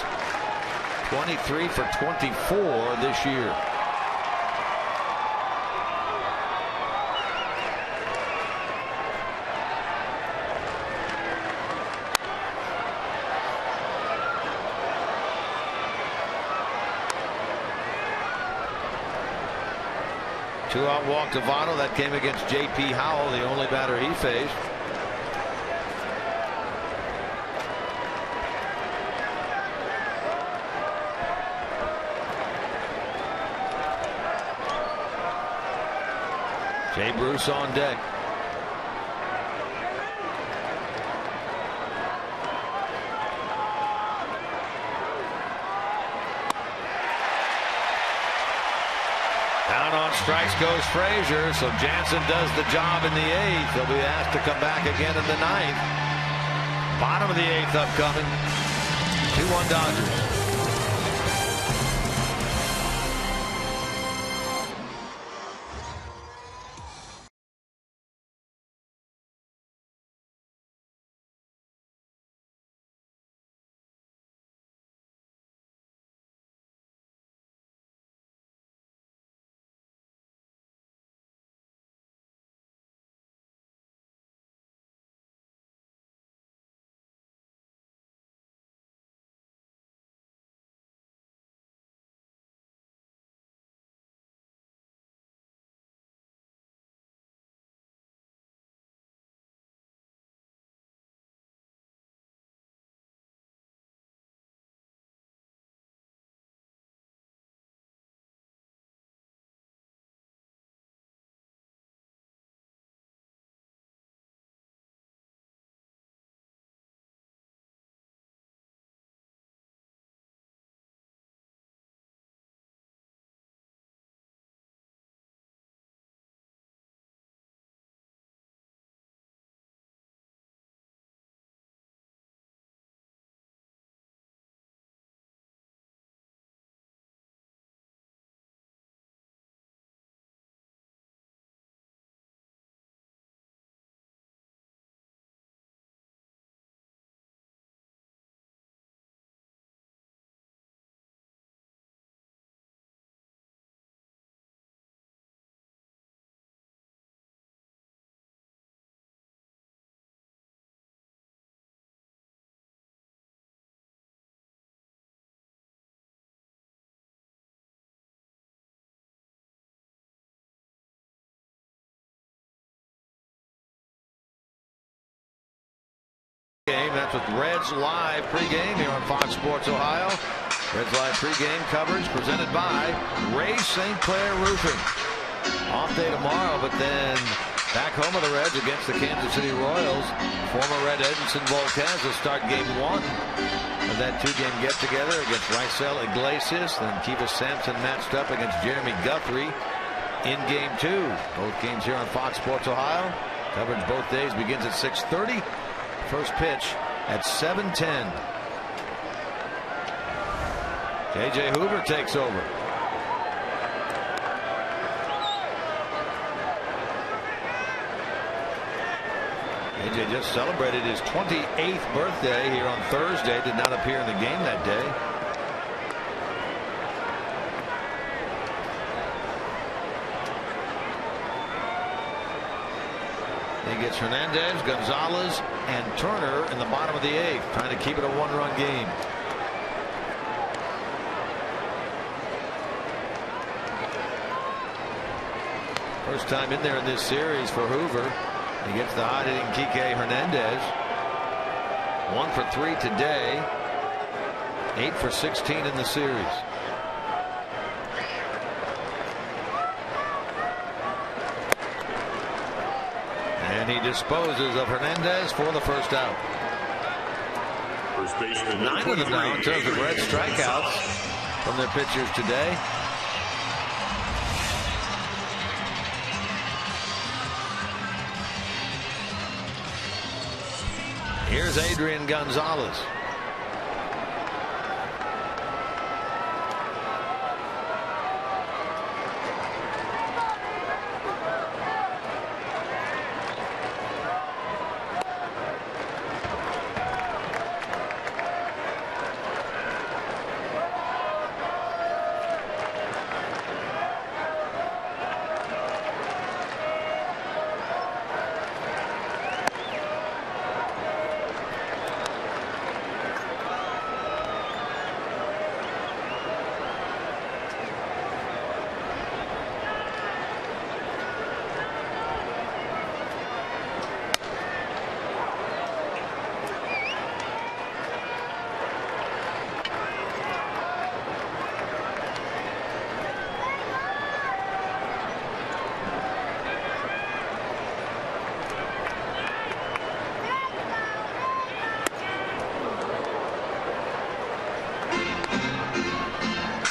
23 for 24 this year. Two-out walk to Votto. That came against J.P. Howell, the only batter he faced. Jay Bruce on deck. Down on strikes goes Frazier, so Jansen does the job in the 8th. He'll be asked to come back again in the 9th. Bottom of the 8th upcoming. 2-1 Dodgers. That's with Reds Live pregame here on Fox Sports Ohio. Reds Live pregame coverage presented by Ray St. Clair Roofing. Off day tomorrow, but then back home of the Reds against the Kansas City Royals. Former Red Edinson Volquez will start game 1 of that 2-game get-together against Raisel Iglesias. Then Kivas Sampson matched up against Jeremy Guthrie in game 2. Both games here on Fox Sports Ohio. Coverage both days begins at 6:30. First pitch at 7:10. J.J. Hoover takes over. J.J. just celebrated his 28th birthday here on Thursday. Did not appear in the game that day. He gets Hernandez, Gonzalez, and Turner in the bottom of the 8th, trying to keep it a 1-run game. First time in there in this series for Hoover. He gets the hot-hitting Kike Hernandez. 1 for 3 today. 8 for 16 in the series. And he disposes of Hernandez for the first out. First baseman 9 of them now in terms of Red strikeouts from their pitchers today. Here's Adrian Gonzalez.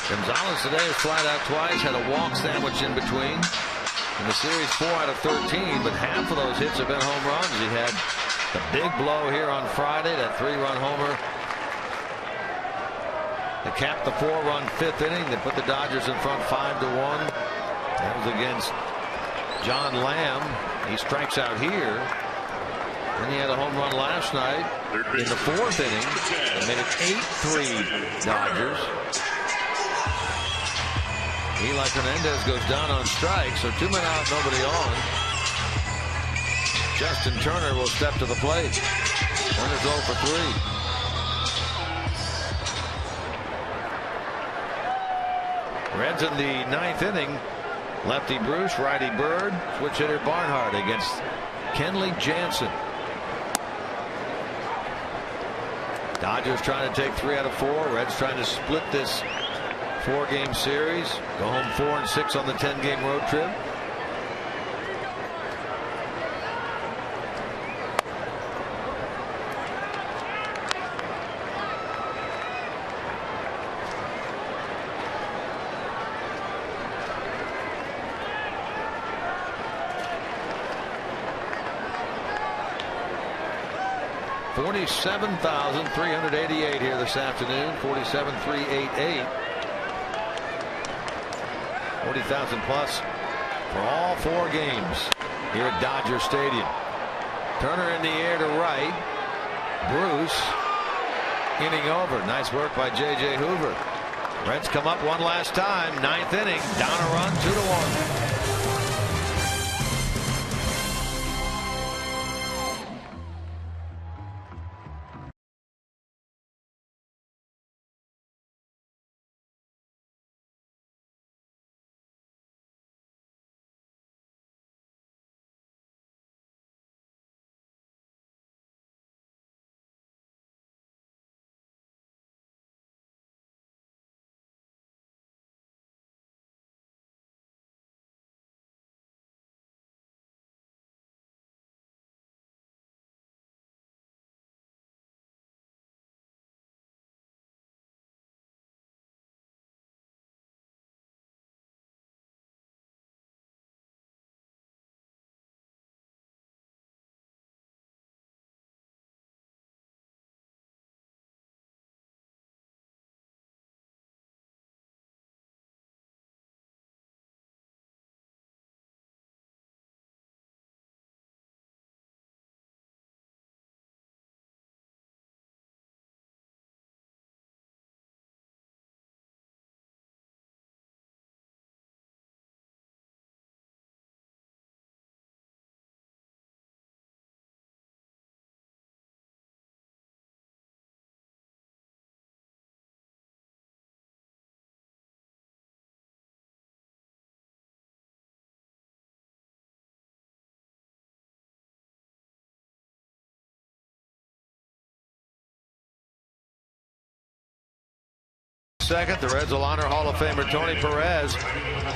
Gonzalez today is flat out twice, had a walk sandwich in between. In the series, 4 out of 13, but half of those hits have been home runs. He had the big blow here on Friday, that 3-run homer that capped the 4-run 5th inning that put the Dodgers in front 5-1. That was against John Lamb. He strikes out here. And he had a home run last night in the 4th inning. That made it 8-3 Dodgers. Eli Hernandez goes down on strike, so 2 men out, nobody on. Justin Turner will step to the plate. Turner's 0 for 3. Reds in the 9th inning. Lefty Bruce, righty Bird, switch hitter Barnhart against Kenley Jansen. Dodgers trying to take 3 out of 4. Reds trying to split this 4-game series. Go home 4-6 on the 10-game road trip. $47,388 here this afternoon. 47,388. 40,000 plus for all 4 games here at Dodger Stadium. Turner in the air to right. Bruce inning over. Nice work by J.J. Hoover. Reds come up one last time. 9th inning. Down a run, 2-1. Second, the Reds will honor Hall of Famer Tony Perez.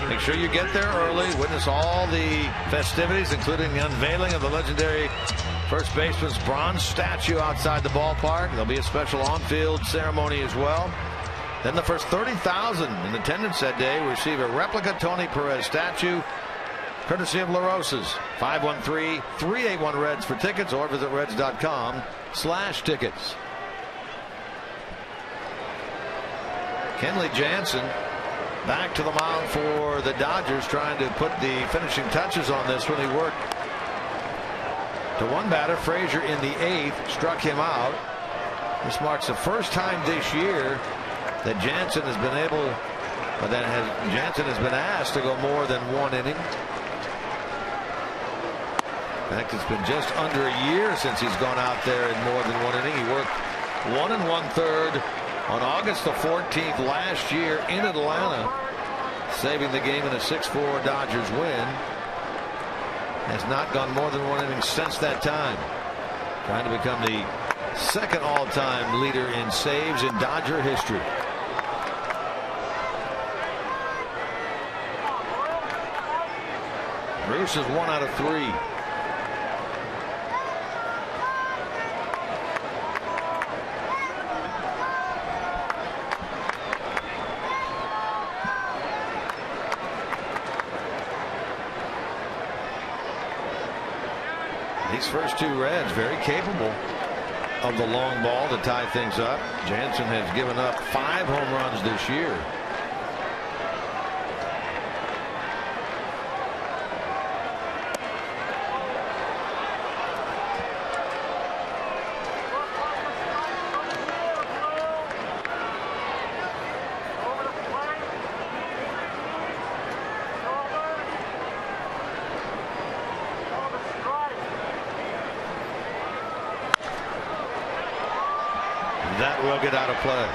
Make sure you get there early. Witness all the festivities, including the unveiling of the legendary first baseman's bronze statue outside the ballpark. There'll be a special on-field ceremony as well. Then the first 30,000 in attendance that day will receive a replica Tony Perez statue courtesy of La Rosa's. 513-381-REDS for tickets, or visit reds.com/tickets. Kenley Jansen back to the mound for the Dodgers, trying to put the finishing touches on this when he worked to one batter. Frazier in the 8th struck him out. This marks the first time this year that Jansen has been able, Jansen has been asked to go more than one inning. In fact, it's been just under a year since he's gone out there in more than one inning. He worked 1 1/3 on August the 14th last year in Atlanta, saving the game in a 6-4 Dodgers win. Has not gone more than one inning since that time. Trying to become the second all-time leader in saves in Dodger history. Bruce is 1 out of 3. These first two Reds very capable of the long ball to tie things up. Jansen has given up 5 home runs this year. That will get out of play.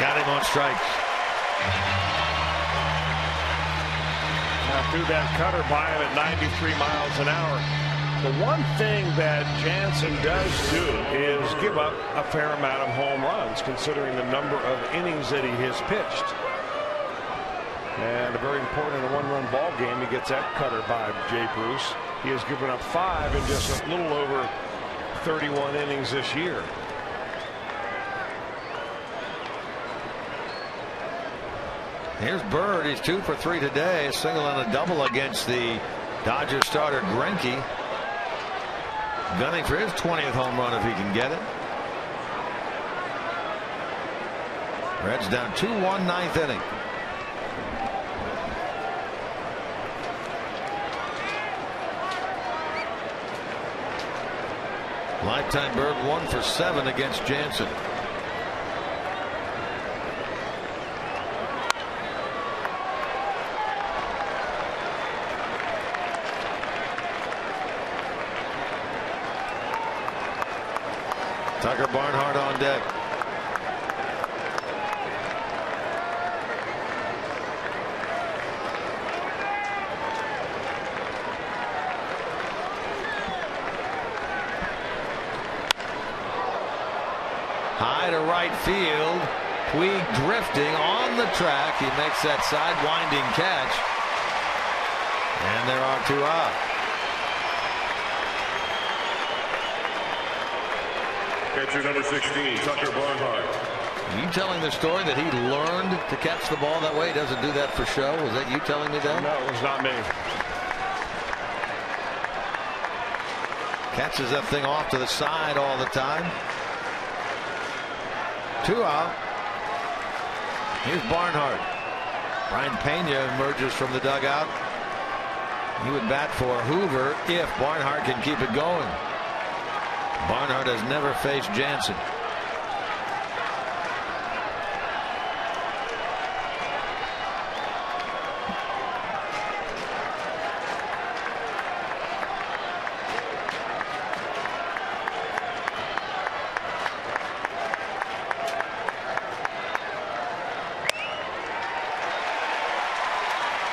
Got him on strikes. Now threw that cutter by him at 93 miles an hour. The one thing that Jansen does do is give up a fair amount of home runs, considering the number of innings that he has pitched. And a very important 1-run ball game. He gets that cutter by Jay Bruce. He has given up 5 in just a little over 31 innings this year. Here's Bird. He's 2 for 3 today. A single and a double against the Dodgers starter Greinke. Gunning for his 20th home run if he can get it. Reds down 2-1, 9th inning. Lifetime Bird 1 for 7 against Jansen. Tucker Barnhart on deck. High to right field. Puig drifting on the track. He makes that side winding catch. And there are 2 out. Catcher number 16, Tucker Barnhart. Are you telling the story that he learned to catch the ball that way? He doesn't do that for show? Was that you telling me that? No, it was not me. Catches that thing off to the side all the time. 2 out. Here's Barnhart. Brian Pena emerges from the dugout. He would bat for Hoover if Barnhart can keep it going. Barnhart has never faced Jansen.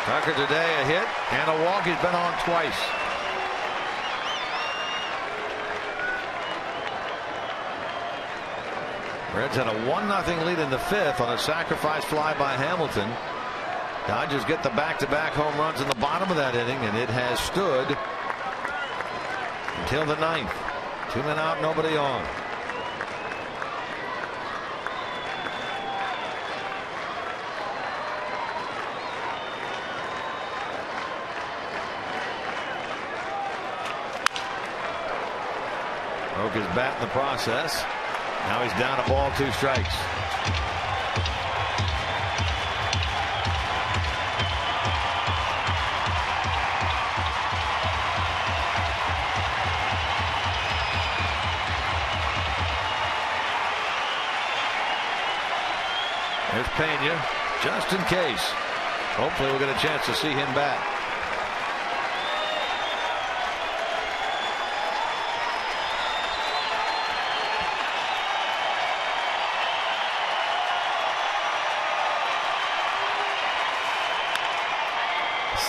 Tucker today a hit and a walk. He's been on twice. Reds had a 1-0 lead in the 5th on a sacrifice fly by Hamilton. Dodgers get the back-to-back home runs in the bottom of that inning, and it has stood until the 9th. 2 men out, nobody on. Broke his bat in the process. Now he's down a ball, 2 strikes. There's Pena, just in case. Hopefully we'll get a chance to see him back.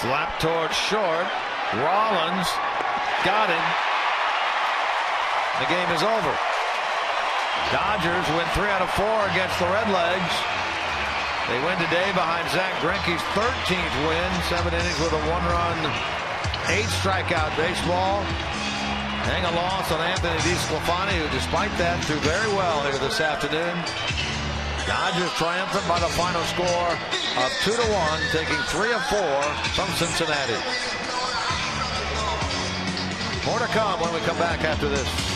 Slap towards short. Rollins got him. The game is over. Dodgers win 3 out of 4 against the Redlegs. They win today behind Zach Greinke's 13th win. 7 innings with a 1-run, 8 strikeout baseball. Hang a loss on Anthony DeSclafani, who despite that threw very well here this afternoon. Dodgers triumphant by the final score of 2-1, taking 3 of 4 from Cincinnati. More to come when we come back after this.